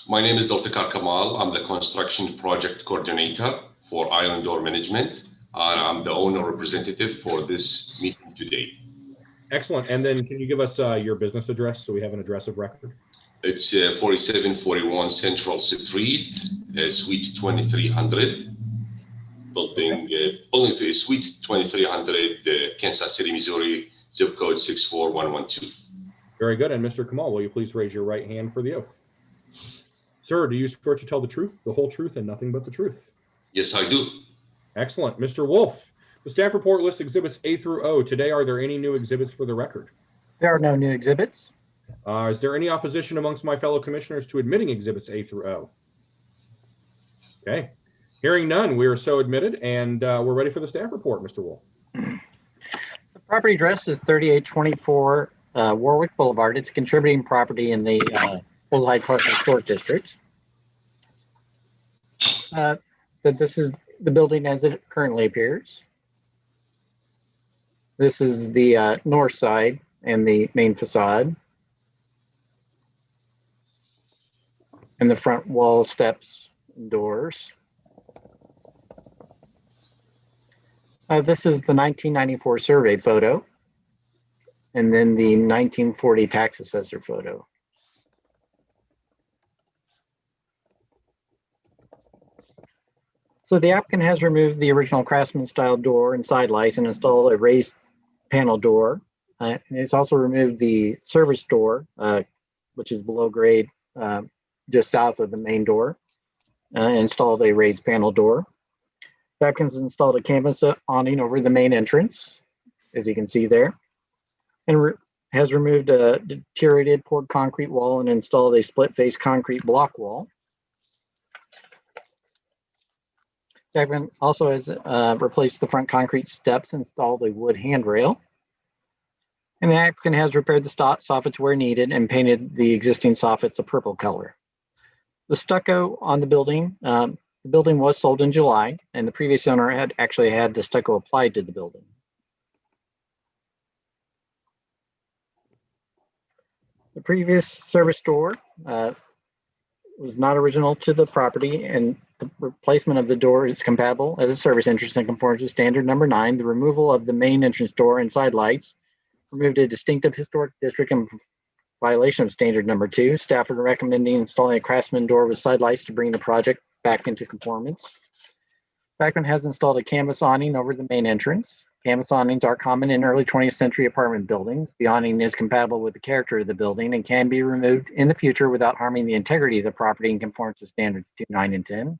P: My name is Zulfikar Kamal. I'm the construction project coordinator for Island Door Management. I'm the owner representative for this meeting today.
D: Excellent. And then can you give us your business address so we have an address of record?
P: It's 4741 Central Street, Suite 2300, building Suite 2300, Kansas City, Missouri, zip code 64112.
D: Very good. And Mr. Kamal, will you please raise your right hand for the oath? Sir, do you swear to tell the truth, the whole truth, and nothing but the truth?
P: Yes, I do.
D: Excellent. Mr. Wolf, the staff report lists exhibits A through O. Today, are there any new exhibits for the record?
B: There are no new exhibits.
D: Is there any opposition amongst my fellow commissioners to admitting exhibits A through O? Okay. Hearing none, we are so admitted, and we're ready for the staff report, Mr. Wolf.
B: The property address is 3824 Warwick Boulevard. It's a contributing property in the Old Hyde Park Historic District. So this is the building as it currently appears. This is the north side and the main facade. And the front wall, steps, and doors. This is the 1994 survey photo. And then the 1940 tax assessor photo. So the applicant has removed the original Craftsman style door and side lights and installed a raised panel door. And it's also removed the service door, which is below grade, just south of the main door, and installed a raised panel door. The applicant has installed a canvas awning over the main entrance, as you can see there, and has removed a deteriorated poured concrete wall and installed a split face concrete block wall. The applicant also has replaced the front concrete steps, installed a wood handrail. And the applicant has repaired the soffits where needed and painted the existing soffits a purple color. The stucco on the building was sold in July, and the previous owner had actually had the stucco applied to the building. The previous service door was not original to the property, and the replacement of the door is compatible as a service entrance and conforms to standard number 9. The removal of the main entrance door and side lights removed a distinctive historic district in violation of standard number 2. Staff are recommending installing a Craftsman door with side lights to bring the project back into conformance. The applicant has installed a canvas awning over the main entrance. Canvas awnings are common in early 20th century apartment buildings. The awning is compatible with the character of the building and can be removed in the future without harming the integrity of the property and conforms to standards 2, 9, and 10.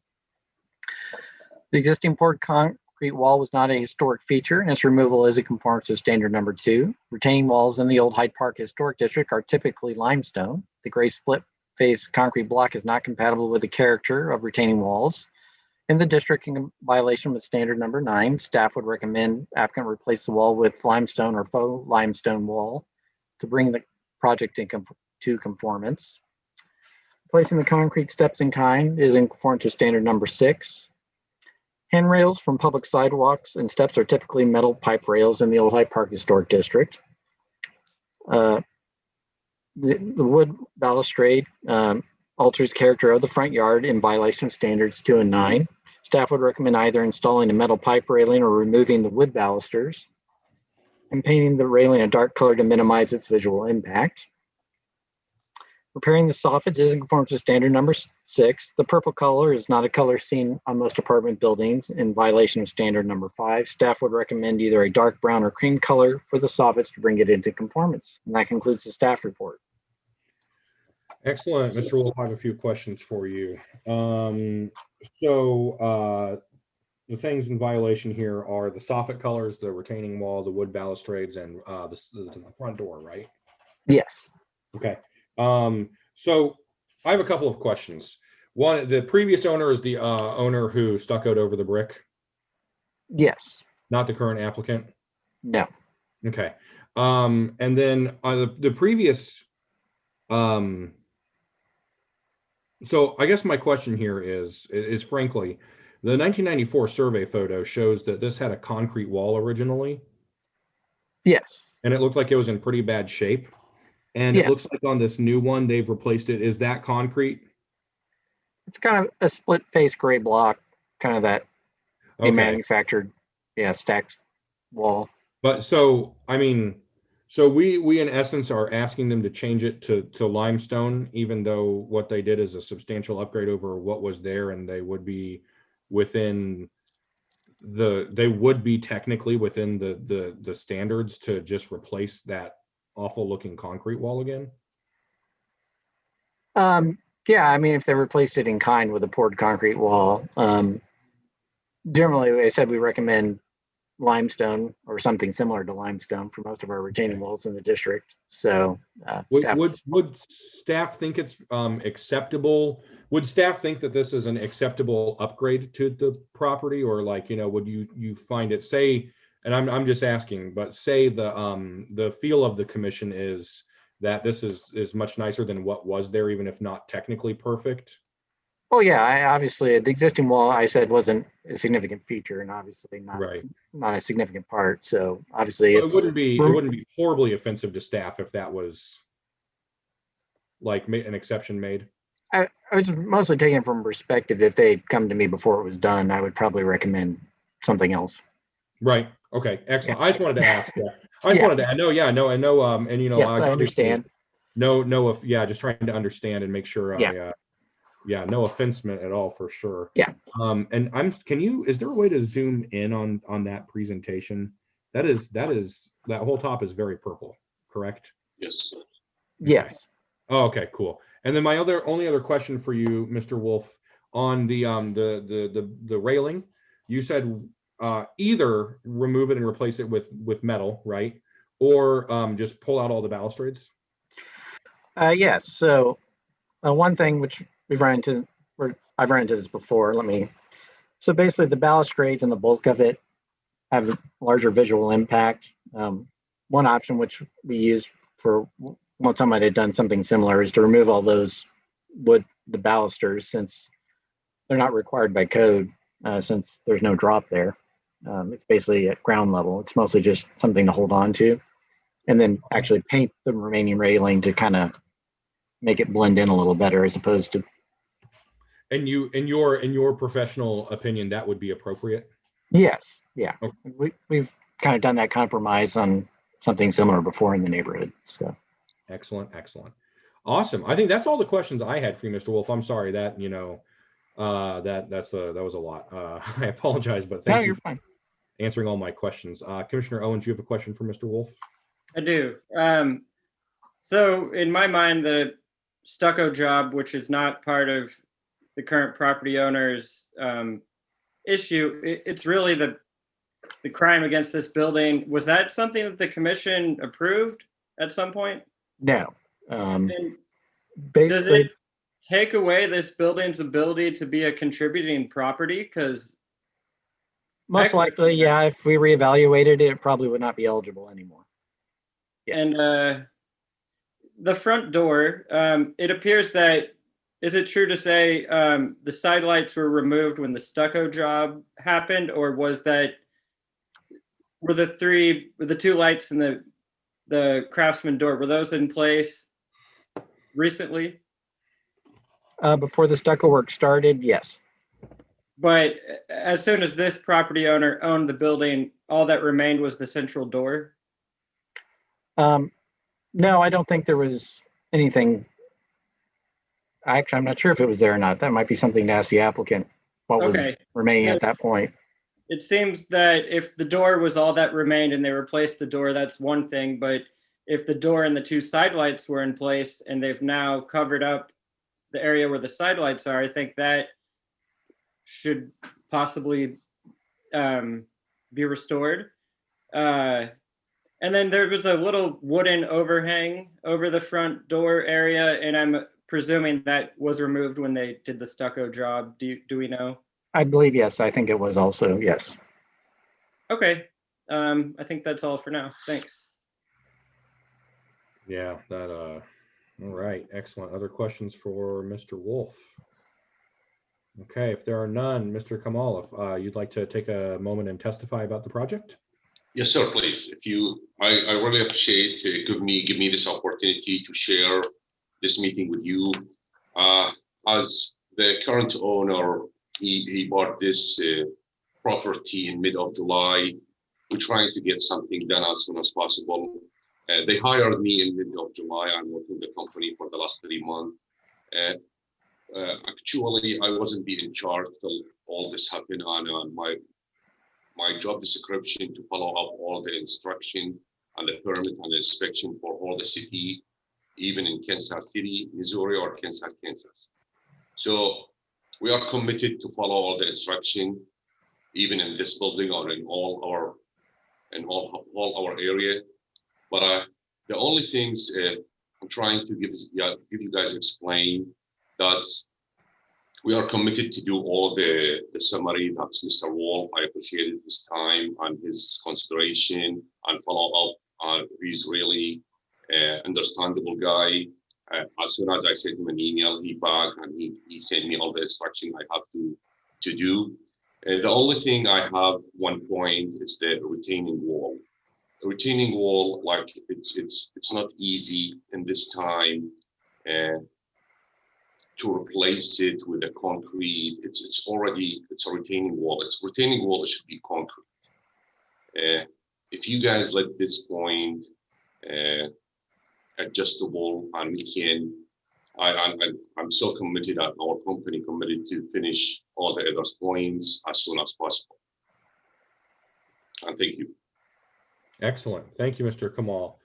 B: The existing poured concrete wall was not a historic feature, and its removal is a conforms to standard number 2. Retaining walls in the Old Hyde Park Historic District are typically limestone. The gray split face concrete block is not compatible with the character of retaining walls. In the district, in violation with standard number 9, staff would recommend applicant replace the wall with limestone or faux limestone wall to bring the project to conformance. Placing the concrete steps in kind is in conformance to standard number 6. Handrails from public sidewalks and steps are typically metal pipe rails in the Old Hyde Park Historic District. The wood balustrade alters character of the front yard in violation of standards 2 and 9. Staff would recommend either installing a metal pipe railing or removing the wood balusters and painting the railing a dark color to minimize its visual impact. Repairing the soffits is in conformance to standard number 6. The purple color is not a color seen on most apartment buildings in violation of standard number 5. Staff would recommend either a dark brown or cream color for the soffits to bring it into conformance. And that concludes the staff report.
D: Excellent. Mr. Wolf, I have a few questions for you. The things in violation here are the soffit colors, the retaining wall, the wood balustrades, and the front door, right?
B: Yes.
D: Okay. So I have a couple of questions. One, the previous owner is the owner who stuccoed over the brick,
B: Yes.
D: not the current applicant.
B: No.
D: Okay. And then the previous, so I guess my question here is frankly, the 1994 survey photo shows that this had a concrete wall originally,
B: Yes.
D: and it looked like it was in pretty bad shape. And it
B: Yes.
D: looks like on this new one, they've replaced it. Is that concrete?
B: It's kind of a split face gray block, kind of that
D: Okay.
B: manufactured, stacked wall.
D: But so, I mean, so we in essence are asking them to change it to limestone, even though what they did is a substantial upgrade over what was there, and they would be within they would be technically within the standards to just replace that awful looking concrete wall again.
B: Yeah, I mean, if they replaced it in kind with a poured concrete wall, generally, I said we recommend limestone or something similar to limestone for most of our retaining walls in the district. So,
D: would staff think it's acceptable? Would staff think that this is an acceptable upgrade to the property, or like, would you find it, say, and I'm just asking, but say the feel of the commission is that this is much nicer than what was there, even if not technically perfect?
B: oh yeah, obviously the existing wall I said wasn't a significant feature, and obviously not a significant part. So obviously,
D: it wouldn't be horribly offensive to staff if that was like an exception made.
B: I was mostly taking it from perspective. If they'd come to me before it was done, I would probably recommend something else.
D: Right. Okay. Excellent. I just wanted to ask. I just wanted to. I know. And
B: yes, I understand.
D: Just trying to understand and make sure. No offense meant at all, for sure.
B: Yeah.
D: And is there a way to zoom in on that presentation? That whole top is very purple, correct?
P: Yes.
B: Yes.
D: Oh, okay, cool. And then my only other question for you, Mr. Wolf, on the railing, you said either remove it and replace it with metal, right? Or just pull out all the balustrades?
B: Yes. So one thing which I've run into this before. So basically the balustrades and the bulk of it have a larger visual impact. One option which we use for one time I had done something similar is to remove all those the balusters, since they're not required by code, since there's no drop there. It's basically at ground level. It's mostly just something to hold on to, and then actually paint the remaining railing to kind of make it blend in a little better, as opposed to.
D: And in your professional opinion, that would be appropriate?
B: Yes. Yeah.
D: Okay.
B: We've kind of done that compromise on something similar before in the neighborhood. So.
D: Excellent. Awesome. I think that's all the questions I had for you, Mr. Wolf. I'm sorry that, that was a lot. I apologize, but thank you for answering all my questions. Commissioner Owens, you have a question for Mr. Wolf?
E: I do. So in my mind, the stucco job, which is not part of the current property owner's issue, it's really the crime against this building. Was that something that the commission approved at some point?
B: No.
E: Does it take away this building's ability to be a contributing property? Because
B: most likely, yeah, if we reevaluated it, it probably would not be eligible anymore.
E: Yes. And the front door, it appears that, is it true to say the side lights were removed when the stucco job happened, or were the two lights in the Craftsman door, were those in place recently?
B: Before the stucco work started, yes.
E: But as soon as this property owner owned the building, all that remained was the central door?
B: No, I don't think there was anything. Actually, I'm not sure if it was there or not. That might be something to ask the applicant, what was remaining at that point.
E: It seems that if the door was all that remained and they replaced the door, that's one thing. But if the door and the two side lights were in place and they've now covered up the area where the side lights are, I think that should possibly be restored. And then there was a little wooden overhang over the front door area, and I'm presuming that was removed when they did the stucco job. Do we know?
B: I believe, yes, I think it was also, yes.
E: Okay. I think that's all for now. Thanks.
D: Yeah, that, all right, excellent. Other questions for Mr. Wolf? Okay, if there are none, Mr. Kamal, if you'd like to take a moment and testify about the project?
P: Yes, sir, please. I really appreciate give me this opportunity to share this meeting with you. As the current owner, he bought this property in mid of July. We're trying to get something done as soon as possible. They hired me in mid of July. I'm working with the company for the last 3 months. Actually, I wasn't being in charge till all this happened on my job description to follow up all the instruction and the permit and the inspection for all the city, even in Kansas City, Missouri, or Kansas. So we are committed to follow all the instruction, even in this building or in all our area. But the only things I'm trying to give you guys explain that we are committed to do all the summary. That's Mr. Wolf. I appreciated his time and his consideration and follow up. He's really understandable guy. As soon as I sent him an email, he back and he sent me all the instruction I have to do. The only thing I have one point is the retaining wall. The retaining wall, like it's not easy in this time to replace it with a concrete. It's a retaining wall. It's retaining wall. It should be concrete. If you guys let this point adjustable, and we can, I'm so committed that our company committed to finish all the other points as soon as possible. And thank you.
D: Excellent. Thank you, Mr. Kamal.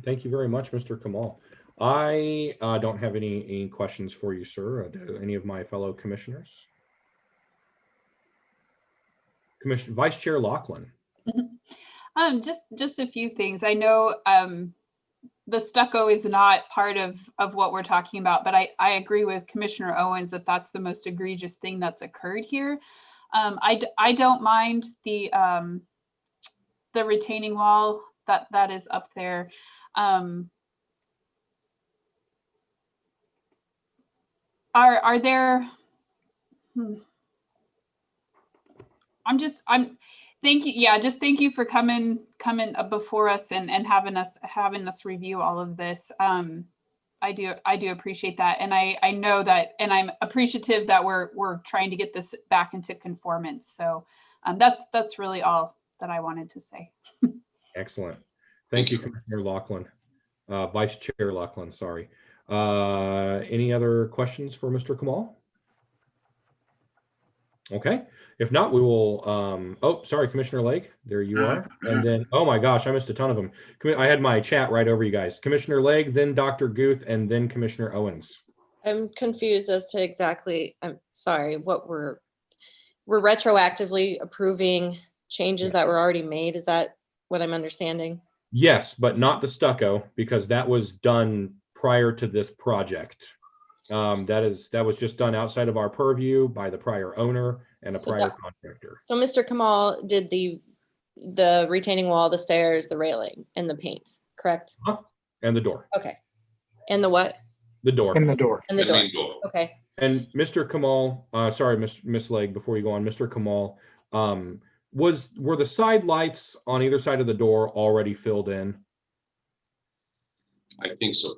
D: Thank you very much, Mr. Kamal. I don't have any questions for you, sir. Do any of my fellow commissioners? Vice Chair Laughlin.
F: Just a few things. I know the stucco is not part of what we're talking about, but I agree with Commissioner Owens that that's the most egregious thing that's occurred here. I don't mind the retaining wall that is up there. Are there? Thank you. Yeah, just thank you for coming before us and having us review all of this. I do appreciate that, and I know that, and I'm appreciative that we're trying to get this back into conformance. So that's really all that I wanted to say.
D: Excellent. Thank you, Commissioner Laughlin. Vice Chair Laughlin, sorry. Any other questions for Mr. Kamal? Okay. If not, we will, oh, sorry, Commissioner Lake, there you are. And then, oh my gosh, I missed a ton of them. I had my chat right over you guys. Commissioner Lake, then Dr. Guth, and then Commissioner Owens.
H: I'm confused as to exactly, I'm sorry, what we're retroactively approving changes that were already made. Is that what I'm understanding?
D: Yes, but not the stucco, because that was done prior to this project. That was just done outside of our purview by the prior owner and a prior contractor.
H: So Mr. Kamal did the retaining wall, the stairs, the railing, and the paint, correct?
D: And the door.
H: Okay. And the what?
D: The door.
B: And the door.
H: And the door. Okay.
D: And Mr. Kamal, sorry, Miss Legg, before you go on, Mr. Kamal, were the side lights on either side of the door already filled in?
P: I think so.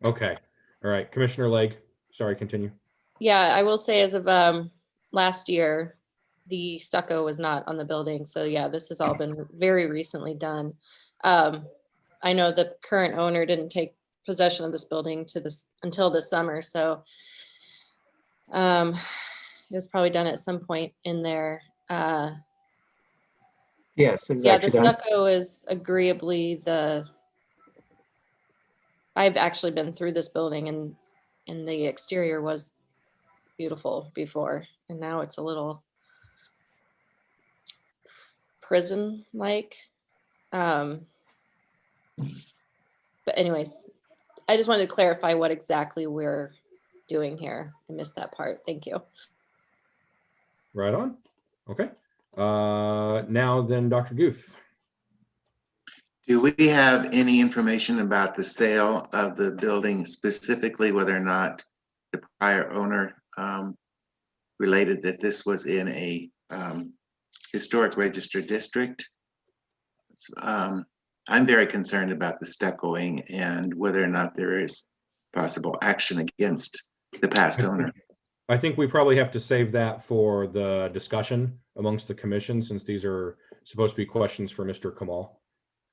D: Okay. All right. Commissioner Legg, sorry, continue.
H: Yeah, I will say as of last year, the stucco was not on the building. So yeah, this has all been very recently done. I know the current owner didn't take possession of this building until this summer. So it was probably done at some point in there.
B: Yes, exactly.
H: Yeah, the stucco is agreeably I've actually been through this building and the exterior was beautiful before, and now it's a little prison-like. But anyways, I just wanted to clarify what exactly we're doing here. I missed that part. Thank you.
D: Right on. Okay. Now then, Dr. Guth.
A: Do we have any information about the sale of the building, specifically whether or not the prior owner related that this was in a historic registered district? I'm very concerned about the stuccoing and whether or not there is possible action against the past owner.
D: I think we probably have to save that for the discussion amongst the commission, since these are supposed to be questions for Mr. Kamal.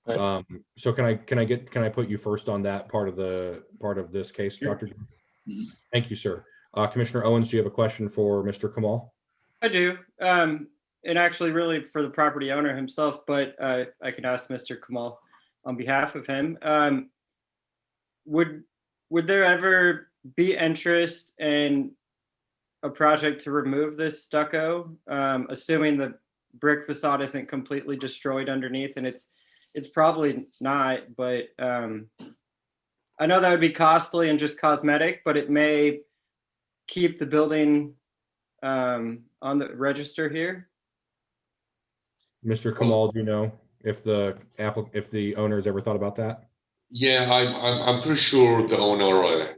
B: Right.
D: So can I put you first on that part of this case, Dr. Thank you, sir. Commissioner Owens, do you have a question for Mr. Kamal?
E: I do. And actually really for the property owner himself, but I can ask Mr. Kamal on behalf of him. Would there ever be interest in a project to remove this stucco, assuming the brick facade isn't completely destroyed underneath? And it's probably not, but I know that would be costly and just cosmetic, but it may keep the building on the register here.
D: Mr. Kamal, do you know if the owner's ever thought about that?
P: Yeah, I'm pretty sure the owner.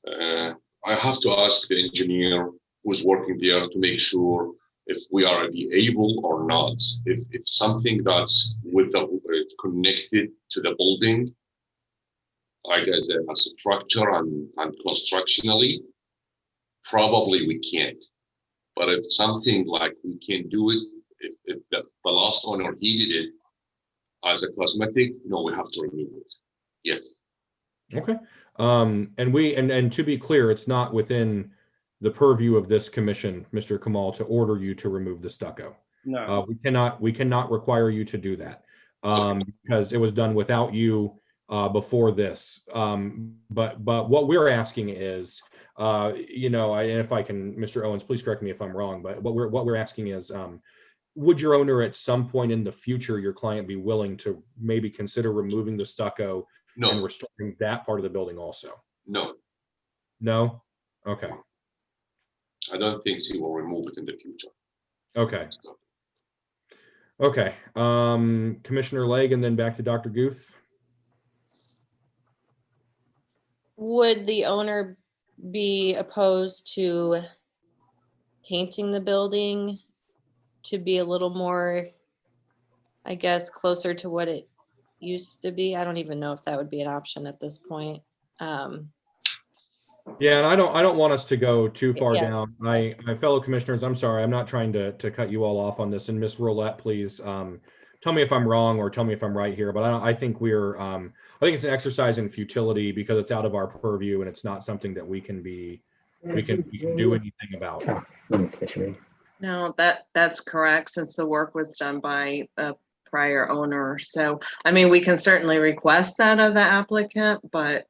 P: I have to ask the engineer who's working there to make sure if we are able or not. If something that's connected to the building, like as a structure and constructionally, probably we can't. But if something like we can do it, if the last owner needed it as a cosmetic, no, we have to remove it. Yes.
D: Okay. And to be clear, it's not within the purview of this commission, Mr. Kamal, to order you to remove the stucco.
E: No.
D: We cannot require you to do that because it was done without you before this. But what we're asking is, and if I can, Mr. Owens, please correct me if I'm wrong, but what we're asking is, would your owner at some point in the future, your client, be willing to maybe consider removing the stucco and restoring that part of the building also?
P: No.
D: No? Okay.
P: I don't think he will remove it in the future.
D: Okay. Okay. Commissioner Legge, and then back to Dr. Guth.
H: Would the owner be opposed to painting the building to be a little more, I guess, closer to what it used to be? I don't even know if that would be an option at this point.
D: Yeah, and I don't want us to go too far
H: Yeah.
D: down. My fellow commissioners, I'm sorry, I'm not trying to cut you all off on this. And Ms. Roulette, please tell me if I'm wrong or tell me if I'm right here. But I think I think it's an exercise in futility because it's out of our purview and it's not something that we can do anything about.
K: No, that's correct, since the work was done by a prior owner. So, I mean, we can certainly request that of the applicant, but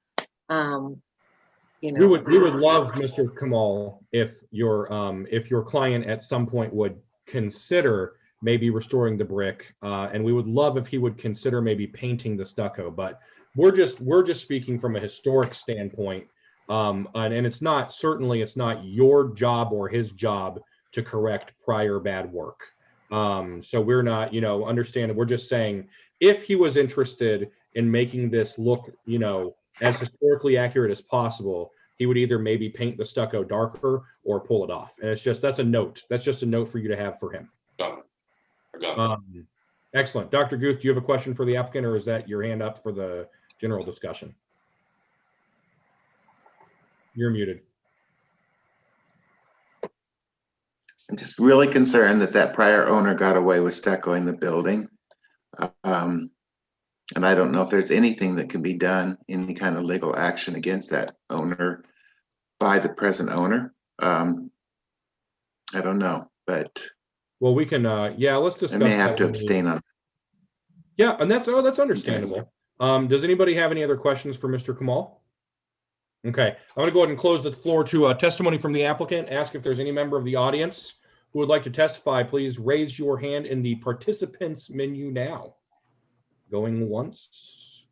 D: we would love, Mr. Kamal, if your client at some point would consider maybe restoring the brick, and we would love if he would consider maybe painting the stucco. But we're just speaking from a historic standpoint, and it's not your job or his job to correct prior bad work. So we're not, understand. We're just saying if he was interested in making this look, as historically accurate as possible, he would either maybe paint the stucco darker or pull it off. And that's a note. That's just a note for you to have for him.
P: Got it.
D: Excellent. Dr. Guth, do you have a question for the applicant, or is that your hand up for the general discussion? You're muted.
A: I'm just really concerned that prior owner got away with stuccoing the building. And I don't know if there's anything that can be done, any kind of legal action against that owner by the present owner. I don't know, but.
D: Well, we can, let's discuss.
A: I may have to abstain on.
D: Yeah, and that's understandable. Okay. Does anybody have any other questions for Mr. Kamal? Okay, I'm going to go ahead and close the floor to testimony from the applicant. Ask if there's any member of the audience who would like to testify. Please raise your hand in the participants menu now. Going once,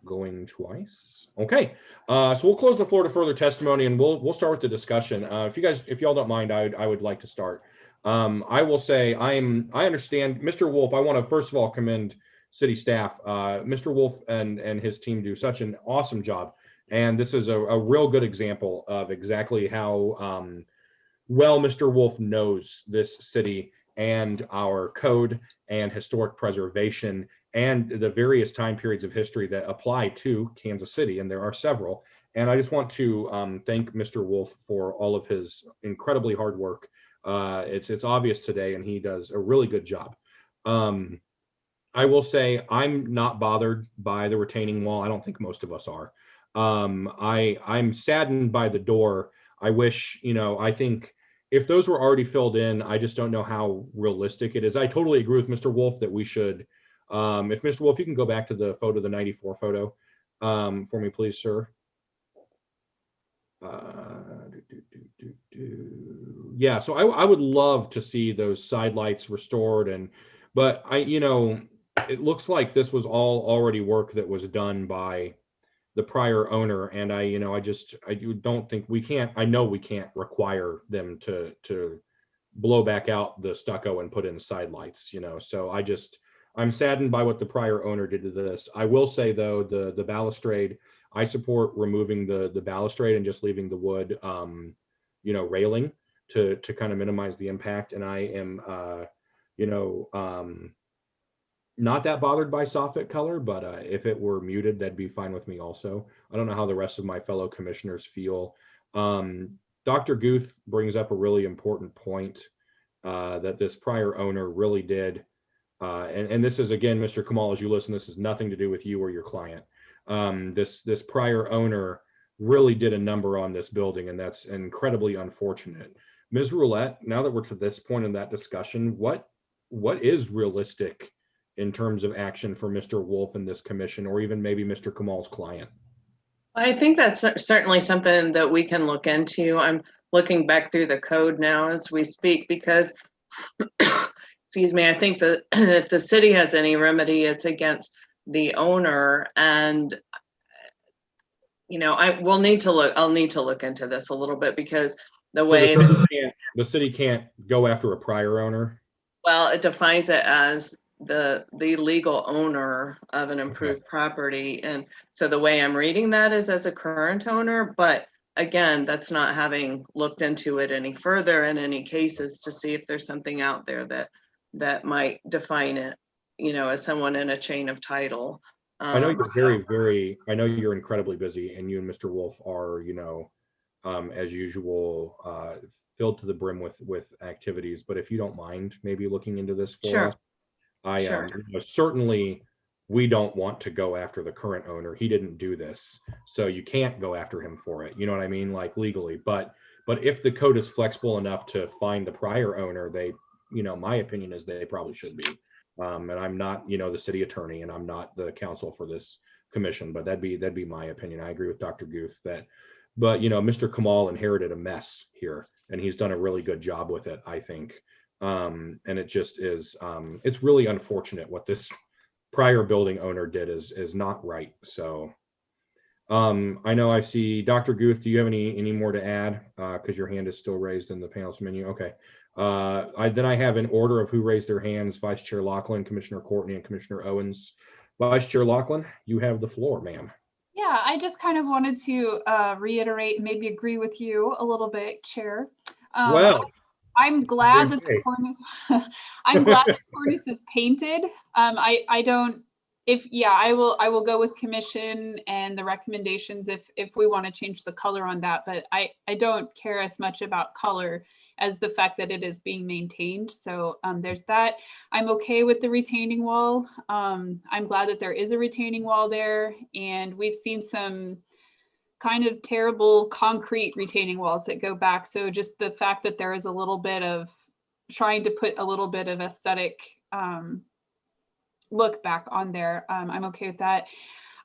D: going twice. Okay, so we'll close the floor to further testimony, and we'll start with the discussion. If y'all don't mind, I would like to start. I will say I understand, Mr. Wolf. I want to first of all commend city staff. Mr. Wolf and his team do such an awesome job, and this is a real good example of exactly how well Mr. Wolf knows this city and our code and historic preservation and the various time periods of history that apply to Kansas City, and there are several. And I just want to thank Mr. Wolf for all of his incredibly hard work. It's obvious today, and he does a really good job. I will say I'm not bothered by the retaining wall. I don't think most of us are. I'm saddened by the door. I wish, I think if those were already filled in, I just don't know how realistic it is. I totally agree with Mr. Wolf that we should, if Mr. Wolf, you can go back to the photo, the 94 photo for me, please, sir. Yeah, so I would love to see those side lights restored, but it looks like this was all already work that was done by the prior owner, and I don't think we can't. I know we can't require them to blow back out the stucco and put in side lights. So I'm saddened by what the prior owner did to this. I will say though, the balustrade, I support removing the balustrade and just leaving the wood, railing to kind of minimize the impact. And I am, not that bothered by soffit color, but if it were muted, that'd be fine with me also. I don't know how the rest of my fellow commissioners feel. Dr. Guth brings up a really important point that this prior owner really did. And this is, again, Mr. Kamal, as you listen, this has nothing to do with you or your client. This prior owner really did a number on this building, and that's incredibly unfortunate. Ms. Roulette, now that we're to this point in that discussion, what is realistic in terms of action for Mr. Wolf and this commission, or even maybe Mr. Kamal's client?
K: I think that's certainly something that we can look into. I'm looking back through the code now as we speak, because excuse me, I think that if the city has any remedy, it's against the owner. And I'll need to look into this a little bit, because the way
D: the city can't go after a prior owner.
K: Well, it defines it as the legal owner of an improved property. And so the way I'm reading that is as a current owner, but again, that's not having looked into it any further in any cases to see if there's something out there that might define it, as someone in a chain of title.
D: I know you're I know you're incredibly busy, and you and Mr. Wolf are, as usual, filled to the brim with activities. But if you don't mind, maybe looking into this for us. Certainly we don't want to go after the current owner. He didn't do this, so you can't go after him for it. You know what I mean? Like legally, but if the code is flexible enough to find the prior owner, they, my opinion is they probably should be. And I'm not, the city attorney, and I'm not the counsel for this commission, but that'd be my opinion. I agree with Dr. Guth that, but Mr. Kamal inherited a mess here, and he's done a really good job with it, I think. And it just is, it's really unfortunate what this prior building owner did is not right. So I know I see Dr. Guth, do you have any more to add? Because your hand is still raised in the panel's menu. Okay. Then I have an order of who raised their hands: Vice Chair Lachlan, Commissioner Courtney, and Commissioner Owens. Vice Chair Lachlan, you have the floor, ma'am.
F: Yeah, I just kind of wanted to reiterate and maybe agree with you a little bit, Chair. I'm glad that the cornice, I'm glad the cornice is painted. I will go with commission and the recommendations if we want to change the color on that, but I don't care as much about color as the fact that it is being maintained. So there's that. I'm okay with the retaining wall. I'm glad that there is a retaining wall there, and we've seen some kind of terrible concrete retaining walls that go back. So just the fact that there is a little bit of trying to put a little bit of aesthetic look back on there, I'm okay with that.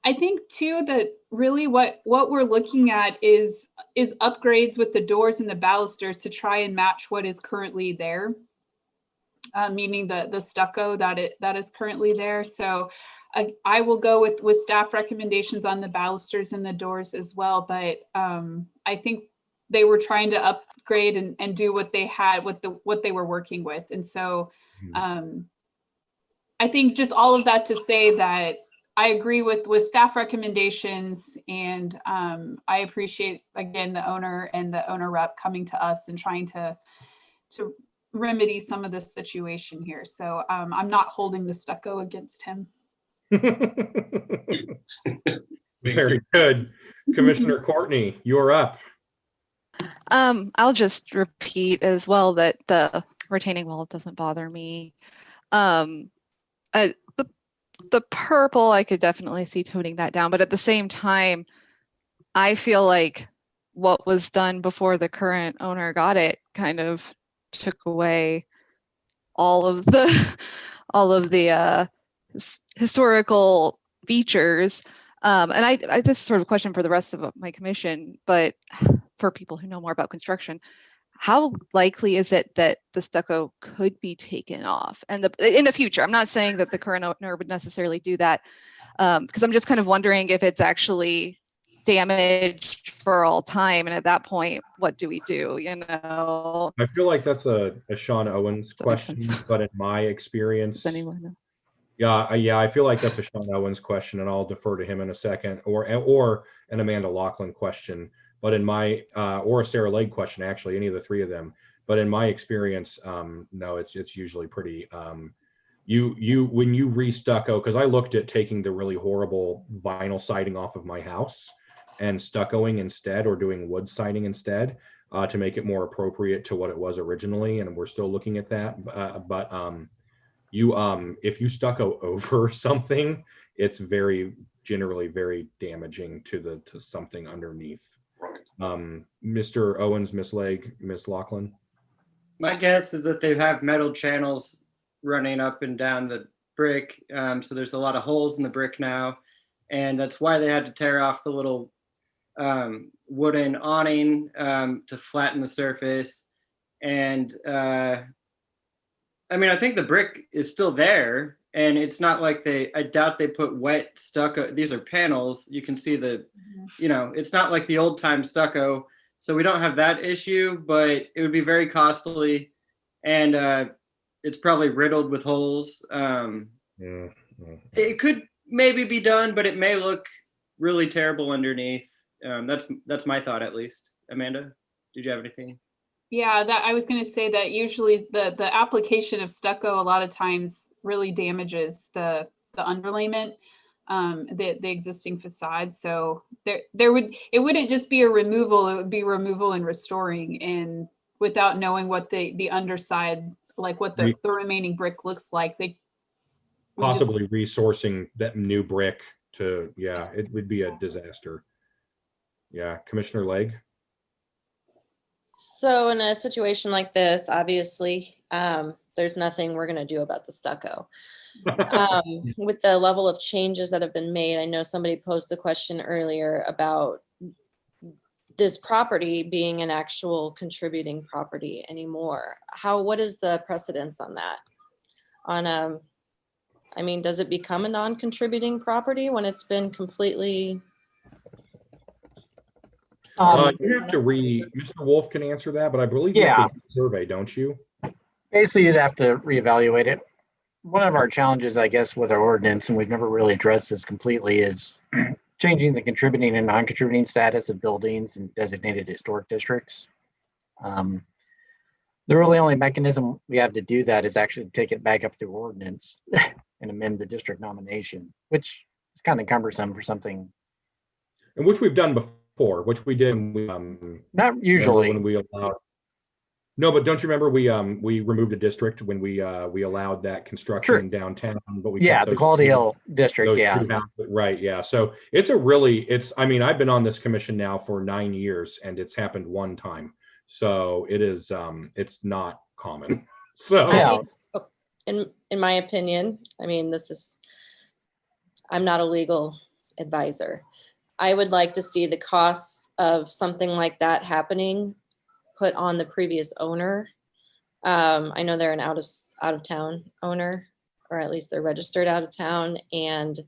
F: I think too that really what we're looking at is upgrades with the doors and the balusters to try and match what is currently there, meaning the stucco that is currently there. So I will go with staff recommendations on the balusters and the doors as well, but I think they were trying to upgrade and do what they had with what they were working with. And so I think just all of that to say that I agree with staff recommendations, and I appreciate, again, the owner and the owner rep coming to us and trying to remedy some of this situation here. So I'm not holding the stucco against him.
D: Very good. Commissioner Courtney, you're up.
G: I'll just repeat as well that the retaining wall doesn't bother me. The purple, I could definitely see toning that down, but at the same time, I feel like what was done before the current owner got it kind of took away all of the historical features. And I this is sort of a question for the rest of my commission, but for people who know more about construction, how likely is it that the stucco could be taken off and in the future? I'm not saying that the current owner would necessarily do that, because I'm just kind of wondering if it's actually damaged for all time, and at that point, what do we do? You know,
D: I feel like that's a Sean Owens question, but in my experience,
G: does anyone know?
D: Yeah, I feel like that's a Sean Owens question, and I'll defer to him in a second, or an Amanda Laughlin question. But in my or a Sarah Legg question, actually, any of the three of them. But in my experience, no, it's usually pretty. You when you re-stucco, because I looked at taking the really horrible vinyl siding off of my house and stuccoing instead, or doing wood siding instead, to make it more appropriate to what it was originally, and we're still looking at that. But if you stucco over something, it's generally very damaging to something underneath. Mr. Owens, Ms. Legg, Ms. Laughlin.
E: My guess is that they have metal channels running up and down the brick. So there's a lot of holes in the brick now. And that's why they had to tear off the little wooden awning to flatten the surface. And I think the brick is still there. And it's not like I doubt they put wet stucco. These are panels. You can see it's not like the old time stucco. So we don't have that issue, but it would be very costly. And it's probably riddled with holes. It could maybe be done, but it may look really terrible underneath. That's my thought, at least. Amanda, did you have anything?
F: Yeah, that I was going to say that usually the application of stucco a lot of times really damages the underlayment, the existing facade. So it wouldn't just be a removal; it would be removal and restoring, and without knowing what the underside, like what the remaining brick looks like, they
D: possibly resourcing that new brick it would be a disaster. Yeah, Commissioner Legg.
H: So in a situation like this, obviously, there's nothing we're going to do about the stucco. With the level of changes that have been made, I know somebody posed the question earlier about this property being an actual contributing property anymore. What is the precedence on that? Does it become a non-contributing property when it's been completely...
D: You have to Mr. Wolf can answer that, but I believe you have to survey, don't you?
B: Basically, you'd have to reevaluate it. One of our challenges, I guess, with our ordinance, and we've never really addressed this completely, is changing the contributing and non-contributing status of buildings in designated historic districts. The really only mechanism we have to do that is actually take it back up through ordinance and amend the district nomination, which is kind of cumbersome for something.
D: And which we've done before, which we did.
B: Not usually.
D: When we allowed. No, but don't you remember we removed a district when we allowed that construction downtown, but we kept
B: the Quality Hill district,
D: right, yeah. So I've been on this commission now for 9 years, and it's happened one time. So it is it's not common. So
H: in my opinion, I'm not a legal advisor. I would like to see the costs of something like that happening put on the previous owner. I know they're an out of town owner. or at least they're registered out of town. And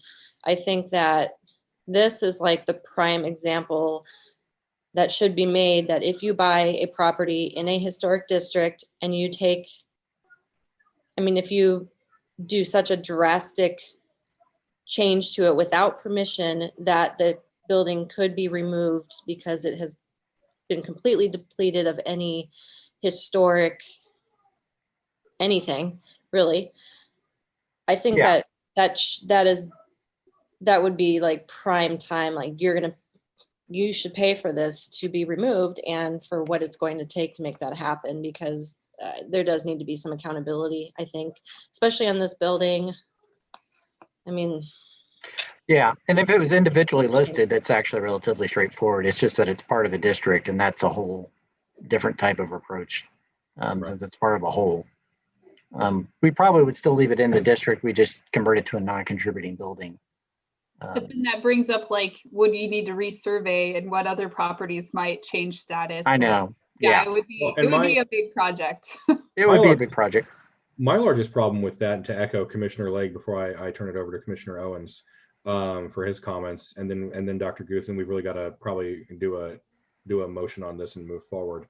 H: I think that this is like the prime example that should be made, that if you buy a property in a historic district and you take, I mean, if you do such a drastic change to it without permission, that the building could be removed because it has been completely depleted of any historic anything, really. I think
B: Yeah.
H: that would be like prime time, like you should pay for this to be removed and for what it's going to take to make that happen, because there does need to be some accountability, I think, especially on this building. I mean,
B: Yeah, and if it was individually listed, it's actually relatively straightforward. It's just that it's part of a district, and that's a whole different type of approach. Since it's part of a whole. We probably would still leave it in the district. We just convert it to a non-contributing building.
F: But then that brings up, like, would you need to resurvey and what other properties might change status?
B: I know.
F: Yeah,
B: Yeah.
F: it would be,
D: Well,
F: it would be a big project.
B: It would be a big project.
D: My largest problem with that, to echo Commissioner Legge before I turn it over to Commissioner Owens for his comments, and then Dr. Guth, and we've really got to probably do a motion on this and move forward.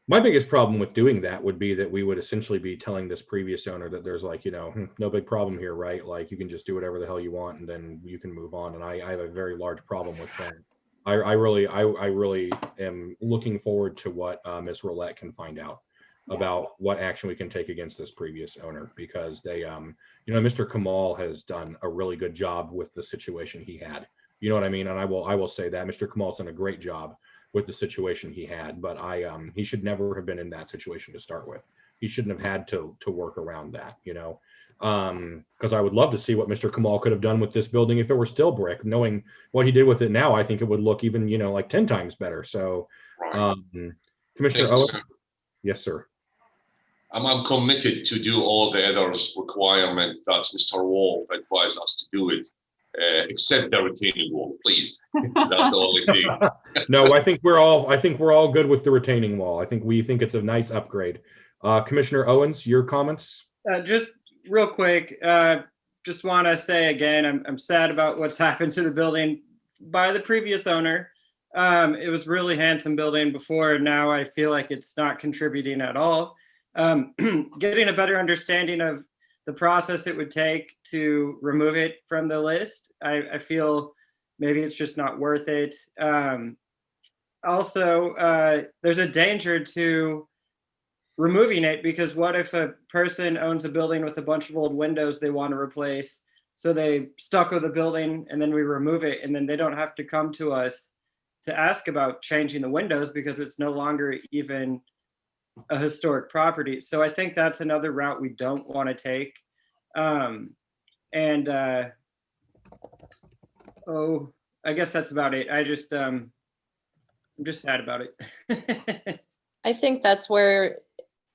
D: My biggest problem with doing that would be that we would essentially be telling this previous owner that there's like, no big problem here, right? Like you can just do whatever the hell you want and then you can move on. And I have a very large problem with that. I really am looking forward to what Ms. Roulette can find out about what action we can take against this previous owner, because they, Mr. Kamal has done a really good job with the situation he had. You know what I mean? And I will say that Mr. Kamal's done a great job with the situation he had, but he should never have been in that situation to start with. He shouldn't have had to work around that, because I would love to see what Mr. Kamal could have done with this building if it were still brick. Knowing what he did with it now, I think it would look even, like 10 times better. So, Commissioner Owens, yes, sir.
P: I'm committed to do all the other requirements that Mr. Wolf advised us to do it. Except the retaining wall, please. That's the only thing.
D: No, I think we're all good with the retaining wall. We think it's a nice upgrade. Commissioner Owens, your comments?
E: Just real quick, just want to say again, I'm sad about what's happened to the building by the previous owner. It was really handsome building before. Now I feel like it's not contributing at all. Getting a better understanding of the process it would take to remove it from the list, I feel maybe it's just not worth it. Also, there's a danger to removing it, because what if a person owns a building with a bunch of old windows they want to replace, so they stucco the building and then we remove it, and then they don't have to come to us to ask about changing the windows because it's no longer even a historic property. So I think that's another route we don't want to take. I guess that's about it. I'm just sad about it.
H: I think that's where,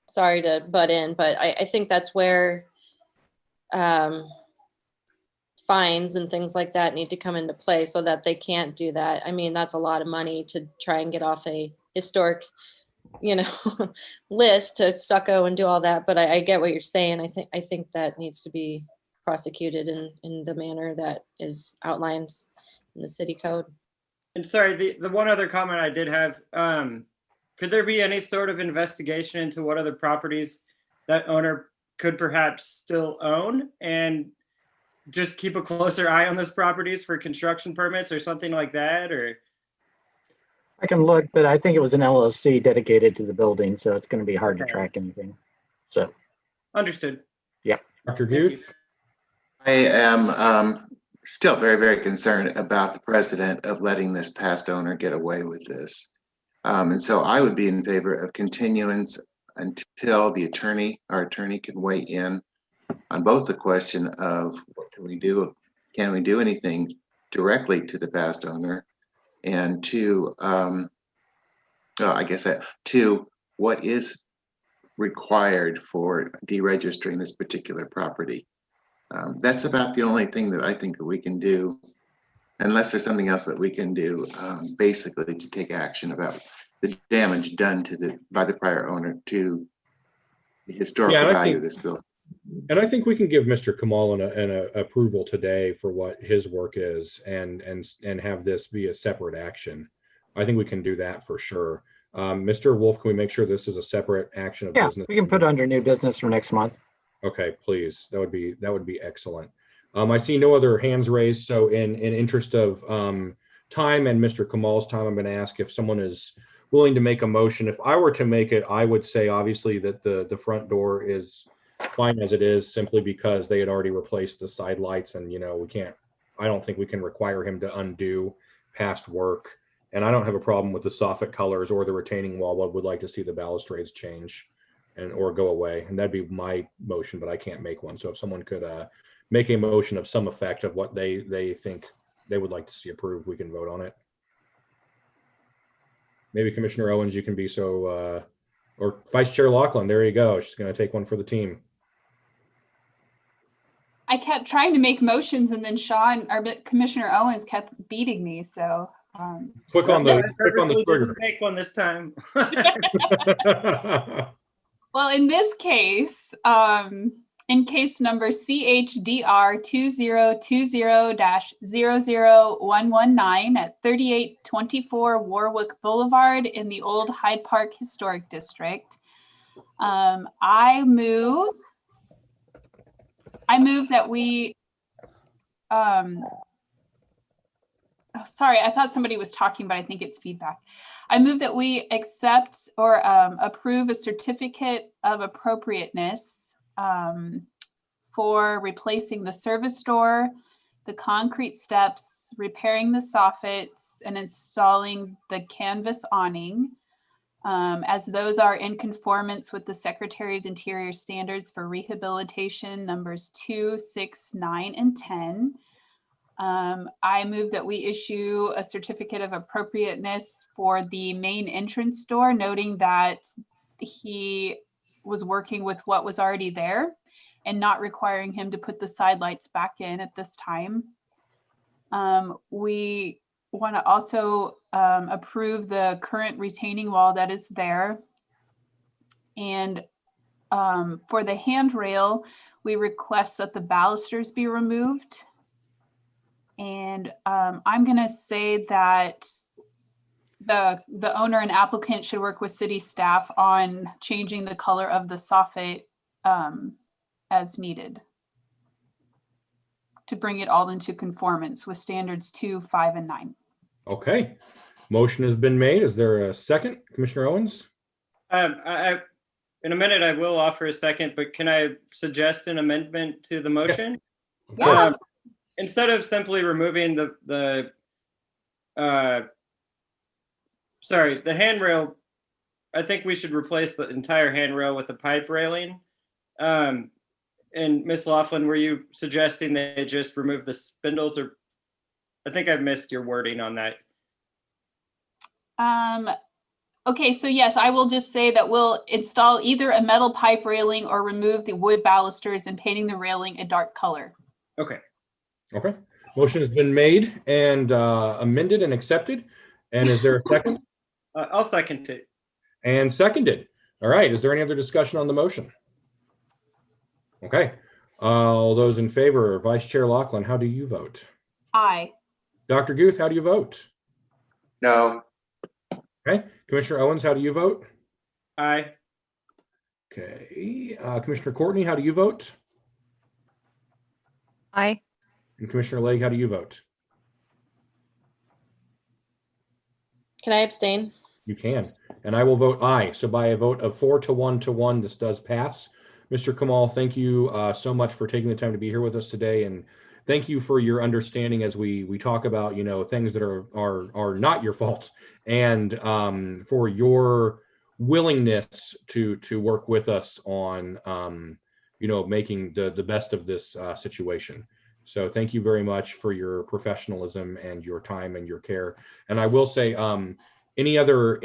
H: sorry to butt in, but I think that's where fines and things like that need to come into play so that they can't do that. I mean, that's a lot of money to try and get off a historic list to stucco and do all that, but I get what you're saying. I think that needs to be prosecuted in the manner that is outlined in the city code.
E: And sorry, the one other comment I did have, could there be any sort of investigation into what other properties that owner could perhaps still own, and just keep a closer eye on those properties for construction permits or something like that? Or
B: I can look, but I think it was an LLC dedicated to the building, so it's going to be hard to track anything. So,
E: understood.
B: Yeah.
D: Dr. Guth?
A: I am still very, very concerned about the precedent of letting this past owner get away with this. And so I would be in favor of continuance until our attorney can weigh in on both the question of what can we do? Can we do anything directly to the past owner? And two, what is required for deregistering this particular property? That's about the only thing that I think that we can do, unless there's something else that we can do, basically to take action about the damage done by the prior owner to the historical value of this building.
D: And I think we can give Mr. Kamal an approval today for what his work is and have this be a separate action. I think we can do that for sure. Mr. Wolf, can we make sure this is a separate action of business?
B: We can put it under new business for next month.
D: Okay, please. That would be excellent. I see no other hands raised. So in interest of time and Mr. Kamal's time, I'm going to ask if someone is willing to make a motion. If I were to make it, I would say obviously that the front door is fine as it is, simply because they had already replaced the side lights, and I don't think we can require him to undo past work. And I don't have a problem with the soffit colors or the retaining wall, but would like to see the balustrades change or go away. And that'd be my motion, but I can't make one. So if someone could make a motion of some effect of what they think they would like to see approved, we can vote on it. Maybe Commissioner Owens, you can be so, or Vice Chair Laughlin, there you go. She's going to take one for the team.
F: I kept trying to make motions and then Sean, or Commissioner Owens kept beating me, so.
D: Click on the trigger.
E: Make one this time.
F: Well, in this case, in case number CHDR 2020-00119 at 3824 Warwick Boulevard in the Old Hyde Park Historic District, I move that we, sorry, I thought somebody was talking, but I think it's feedback. I move that we accept or approve a certificate of appropriateness for replacing the service door, the concrete steps, repairing the soffits, and installing the canvas awning, as those are in conformance with the Secretary of the Interior standards for rehabilitation numbers 2, 6, 9, and 10. I move that we issue a certificate of appropriateness for the main entrance door, noting that he was working with what was already there and not requiring him to put the side lights back in at this time. We want to also approve the current retaining wall that is there. And for the handrail, we request that the balusters be removed. And I'm going to say that the owner and applicant should work with city staff on changing the color of the soffit as needed to bring it all into conformance with standards 2, 5, and 9.
D: Okay. Motion has been made. Is there a second, Commissioner Owens?
E: In a minute, I will offer a second, but can I suggest an amendment to the motion?
F: Yes.
E: Instead of simply removing the handrail, I think we should replace the entire handrail with a pipe railing. And Ms. Laughlin, were you suggesting they just remove the spindles, or I think I've missed your wording on that.
F: Okay, so yes, I will just say that we'll install either a metal pipe railing or remove the wood balusters and painting the railing a dark color.
E: Okay.
D: Okay. Motion has been made and amended and accepted. And is there a second?
E: I'll second it.
D: And seconded. All right. Is there any other discussion on the motion? Okay. All those in favor, Vice Chair Laughlin, how do you vote?
F: Aye.
D: Dr. Guth, how do you vote?
A: No.
D: Okay. Commissioner Owens, how do you vote?
E: Aye.
D: Okay. Commissioner Courtney, how do you vote?
G: Aye.
D: And Commissioner Legge, how do you vote?
H: Can I abstain?
D: You can. And I will vote aye. So by a vote of 4 to 1 to 1, this does pass. Mr. Kamal, thank you so much for taking the time to be here with us today. And thank you for your understanding as we talk about, things that are not your fault, and for your willingness to work with us on, making the best of this situation. So thank you very much for your professionalism and your time and your care. And I will say, any other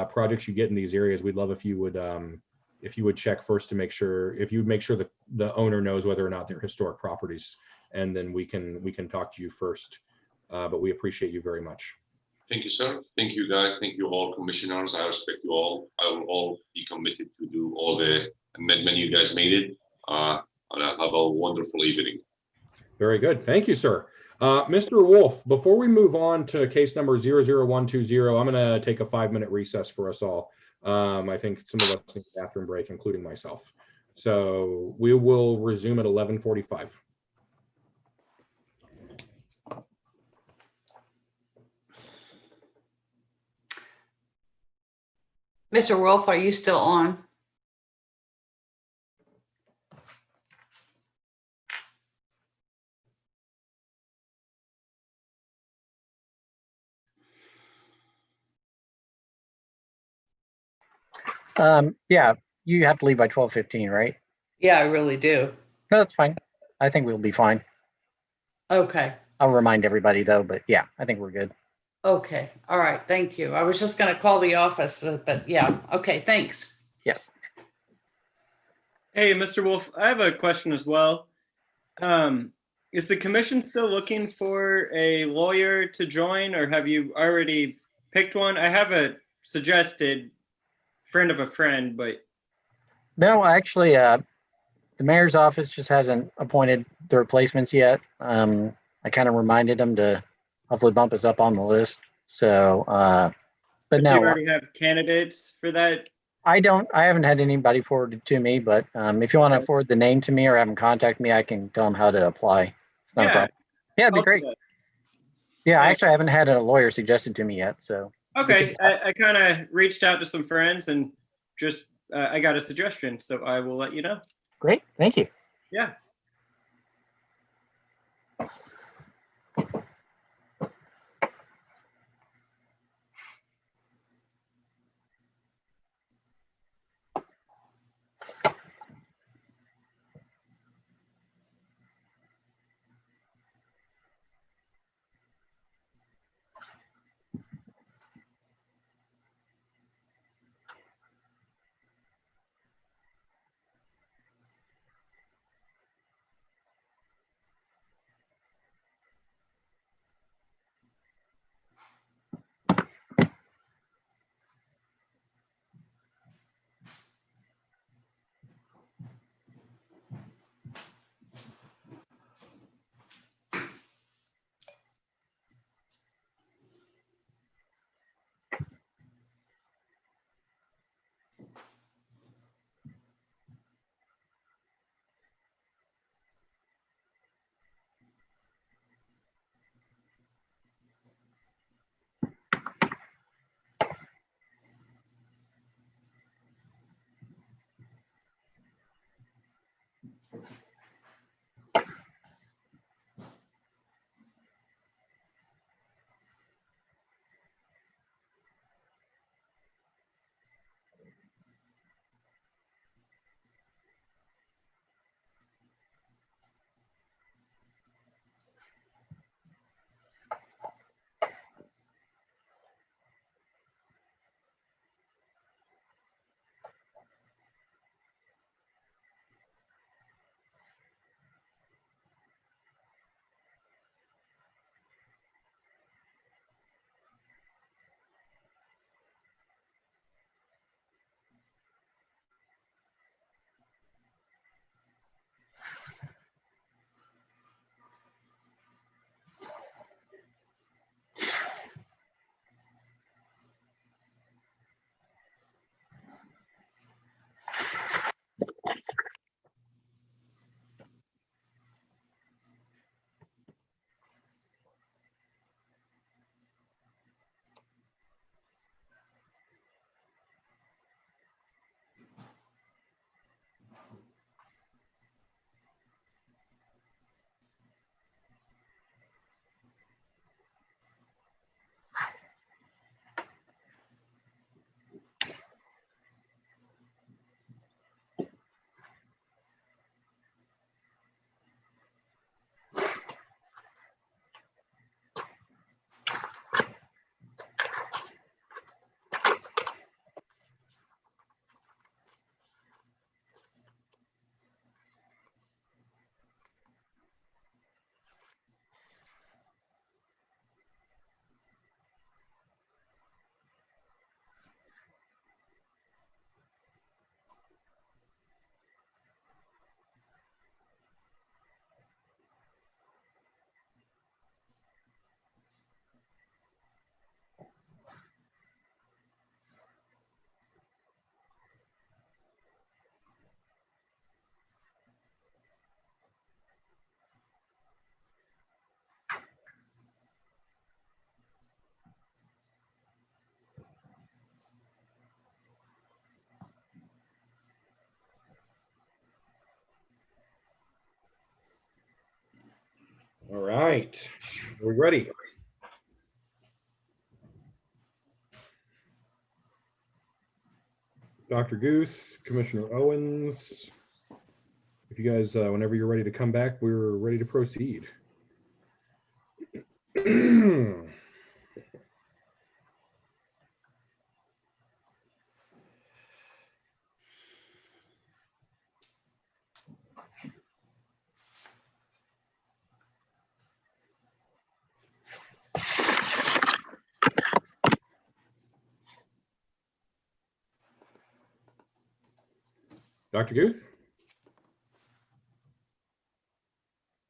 D: projects you get in these areas, we'd love if you would check first to make sure that the owner knows whether or not they're historic properties, and then we can talk to you first. But we appreciate you very much.
P: Thank you, sir. Thank you, guys. Thank you all, commissioners. I respect you all. I will all be committed to do all the amendment you guys made it. wonderful evening.
D: Very good. Thank you, sir. Mr. Wolf, before we move on to case number 00120, I'm going to take a 5-minute recess for us all. I think some of us need a bathroom break, including myself. So we will resume at 11:45.
C: Mr. Wolf, are you still on?
B: Yeah, you have to leave by 12:15, right?
C: Yeah, I really do.
B: No, that's fine. I think we'll be fine.
C: Okay.
B: I'll remind everybody though, but yeah, I think we're good.
C: Okay. All right. Thank you. I was just going to call the office, but yeah. Okay. Thanks.
B: Yes.
E: Hey, Mr. Wolf, I have a question as well. Is the commission still looking for a lawyer to join, or have you already picked one? I have a suggested friend of a friend, but
B: No, actually, the mayor's office just hasn't appointed the replacements yet. I kind of reminded them to hopefully bump us up on the list. So, but
E: do you
B: no,
E: already have candidates for that?
B: I haven't had anybody forwarded to me, but if you want to forward the name to me or have them contact me, I can tell them how to apply. It's not a problem. Yeah, it'd be
E: I'll do
B: great.
E: that.
B: Yeah, actually, I haven't had a lawyer suggested to me yet. So,
E: Okay, I kind of reached out to some friends and just I got a suggestion, so I will let you know.
B: great. Thank you.
E: Yeah.
D: All right, we're ready. Dr. Guth, Commissioner Owens, if you guys, whenever you're ready to come back, we're ready to proceed. Dr. Guth?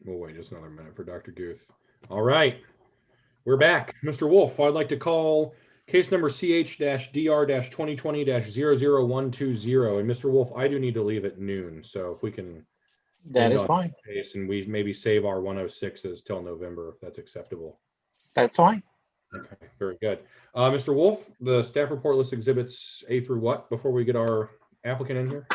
D: We'll wait just another minute for Dr. Guth. All right, we're back. Mr. Wolf, I'd like to call case number CH-DR-2020-00120. And Mr. Wolf, I do need to leave at noon. So if we can.
B: That is fine.
D: And we maybe save our 106s till November, if that's acceptable.
B: That's fine.
D: Okay, very good. Mr. Wolf, the staff report lists exhibits A through what before we get our applicant in here?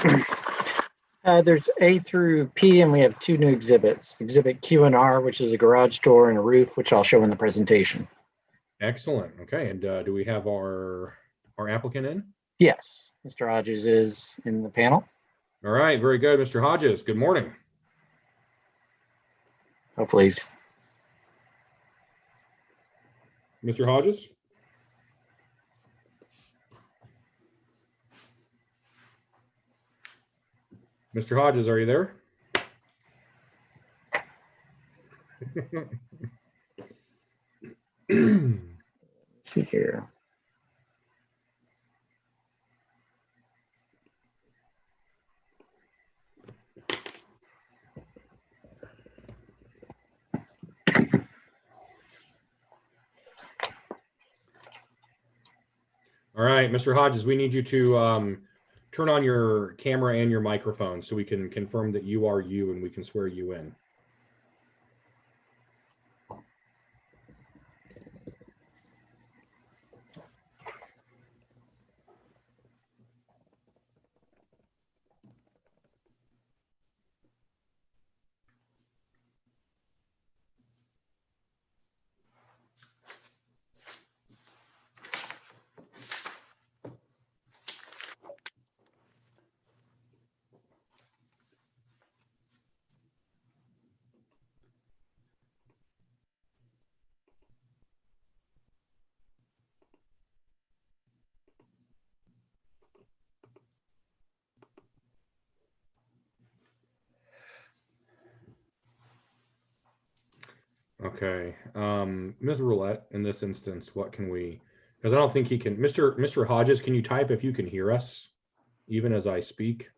B: There's A through P, and we have two new exhibits. Exhibit Q and R, which is a garage door and a roof, which I'll show in the presentation.
D: Excellent. Okay, and do we have our applicant in?
B: Yes, Mr. Hodges is in the panel.
D: All right, very good. Mr. Hodges, good morning.
B: Hopefully he's...
D: Mr. Hodges? Mr. Hodges, are you there?
B: Let's see here.
D: All right, Mr. Hodges, we need you to turn on your camera and your microphone so we can confirm that you are you and we can swear you in. Okay, Ms. Roulette, in this instance, what can we, because I don't think he can, Mr. Hodges, can you type if you can hear us, even as I speak?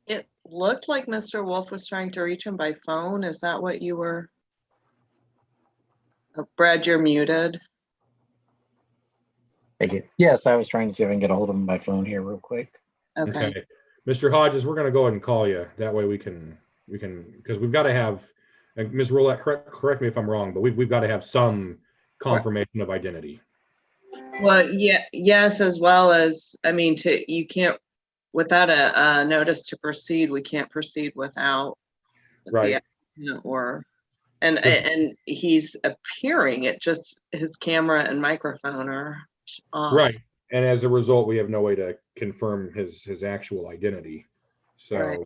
K: It looked like Mr. Wolf was trying to reach him by phone. Is that what you were? Brad, you're muted.
B: Thank you. Yes, I was trying to see if I can get a hold of him by phone here real quick.
K: Okay.
D: Mr. Hodges, we're going to go ahead and call you. That way we can, because we've got to have, Ms. Roulette, correct me if I'm wrong, but we've got to have some confirmation of identity.
K: Well, yeah, yes, as well as, I mean, you can't, without a notice to proceed, we can't proceed without
D: Right.
K: And he's appearing, it just, his camera and microphone are off.
D: Right. And as a result, we have no way to confirm his actual identity. So
K: Right.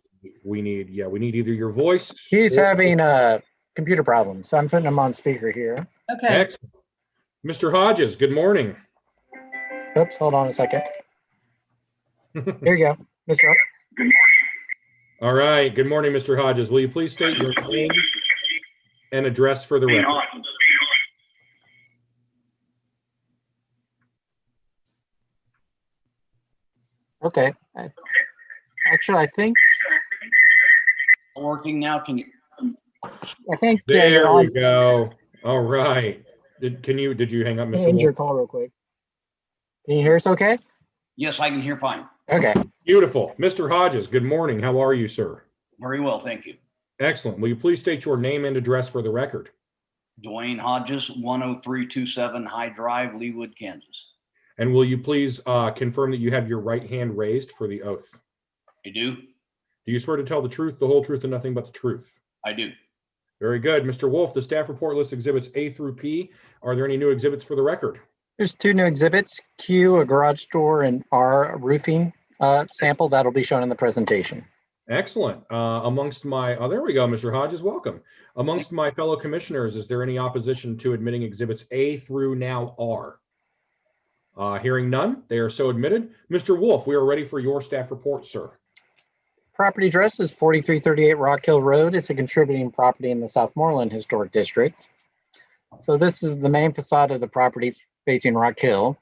D: we need either your voice.
B: He's having computer problems, so I'm putting him on speaker here.
K: Okay.
D: Excellent. Mr. Hodges, good morning.
B: Oops, hold on a second. Here you go, Mr.
D: All right. Good morning, Mr. Hodges. Will you please state your name and address for the record?
B: Okay. Actually, I think
Q: working now. Can you?
B: I think
D: There we go. All right. Did you hang up, Mr.
B: End your
D: Wolf?
B: call real quick. Can you hear us okay?
Q: Yes, I can hear fine.
B: Okay.
D: Beautiful. Mr. Hodges, good morning. How are you, sir?
Q: Very well, thank you.
D: Excellent. Will you please state your name and address for the record?
Q: Dwayne Hodges, 10327 High Drive, Leawood, Kansas.
D: And will you please confirm that you have your right hand raised for the oath?
Q: I do.
D: Do you swear to tell the truth, the whole truth, and nothing but the truth?
Q: I do.
D: Very good. Mr. Wolf, the staff report lists exhibits A through P. Are there any new exhibits for the record?
B: There's two new exhibits, Q, a garage door, and R, a roofing sample that'll be shown in the presentation.
D: Excellent. Amongst my, oh, there we go, Mr. Hodges, welcome. Amongst my fellow commissioners, is there any opposition to admitting exhibits A through now R? Hearing none, they are so admitted. Mr. Wolf, we are ready for your staff report, sir.
B: Property address is 4338 Rock Hill Road. It's a contributing property in the Southmoreland Historic District. So this is the main facade of the property facing Rock Hill.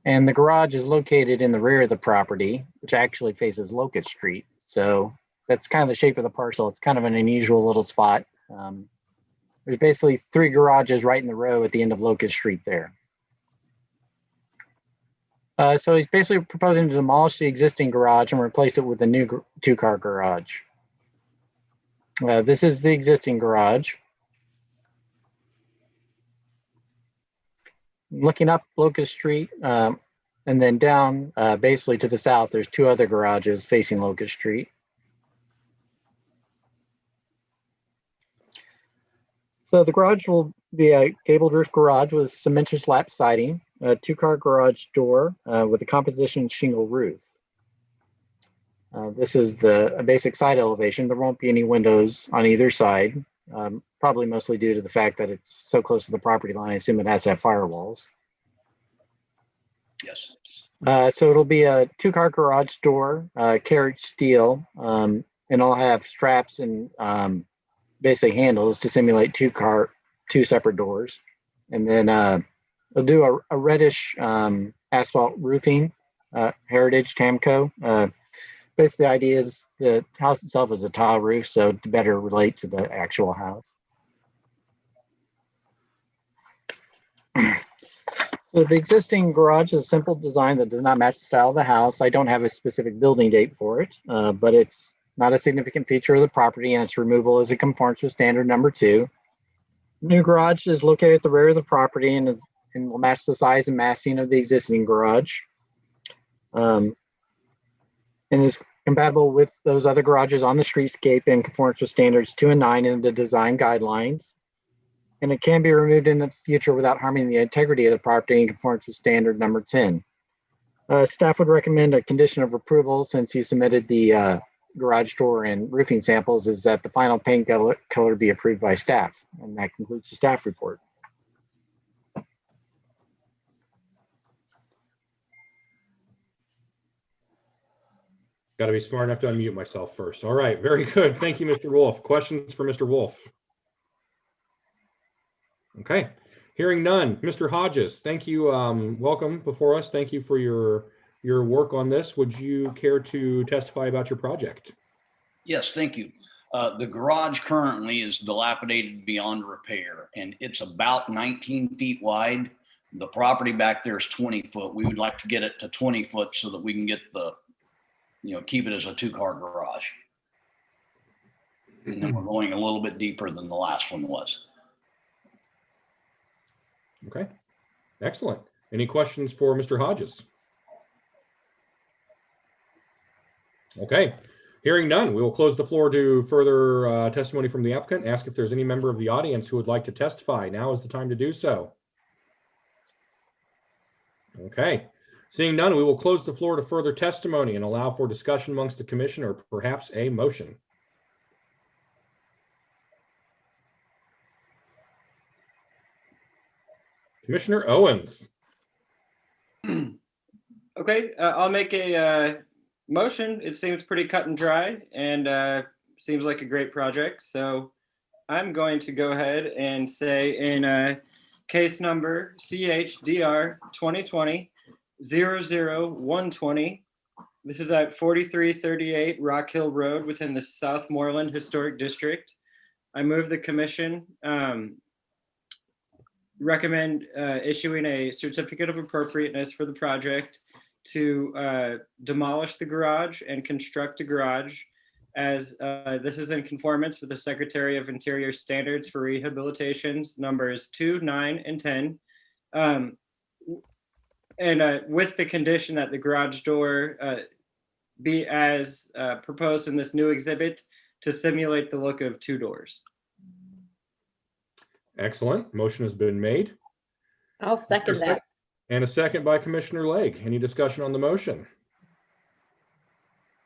B: And the garage is located in the rear of the property, which actually faces Locust Street. So that's kind of the shape of the parcel. It's kind of an unusual little spot. There's basically 3 garages right in the row at the end of Locust Street there. So he's basically proposing to demolish the existing garage and replace it with a new 2-car garage. This is the existing garage. Looking up Locust Street and then down basically to the south, there's 2 other garages facing Locust Street. So the garage will be a gabled roof garage with cementous lap siding, a 2-car garage door with a composition shingle roof. This is a basic side elevation. There won't be any windows on either side, probably mostly due to the fact that it's so close to the property line. I assume it has to have firewalls.
Q: Yes.
B: So it'll be a 2-car garage door, carriage steel, and it'll have straps and basically handles to simulate 2 separate doors. And then we'll do a reddish asphalt roofing, Heritage Tamco. Basically, the idea is the house itself is a tile roof, so to better relate to the actual house. So the existing garage is a simple design that does not match the style of the house. I don't have a specific building date for it, but it's not a significant feature of the property, and its removal as it conforms with standard number 2. New garage is located at the rear of the property and will match the size and massing of the existing garage. And is compatible with those other garages on the streetscape and conforms with standards 2 and 9 in the design guidelines. And it can be removed in the future without harming the integrity of the property and conforms with standard number 10. Staff would recommend a condition of approval since you submitted the garage door and roofing samples is that the final paint color be approved by staff. And that concludes the staff report.
D: Got to be smart enough to unmute myself first. All right, very good. Thank you, Mr. Wolf. Questions for Mr. Wolf? Okay, hearing none. Mr. Hodges, thank you. Welcome before us. Thank you for your work on this. Would you care to testify about your project?
Q: Yes, thank you. The garage currently is dilapidated beyond repair, and it's about 19 feet wide. The property back there is 20 foot. We would like to get it to 20 foot so that we can get keep it as a 2-car garage. And then we're going a little bit deeper than the last one was.
D: Okay, excellent. Any questions for Mr. Hodges? Okay, hearing none, we will close the floor to further testimony from the applicant. Ask if there's any member of the audience who would like to testify. Now is the time to do so. Okay, seeing none, we will close the floor to further testimony and allow for discussion amongst the commission or perhaps a motion. Commissioner Owens.
E: Okay, I'll make a motion. It seems pretty cut and dry and seems like a great project. So I'm going to go ahead and say in case number CHDR 2020-00120, this is at 4338 Rock Hill Road within the Southmoreland Historic District. I move the commission recommend issuing a certificate of appropriateness for the project to demolish the garage and construct a garage as this is in conformance with the Secretary of Interior standards for rehabilitations numbers 2, 9, and 10. And with the condition that the garage door be as proposed in this new exhibit to simulate the look of two doors.
D: Excellent. Motion has been made.
H: I'll second that.
D: And a second by Commissioner Legge. Any discussion on the motion?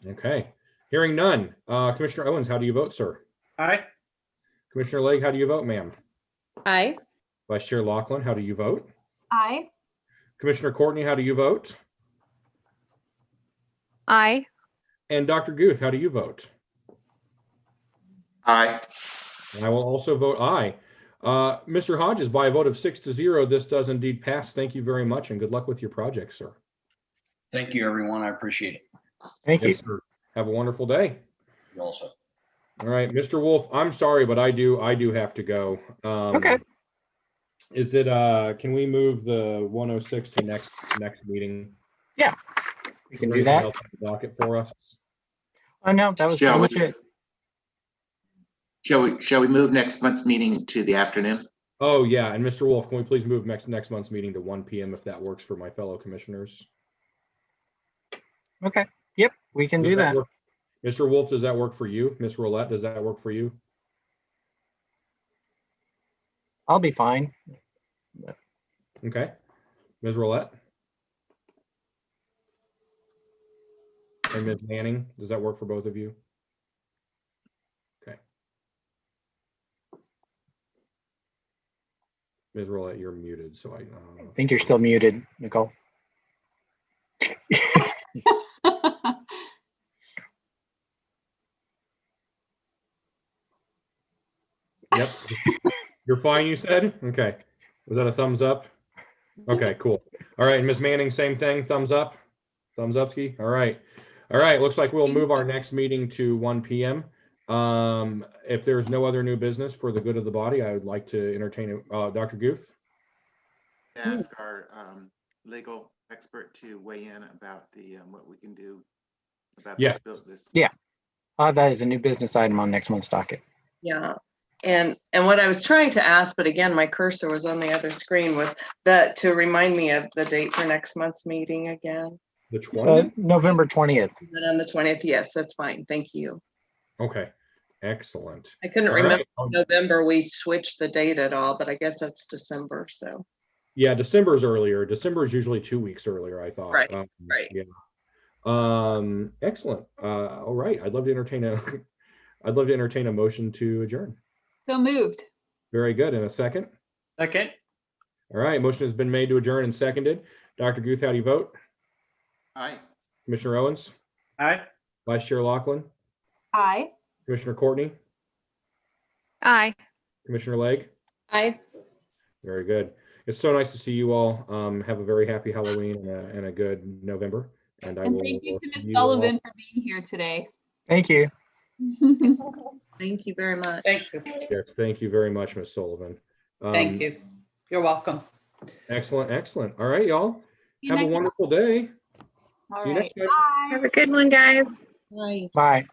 D: Okay. Hearing none. Commissioner Owens, how do you vote, sir?
E: Aye.
D: Commissioner Legge, how do you vote, ma'am?
H: Aye.
D: Vice Chair Lachlan, how do you vote?
F: Aye.
D: Commissioner Courtney, how do you vote?
G: Aye.
D: And Dr. Guth, how do you vote?
A: Aye.
D: And I will also vote aye. Mr. Hodges, by a vote of 6-0, this does indeed pass. Thank you very much and good luck with your project, sir.
Q: Thank you, everyone. I appreciate it.
B: Thank you.
D: Yes, sir. Have a wonderful day.
Q: You also.
D: All right, Mr. Wolf, I'm sorry, but I do have to go.
B: Okay.
D: Is it, can we move the 106 to next meeting?
B: Yeah, we can
D: Is there
B: do
D: anything
B: that.
D: else on the docket for us?
B: No, that was
A: Shall
B: pretty
A: we-
B: much it.
A: Shall we move next month's meeting to the afternoon?
D: Oh, yeah, and Mr. Wolf, can we please move next month's meeting to 1 p.m. if that works for my fellow commissioners?
B: Okay. Yep, we can
D: Does
B: do that.
D: work? Mr. Wolf, does that work for you? Ms. Roulette, does that work for you?
B: I'll be fine.
D: Okay. Ms. Roulette? And Ms. Manning, does that work for both of you? Okay. Ms. Roulette, you're muted, so
B: I think you're still muted, Nicole.
D: Yep. You're fine, you said? Okay. Was that a thumbs up? Okay, cool. All right, Ms. Manning, same thing, thumbs up? Thumbs up, ski? All right. All right, looks like we'll move our next meeting to 1 p.m. If there's no other new business for the good of the body, I would like to entertain Dr. Guth.
A: Ask our legal expert to weigh in about the what we can do about
D: Yeah.
A: this.
B: Yeah. That is a new business item on next month's docket.
K: Yeah. And what I was trying to ask, but again, my cursor was on the other screen, was that to remind me of the date for next month's meeting again.
D: The 20th?
B: November 20th.
K: Is it on the 20th? Yes, that's fine. Thank you.
D: Okay, excellent.
K: I couldn't
D: All
K: remember
D: right.
K: November we switched the date at all, but I guess that's December. So
D: Yeah, December's earlier. December is usually 2 weeks earlier, I thought.
K: Right, right.
D: Yeah. Excellent. All right. I'd love to entertain a motion to adjourn.
F: So moved.
D: Very good. In a second.
E: Second.
D: All right. Motion has been made to adjourn and seconded. Dr. Guth, how do you vote?
A: Aye.
D: Commissioner Owens?
E: Aye.
D: Vice Chair Lachlan?
F: Aye.
D: Commissioner Courtney?
G: Aye.
D: Commissioner Legge?
H: Aye.
D: Very good. It's so nice to see you all. Have a very happy Halloween and a good November. And I
F: And
D: will
F: thank you to Ms.
D: see you all-
F: Sullivan for being here today.
B: Thank you.
K: thank you very much.
C: Thank you.
D: Yes, thank you very much, Ms. Sullivan.
C: Thank you. You're welcome.
D: Excellent, excellent. All right, y'all.
F: See you
D: Have a
F: next
D: wonderful day.
F: All
D: See you
F: right.
D: next time.
F: Bye.
K: Have a good one, guys. Bye.
B: Bye.